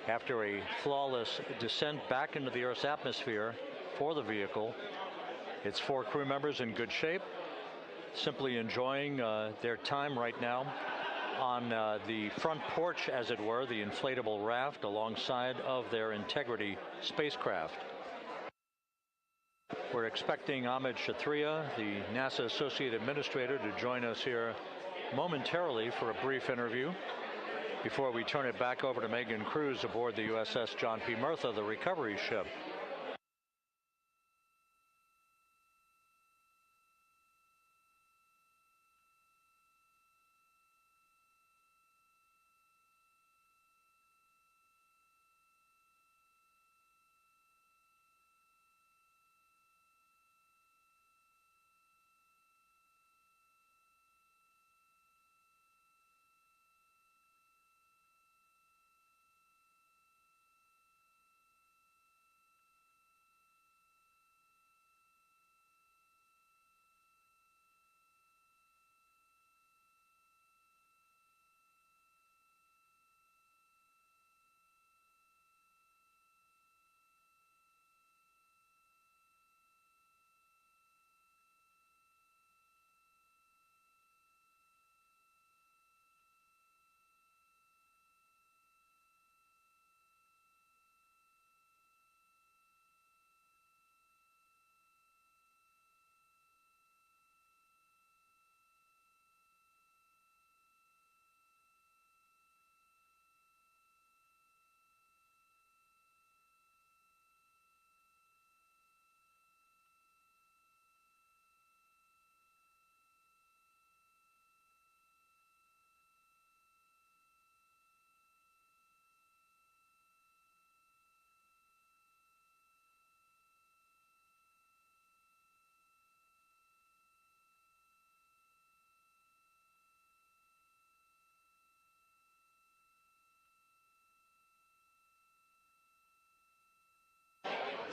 after a flawless descent back into the Earth's atmosphere for the vehicle. Its 4 crew members in good shape, simply enjoying their time right now on the front porch, as it were, the inflatable raft alongside of their Integrity spacecraft. We're expecting Amit Kshatriya, the NASA Associate Administrator, to join us here momentarily for a brief interview before we turn it back over to Megan Cruz aboard the USS John P. Murtha, the recovery ship.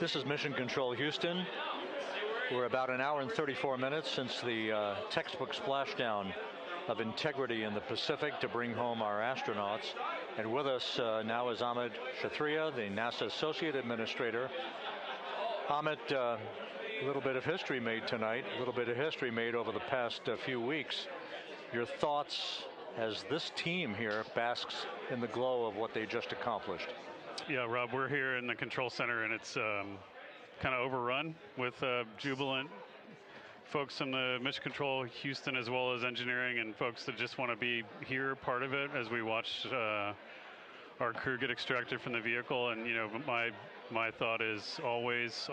This is Mission Control Houston. We're about an hour and 34 minutes since the textbook splashdown of integrity in the Pacific to bring home our astronauts. And with us now is Amit Kshatriya, the NASA Associate Administrator. Amit, a little bit of history made tonight, a little bit of history made over the past few weeks. Your thoughts as this team here basks in the glow of what they just accomplished? Yeah, Rob, we're here in the control center, and it's kind of overrun with jubilant folks in the Mission Control Houston, as well as engineering, and folks that just want to be here, part of it, as we watch our crew get extracted from the vehicle. And you know, my thought is always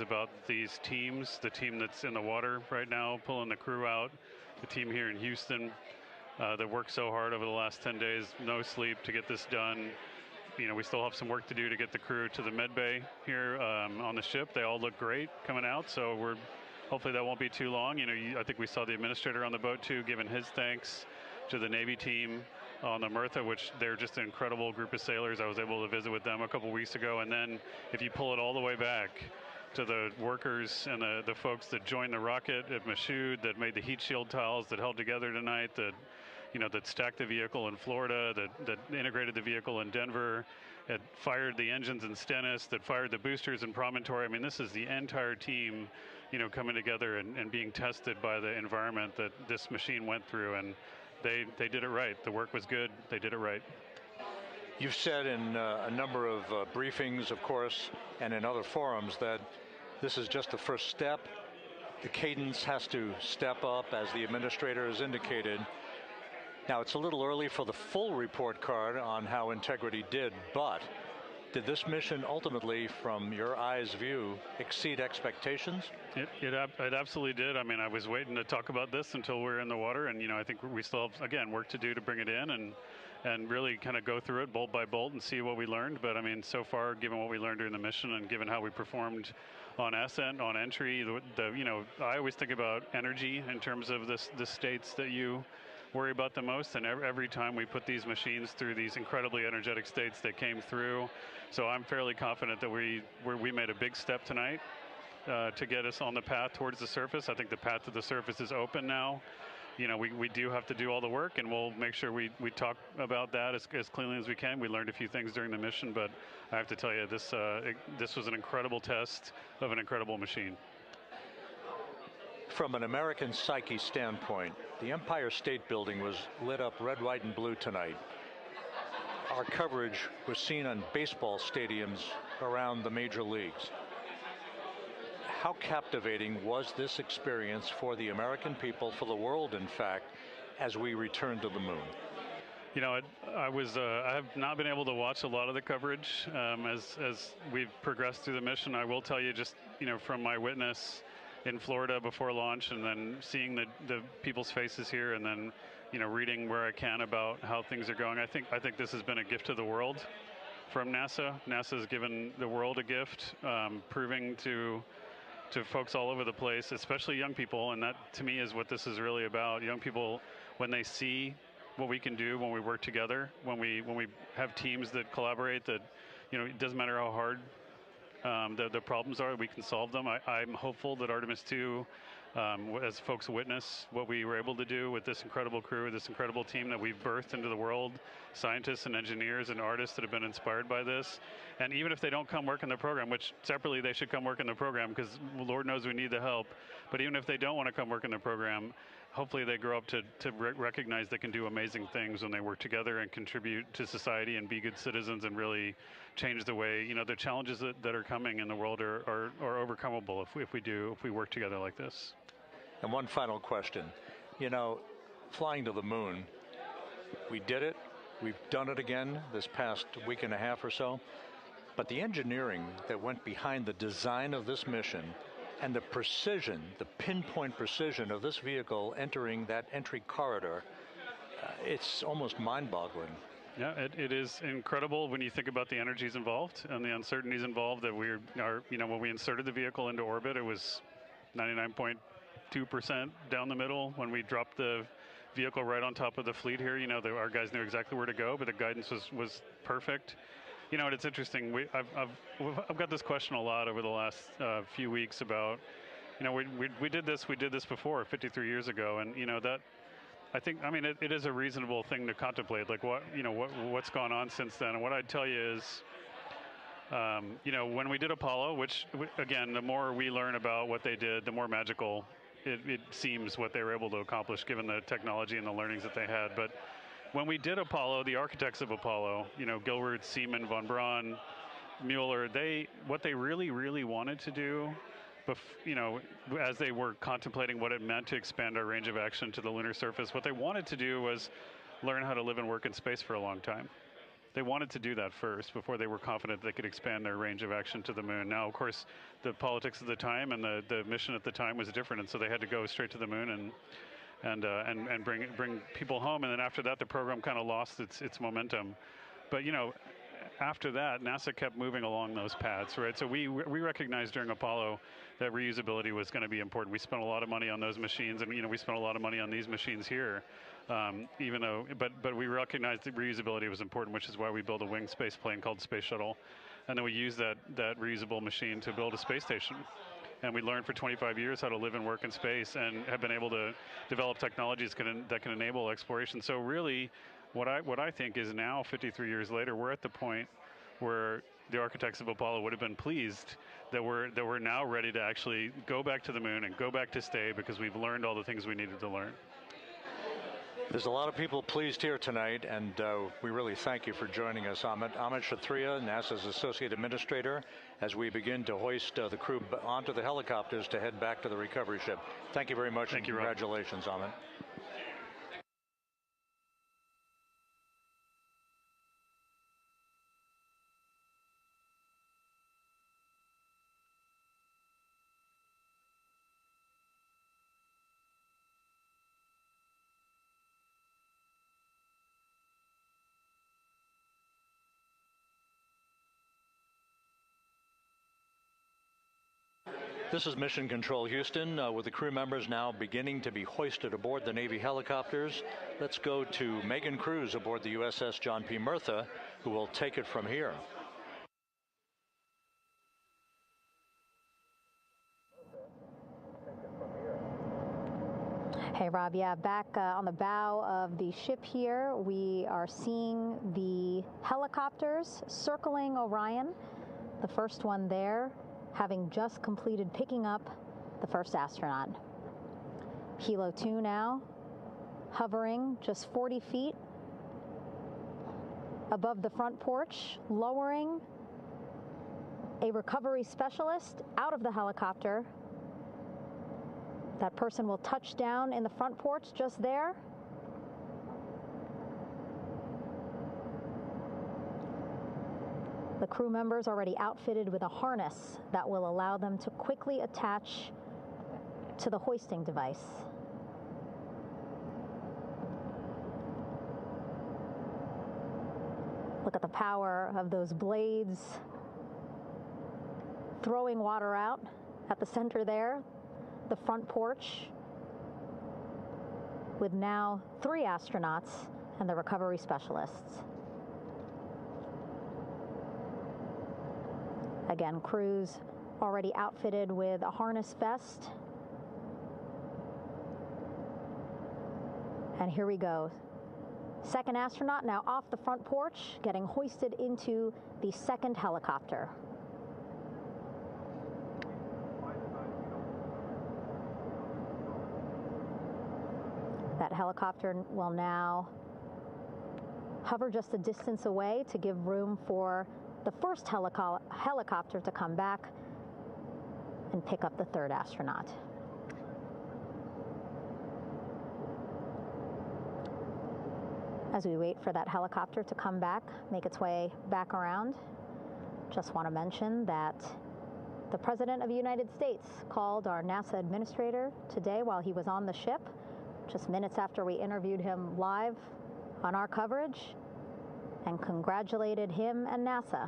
about these teams, the team that's in the water right now pulling the crew out, the team here in Houston that worked so hard over the last 10 days, no sleep to get this done. You know, we still have some work to do to get the crew to the med bay here on the ship. They all look great coming out, so hopefully that won't be too long. You know, I think we saw the administrator on the boat too, giving his thanks to the Navy team on the Mirtha, which they're just an incredible group of sailors. I was able to visit with them a couple weeks ago. And then if you pull it all the way back to the workers and the folks that joined the rocket at Michoud, that made the heat shield tiles that held together tonight, that stacked the vehicle in Florida, that integrated the vehicle in Denver, that fired the engines in Stennis, that fired the boosters in Promontory. I mean, this is the entire team, coming together and being tested by the environment that this machine went through, and they did it right. The work was good. They did it right. You've said in a number of briefings, of course, and in other forums that this is just the first step. The cadence has to step up, as the administrator has indicated. Now, it's a little early for the full report card on how Integrity did, but did this mission ultimately, from your eyes view, exceed expectations? It absolutely did. I mean, I was waiting to talk about this until we're in the water, and I think we still have, again, work to do to bring it in and really kind of go through it bolt by bolt and see what we learned. But I mean, so far, given what we learned during the mission and given how we performed on ascent, on entry, I always think about energy in terms of the states that you worry about the most, and every time we put these machines through these incredibly energetic states, they came through. So I'm fairly confident that we made a big step tonight to get us on the path towards the surface. I think the path to the surface is open now. We do have to do all the work, and we'll make sure we talk about that as cleanly as we can. We learned a few things during the mission, but I have to tell you, this was an incredible test of an incredible machine. From an American psyche standpoint, the Empire State Building was lit up red, white, and blue tonight. Our coverage was seen on baseball stadiums around the major leagues. How captivating was this experience for the American people, for the world, in fact, as we returned to the moon? I have not been able to watch a lot of the coverage as we've progressed through the mission. I will tell you, just from my witness in Florida before launch, and then seeing the people's faces here, and then reading where I can about how things are going. I think this has been a gift to the world from NASA. NASA has given the world a gift, proving to folks all over the place, especially young people, and that to me is what this is really about. Young people, when they see what we can do when we work together, when we have teams that collaborate, that it doesn't matter how hard the problems are, we can solve them. I'm hopeful that Artemis II, as folks witness what we were able to do with this incredible crew, this incredible team that we've birthed into the world, scientists and engineers and artists that have been inspired by this. And even if they don't come work in the program, which separately they should come work in the program, because Lord knows we need the help, but even if they don't want to come work in the program, hopefully they grow up to recognize they can do amazing things when they work together and contribute to society and be good citizens and really change the way, the challenges that are coming in the world are overcomable if we work together like this. And one final question. Flying to the moon, we did it. We've done it again this past week and a half or so. But the engineering that went behind the design of this mission and the precision, the pinpoint precision of this vehicle entering that entry corridor, it's almost mind-boggling. Yeah, it is incredible when you think about the energies involved and the uncertainties involved. That when we inserted the vehicle into orbit, it was 99.2% down the middle. When we dropped the vehicle right on top of the fleet here, our guys knew exactly where to go, but the guidance was perfect. You know, it's interesting. I've got this question a lot over the last few weeks about, you know, we did this before 53 years ago, and you know that. I think, I mean, it is a reasonable thing to contemplate, like what's gone on since then. And what I'd tell you is, you know, when we did Apollo, which again, the more we learn about what they did, the more magical it seems what they were able to accomplish given the technology and the learnings that they had. But when we did Apollo, the architects of Apollo, you know, Gilbert, Seaman, von Braun, Mueller, what they really wanted to do, you know, as they were contemplating what it meant to expand our range of action to the lunar surface, what they wanted to do was learn how to live and work in space for a long time. They wanted to do that first before they were confident they could expand their range of action to the moon. Now, of course, the politics of the time and the mission at the time was different, and so they had to go straight to the moon and bring people home. And then after that, the program kind of lost its momentum. But you know, after that, NASA kept moving along those paths, right? So we recognized during Apollo that reusability was going to be important. We spent a lot of money on those machines, and you know, we spent a lot of money on these machines here. Even though, but we recognized that reusability was important, which is why we built a winged space plane called Space Shuttle, and then we used that reusable machine to build a space station. And we learned for 25 years how to live and work in space, and have been able to develop technologies that can enable exploration. So really, what I think is now, 53 years later, we're at the point where the architects of Apollo would have been pleased that we're now ready to actually go back to the moon and go back to stay, because we've learned all the things we needed to learn. There's a lot of people pleased here tonight, and we really thank you for joining us. Amit Kshatriya, NASA's Associate Administrator, as we begin to hoist the crew onto the helicopters to head back to the recovery ship. Thank you very much. Thank you, congratulations, Amit. This is Mission Control Houston, with the crew members now beginning to be hoisted aboard the Navy helicopters. Let's go to Megan Cruz aboard the USS John P. Murtha, who will take it from here. Hey, Rob. Yeah, back on the bow of the ship here, we are seeing the helicopters circling Orion. The first one there having just completed picking up the first astronaut. Helo 2 now hovering just 40 feet above the front porch, lowering a recovery specialist out of the helicopter. That person will touch down in the front porch just there. The crew members already outfitted with a harness that will allow them to quickly attach to the hoisting device. Look at the power of those blades throwing water out at the center there, the front porch, with now 3 astronauts and the recovery specialists. Again, crews already outfitted with a harness vest. And here we go. Second astronaut now off the front porch, getting hoisted into the second helicopter. That helicopter will now hover just a distance away to give room for the first helicopter to come back and pick up the third astronaut. As we wait for that helicopter to come back, make its way back around, just want to mention that the President of the United States called our NASA administrator today while he was on the ship, just minutes after we interviewed him live on our coverage, and congratulated him and NASA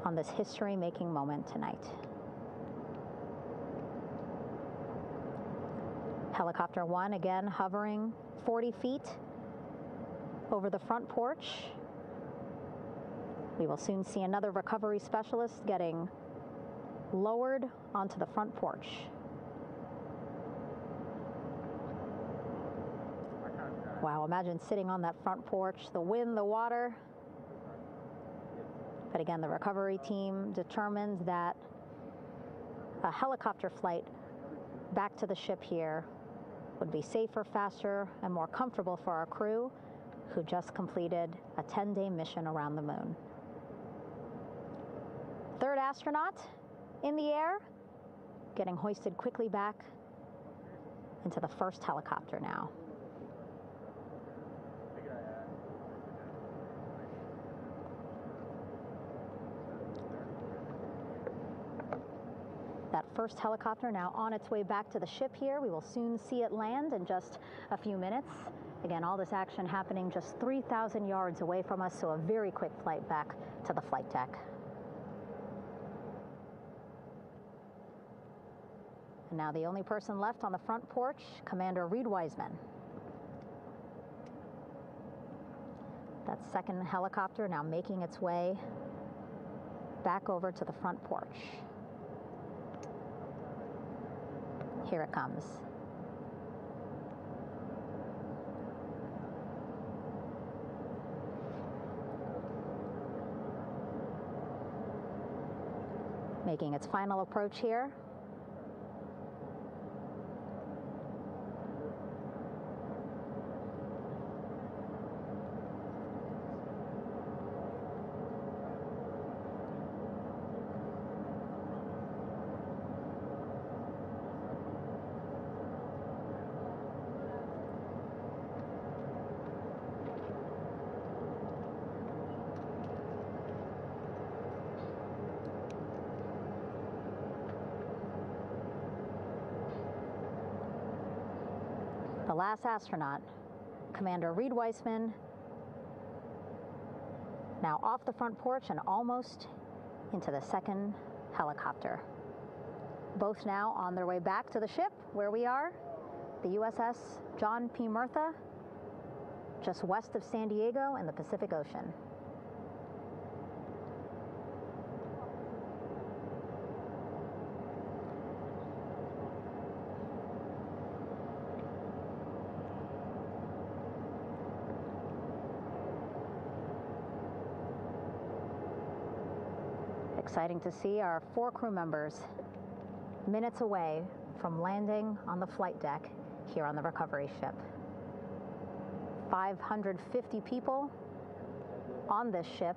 on this history-making moment tonight. Helicopter 1 again hovering 40 feet over the front porch. We will soon see another recovery specialist getting lowered onto the front porch. Wow, imagine sitting on that front porch, the wind, the water. But again, the recovery team determined that a helicopter flight back to the ship here would be safer, faster, and more comfortable for our crew who just completed a 10-day mission around the moon. Third astronaut in the air, getting hoisted quickly back into the first helicopter now. That first helicopter now on its way back to the ship here. We will soon see it land in just a few minutes. Again, all this action happening just 3,000 yards away from us, so a very quick flight back to the flight deck. And now the only person left on the front porch, Commander Reed Wiseman. That second helicopter now making its way back over to the front porch. Here it comes. Making its final approach here. The last astronaut, Commander Reed Wiseman, now off the front porch and almost into the second helicopter. Both now on their way back to the ship where we are, the USS John P. Murtha, just west of San Diego in the Pacific Ocean. Exciting to see our 4 crew members minutes away from landing on the flight deck here on the recovery ship. 550 people on this ship,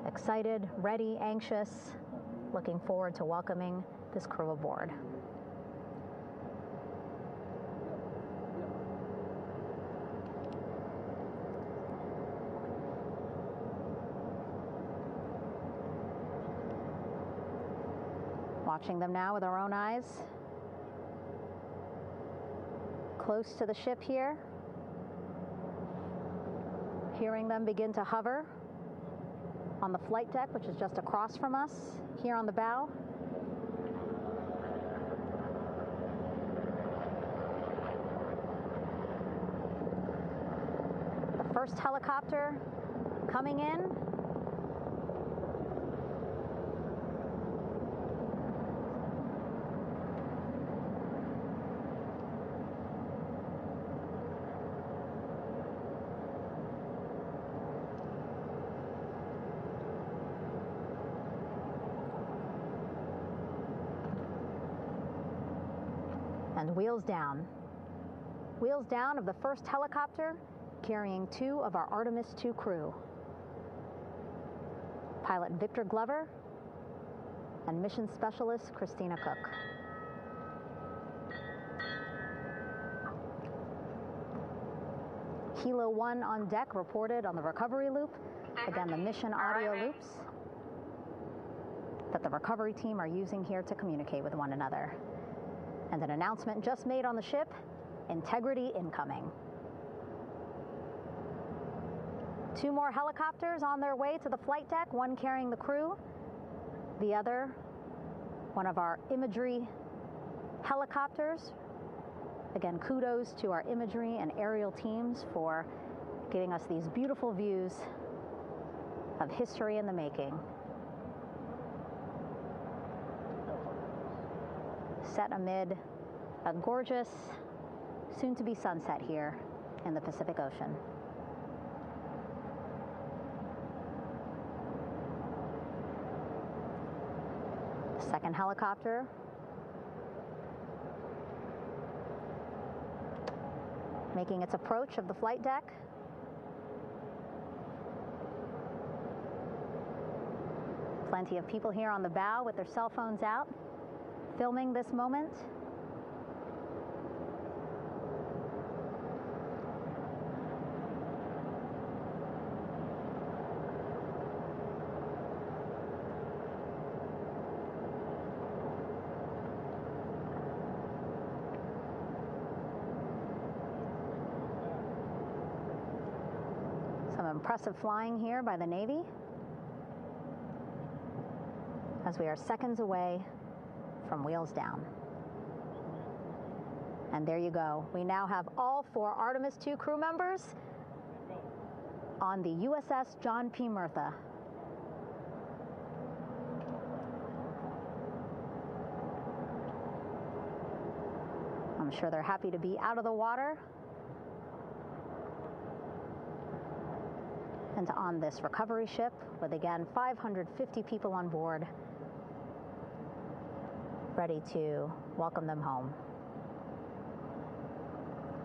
excited, ready, anxious, looking forward to welcoming this crew aboard. Watching them now with our own eyes. Close to the ship here. Hearing them begin to hover on the flight deck, which is just across from us, here on the bow. The first helicopter coming in. And wheels down. Wheels down of the first helicopter carrying 2 of our Artemis II crew. Pilot Victor Glover and mission specialist Christina Cook. Kilo 1 on deck reported on the recovery loop. Again, the mission audio loops that the recovery team are using here to communicate with one another. And an announcement just made on the ship, integrity incoming. 2 more helicopters on their way to the flight deck, one carrying the crew, the other, one of our imagery helicopters. Again, kudos to our imagery and aerial teams for giving us these beautiful views of history in the making. Set amid a gorgeous, soon-to-be sunset here in the Pacific Ocean. The second helicopter making its approach of the flight deck. Plenty of people here on the bow with their cell phones out, filming this moment. Some impressive flying here by the Navy, as we are seconds away from wheels down. And there you go. We now have all 4 Artemis II crew members on the USS John P. Murtha. I'm sure they're happy to be out of the water and on this recovery ship with, again, 550 people on board, ready to welcome them home.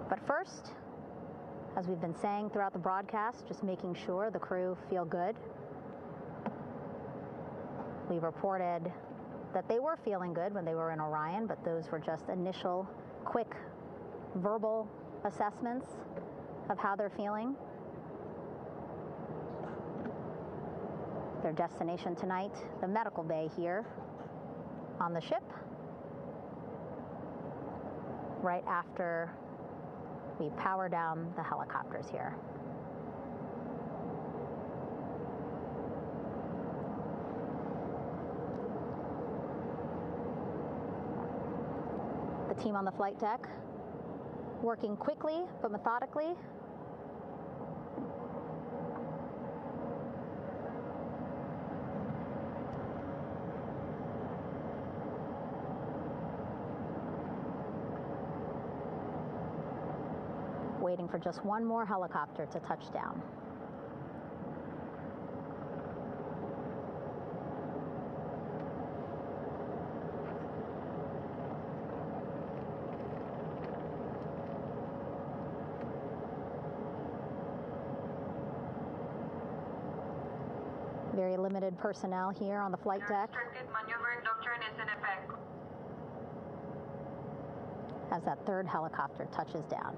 But first, as we've been saying throughout the broadcast, just making sure the crew feel good. We reported that they were feeling good when they were in Orion, but those were just initial, quick, verbal assessments of how they're feeling. Their destination tonight, the medical bay here on the ship, right after we power down the helicopters here. The team on the flight deck working quickly but methodically. Waiting for just one more helicopter to touch down. Very limited personnel here on the flight deck. Restricted maneuvering doctrine is in effect. As that third helicopter touches down.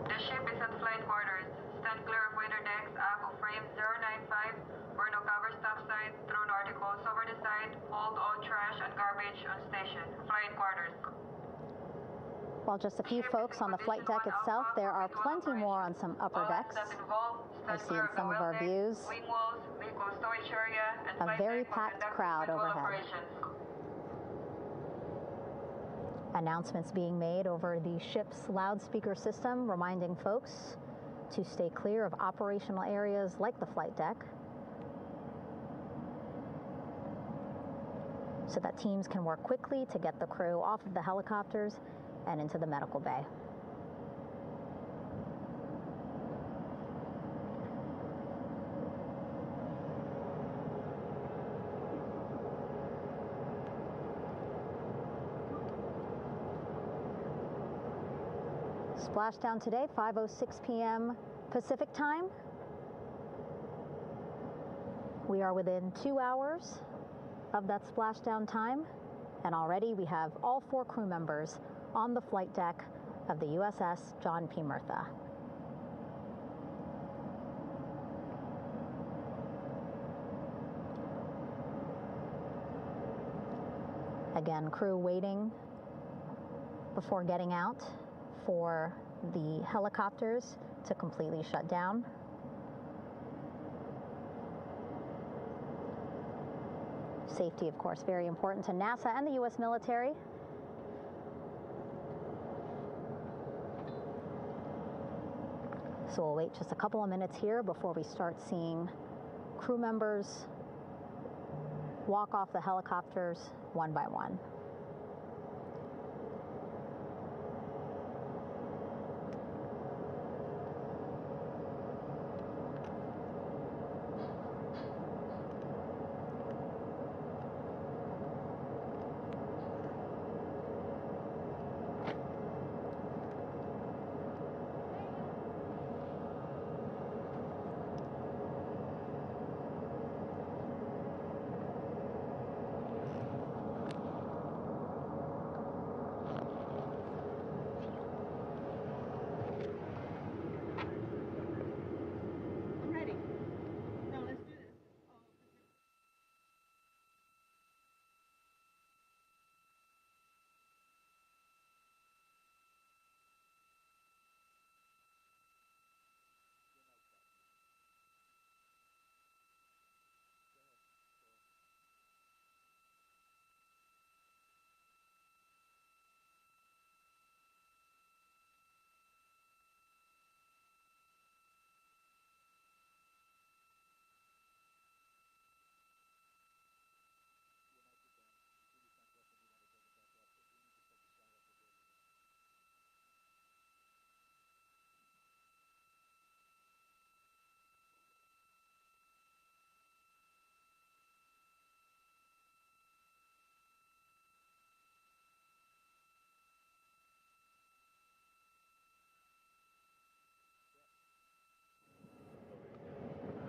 The ship is at flight quarters. Stand clear of waiter decks, aft of frame 095. Burn no cover stop side. Throw no articles over the side. Hold all trash and garbage on station. Flight quarters. While just a few folks on the flight deck itself, there are plenty more on some upper decks. I see in some of our views a very packed crowd overhead. Announcements being made over the ship's loudspeaker system, reminding folks to stay clear of operational areas like the flight deck, so that teams can work quickly to get the crew off of the helicopters and into the medical bay. Splashdown today, 5:06 p.m. Pacific time. We are within 2 hours of that splashdown time, and already we have all 4 crew members on the flight deck of the USS John P. Murtha. Again, crew waiting before getting out for the helicopters to completely shut down. Safety, of course, very important to NASA and the U.S. military. So we'll wait just a couple of minutes here before we start seeing crew members walk off the helicopters one by one.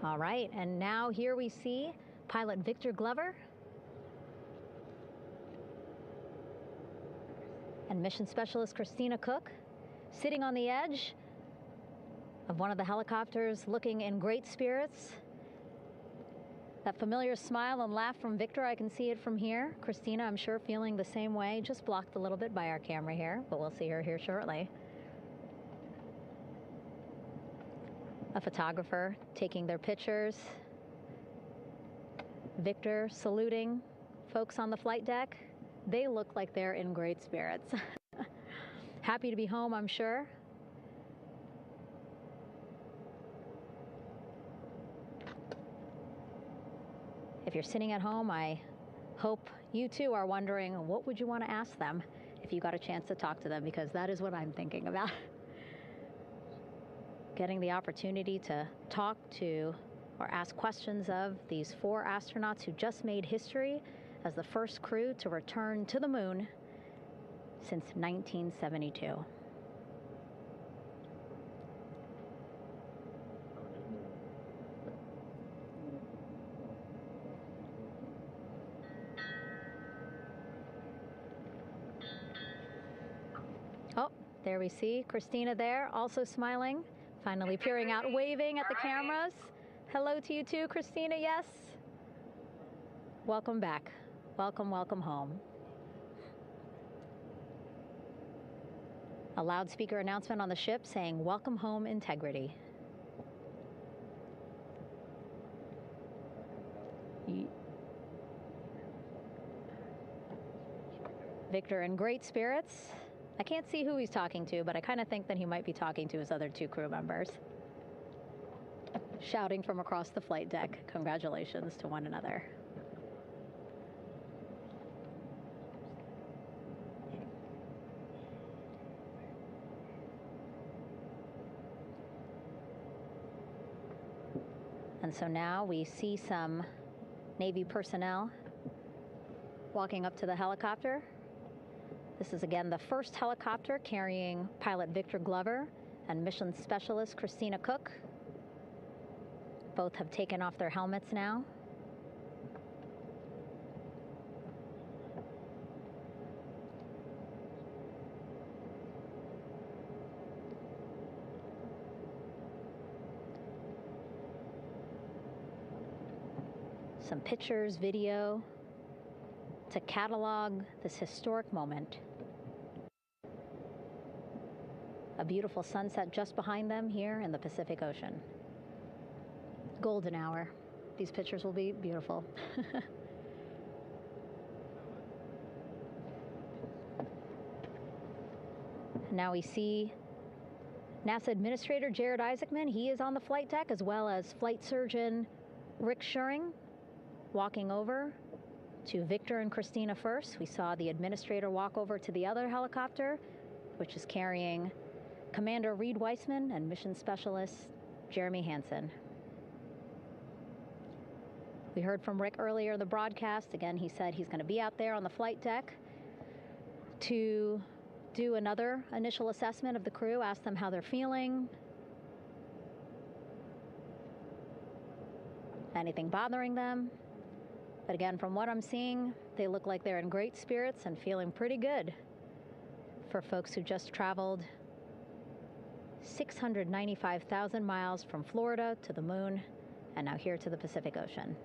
All right, and now here we see pilot Victor Glover and mission specialist Christina Cook sitting on the edge of one of the helicopters, looking in great spirits. That familiar smile and laugh from Victor, I can see it from here. Christina, I'm sure, feeling the same way, just blocked a little bit by our camera here, but we'll see her here shortly. A photographer taking their pictures. Victor saluting folks on the flight deck. They look like they're in great spirits. Happy to be home, I'm sure. If you're sitting at home, I hope you too are wondering, what would you want to ask them if you got a chance to talk to them? Because that is what I'm thinking about. Getting the opportunity to talk to or ask questions of these 4 astronauts who just made history as the first crew to return to the moon since 1972. Oh, there we see Christina there, also smiling. Finally peering out, waving at the cameras. Hello to you too, Christina, yes. Welcome back. Welcome, welcome home. A loudspeaker announcement on the ship saying, "Welcome home, Integrity." Victor in great spirits. I can't see who he's talking to, but I kind of think that he might be talking to his other 2 crew members. Shouting from across the flight deck, congratulations to one another. And so now we see some Navy personnel walking up to the helicopter. This is again the first helicopter carrying pilot Victor Glover and mission specialist Christina Cook. Both have taken off their helmets now. Some pictures, video to catalog this historic moment. A beautiful sunset just behind them here in the Pacific Ocean. Golden hour. These pictures will be beautiful. Now we see NASA Administrator Jared Isaacman. He is on the flight deck, as well as Flight Surgeon Rick Schuring walking over to Victor and Christina first. We saw the administrator walk over to the other helicopter, which is carrying Commander Reed Weissman and Mission Specialist Jeremy Hansen. We heard from Rick earlier in the broadcast. Again, he said he's going to be out there on the flight deck to do another initial assessment of the crew, ask them how they're feeling, anything bothering them. But again, from what I'm seeing, they look like they're in great spirits and feeling pretty good for folks who just traveled 695,000 miles from Florida to the moon and now here to the Pacific Ocean.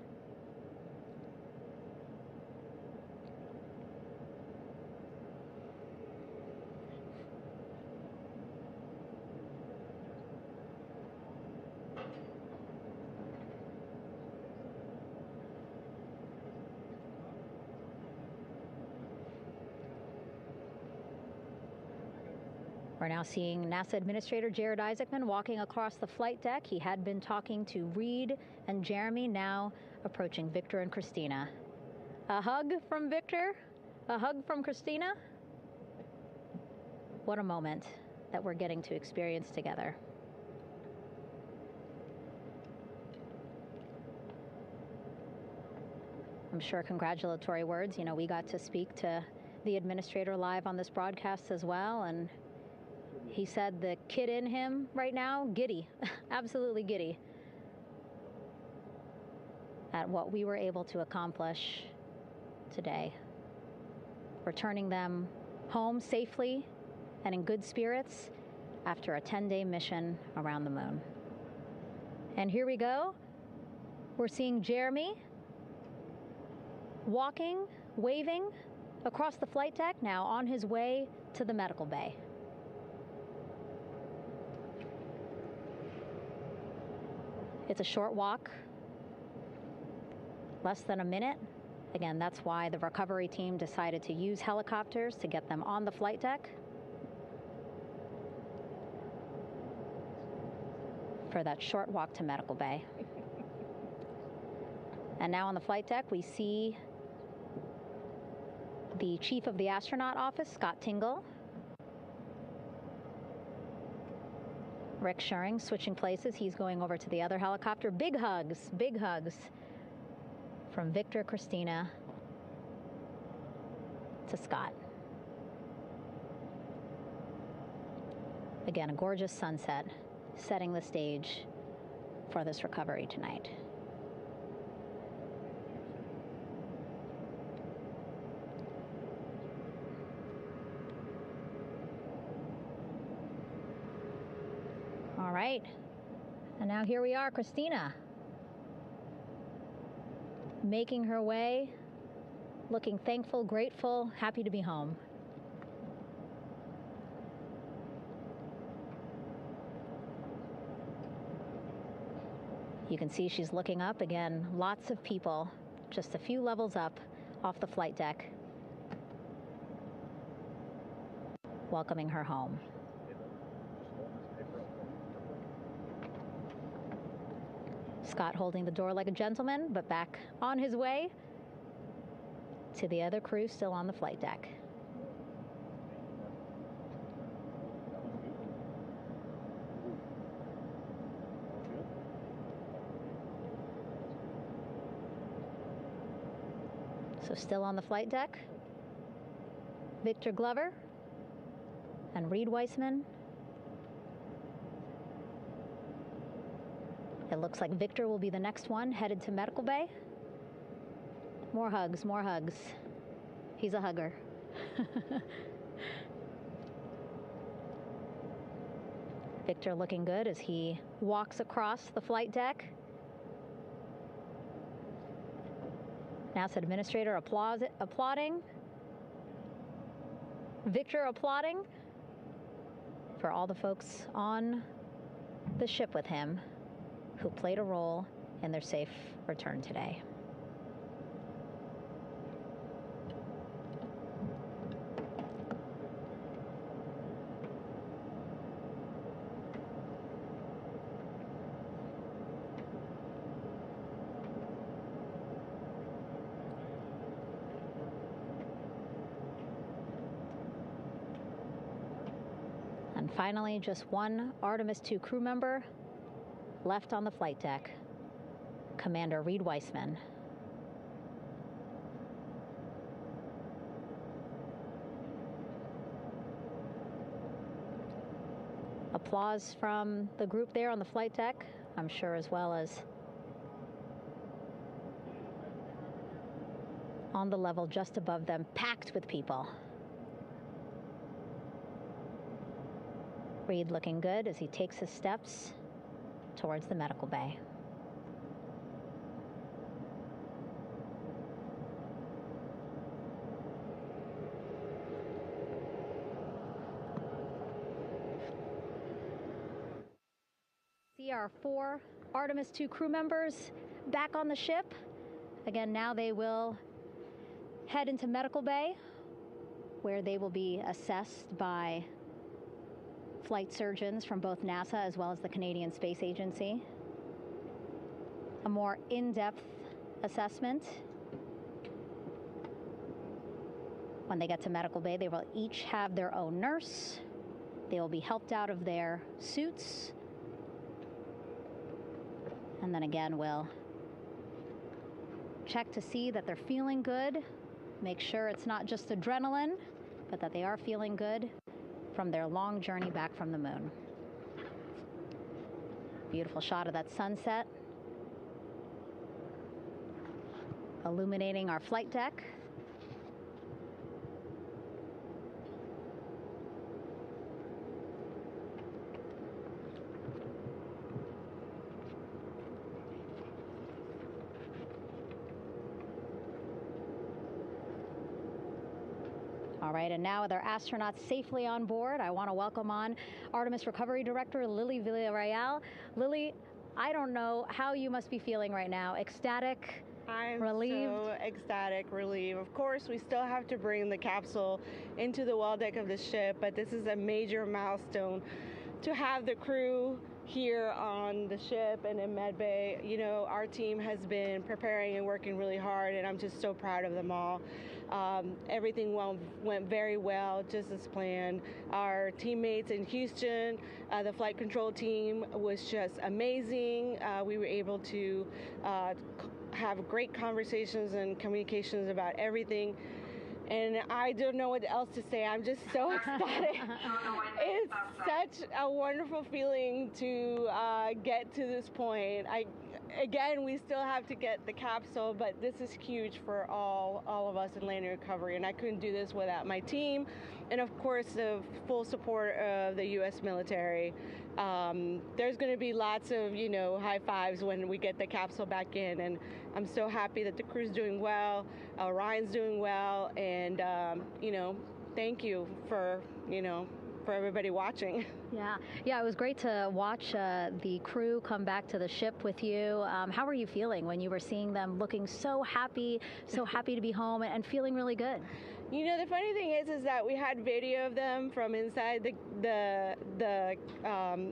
We're now seeing NASA Administrator Jared Isaacman walking across the flight deck. He had been talking to Reed and Jeremy, now approaching Victor and Christina. A hug from Victor, a hug from Christina. What a moment that we're getting to experience together. I'm sure congratulatory words. You know, we got to speak to the administrator live on this broadcast as well, and he said the kid in him right now, giddy, absolutely giddy at what we were able to accomplish today. Returning them home safely and in good spirits after a 10-day mission around the moon. And here we go. We're seeing Jeremy walking, waving across the flight deck, now on his way to the medical bay. It's a short walk, less than a minute. Again, that's why the recovery team decided to use helicopters to get them on the flight deck for that short walk to medical bay. And now on the flight deck, we see the chief of the astronaut office, Scott Tingle. Rick Schuring switching places. He's going over to the other helicopter. Big hugs from Victor, Christina to Scott. Again, a gorgeous sunset setting the stage for this recovery tonight. All right, and now here we are, Christina, making her way, looking thankful, grateful, happy to be home. You can see she's looking up. Again, lots of people, just a few levels up off the flight deck, welcoming her home. Scott holding the door like a gentleman, but back on his way to the other crew still on the flight deck. So still on the flight deck, Victor Glover and Reed Weissman. It looks like Victor will be the next one headed to medical bay. More hugs, more hugs. He's a hugger. Victor looking good as he walks across the flight deck. NASA Administrator applauding. Victor applauding for all the folks on the ship with him who played a role in their safe return today. And finally, just one Artemis II crew member left on the flight deck, Commander Reed Weissman. Applause from the group there on the flight deck, I'm sure, as well as on the level just above them, packed with people. Reed looking good as he takes his steps towards the medical bay. See our 4 Artemis II crew members back on the ship. Again, now they will head into medical bay, where they will be assessed by flight surgeons from both NASA as well as the Canadian Space Agency. A more in-depth assessment. When they get to medical bay, they will each have their own nurse. They will be helped out of their suits. And then again, we'll check to see that they're feeling good. Make sure it's not just adrenaline, but that they are feeling good from their long journey back from the moon. Beautiful shot of that sunset, illuminating our flight deck. All right, and now with our astronauts safely on board, I want to welcome on Artemis Recovery Director Lily Villarreal. Lily, I don't know how you must be feeling right now. Ecstatic, relieved? I'm so ecstatic, relieved. Of course, we still have to bring the capsule into the well deck of the ship, but this is a major milestone to have the crew here on the ship and in med bay. You know, our team has been preparing and working really hard, and I'm just so proud of them all. Everything went very well, just as planned. Our teammates in Houston, the flight control team was just amazing. We were able to have great conversations and communications about everything. And I don't know what else to say. I'm just so ecstatic. It's such a wonderful feeling to get to this point. Again, we still have to get the capsule, but this is huge for all of us in landing recovery. And I couldn't do this without my team, and of course the full support of the U.S. military. There's going to be lots of, high fives when we get the capsule back in, and I'm so happy that the crew's doing well, Orion's doing well, and thank you for everybody watching. Yeah, it was great to watch the crew come back to the ship with you. How were you feeling when you were seeing them looking so happy to be home and feeling really good? The funny thing is that we had video of them from inside the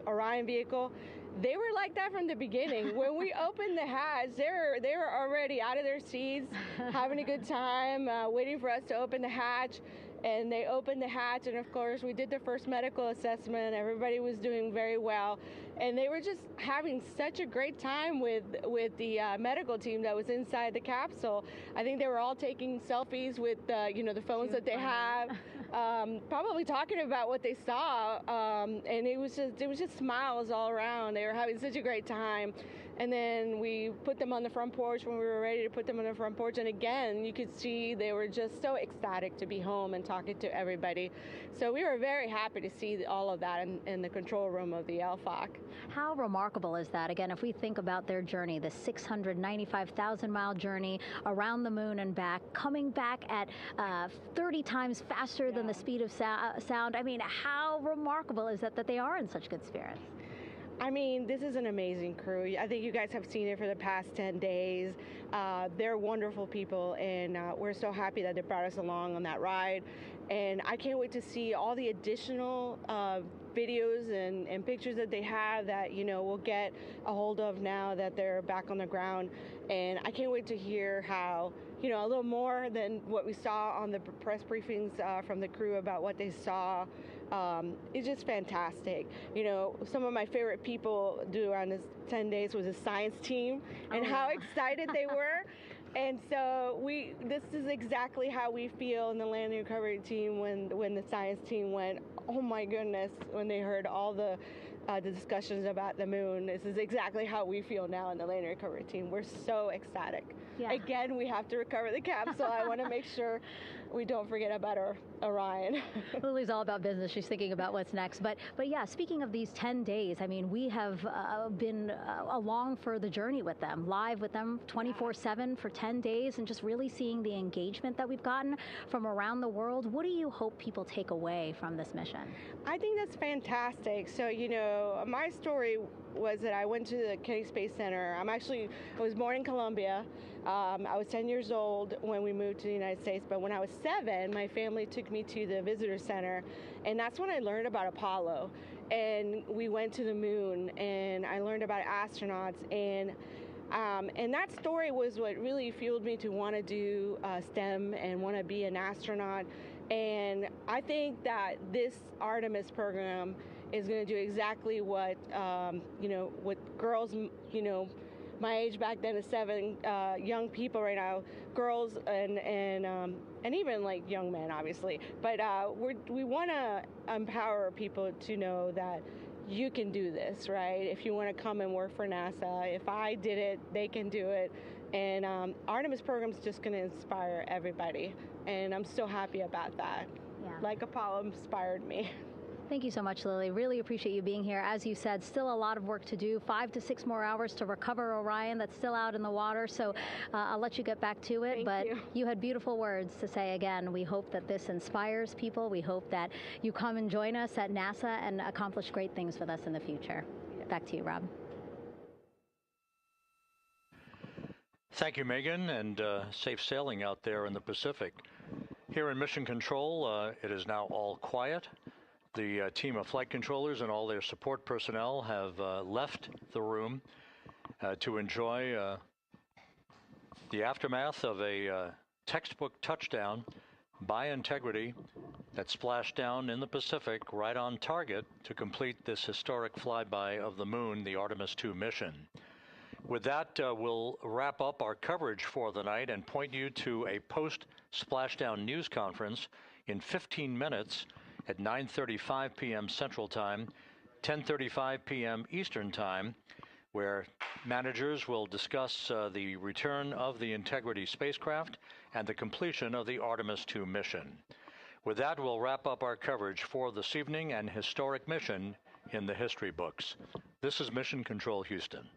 Orion vehicle. They were like that from the beginning. When we opened the hatch, they were already out of their seats, having a good time, waiting for us to open the hatch. And they opened the hatch, and of course we did the first medical assessment. Everybody was doing very well, and they were just having such a great time with the medical team that was inside the capsule. I think they were all taking selfies with the phones that they have, probably talking about what they saw, and it was just smiles all around. They were having such a great time. And then we put them on the front porch when we were ready to put them on the front porch. And again, you could see they were just so ecstatic to be home and talking to everybody. So we were very happy to see all of that in the control room of the LFOC. How remarkable is that? Again, if we think about their journey, the 695,000-mile journey around the moon and back, coming back at 30 times faster than the speed of sound. I mean, how remarkable is that they are in such good spirits? I mean, this is an amazing crew. I think you guys have seen it for the past 10 days. They're wonderful people, and we're so happy that they brought us along on that ride. And I can't wait to see all the additional videos and pictures that they have that, we'll get a hold of now that they're back on the ground. And I can't wait to hear how, a little more than what we saw on the press briefings from the crew about what they saw It's just fantastic. You know, some of my favorite people do around this 10 days was a science team and how excited they were. And so this is exactly how we feel in the landing recovery team when the science team went, oh my goodness, when they heard all the discussions about the moon. This is exactly how we feel now in the landing recovery team. We're so ecstatic. Yeah. Again, we have to recover the capsule. I want to make sure we don't forget about our Orion. Lily's all about business. She's thinking about what's next. But yeah, speaking of these 10 days, I mean, we have been along for the journey with them, live with them 24/7 for 10 days, and just really seeing the engagement that we've gotten from around the world. What do you hope people take away from this mission? I think that's fantastic. So, you know, my story was that I went to the Kennedy Space Center. I was born in Colombia. I was 10 years old when we moved to the United States, but when I was 7, my family took me to the visitor center, and that's when I learned about Apollo. And we went to the moon, and I learned about astronauts, and that story was what really fueled me to want to do STEM and want to be an astronaut. And I think that this Artemis program is going to do exactly what, what girls, my age back then is 7, young people right now, girls and even like young men, obviously. But we want to empower people to know that you can do this, right? If you want to come and work for NASA, if I did it, they can do it. And Artemis program is just going to inspire everybody. And I'm so happy about that. Yeah. Like Apollo inspired me. Thank you so much, Lily. Really appreciate you being here. As you said, still a lot of work to do. 5 to 6 more hours to recover Orion that's still out in the water. So I'll let you get back to it. But you had beautiful words to say again. We hope that this inspires people. We hope that you come and join us at NASA and accomplish great things with us in the future. Back to you, Rob. Thank you, Megan, and safe sailing out there in the Pacific. Here in Mission Control, it is now all quiet. The team of flight controllers and all their support personnel have left the room to enjoy the aftermath of a textbook touchdown by Integrity that splashed down in the Pacific right on target to complete this historic flyby of the moon, the Artemis II mission. With that, we'll wrap up our coverage for the night and point you to a post-splashdown news conference in 15 minutes at 9:35 p.m. Central Time, 10:35 p.m. Eastern Time, where managers will discuss the return of the Integrity spacecraft and the completion of the Artemis II mission. With that, we'll wrap up our coverage for this evening and historic mission in the history books. This is Mission Control Houston.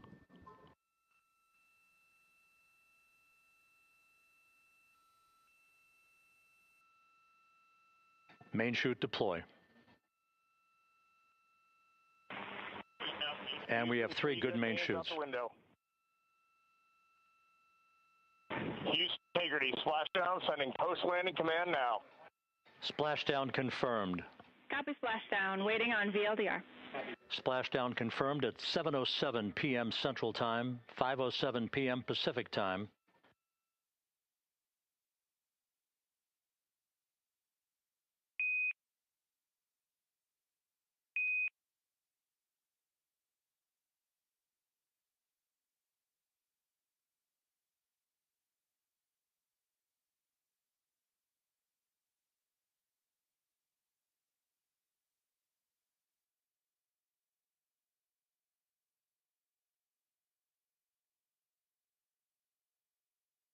Main chute deploy. And we have 3 good main chutes. Houston Integrity, splashdown, sending post-landing command now. Splashdown confirmed. Copy splashdown, waiting on VLDR. Splashdown confirmed at 7:07 p.m. Central Time, 5:07 p.m. Pacific Time.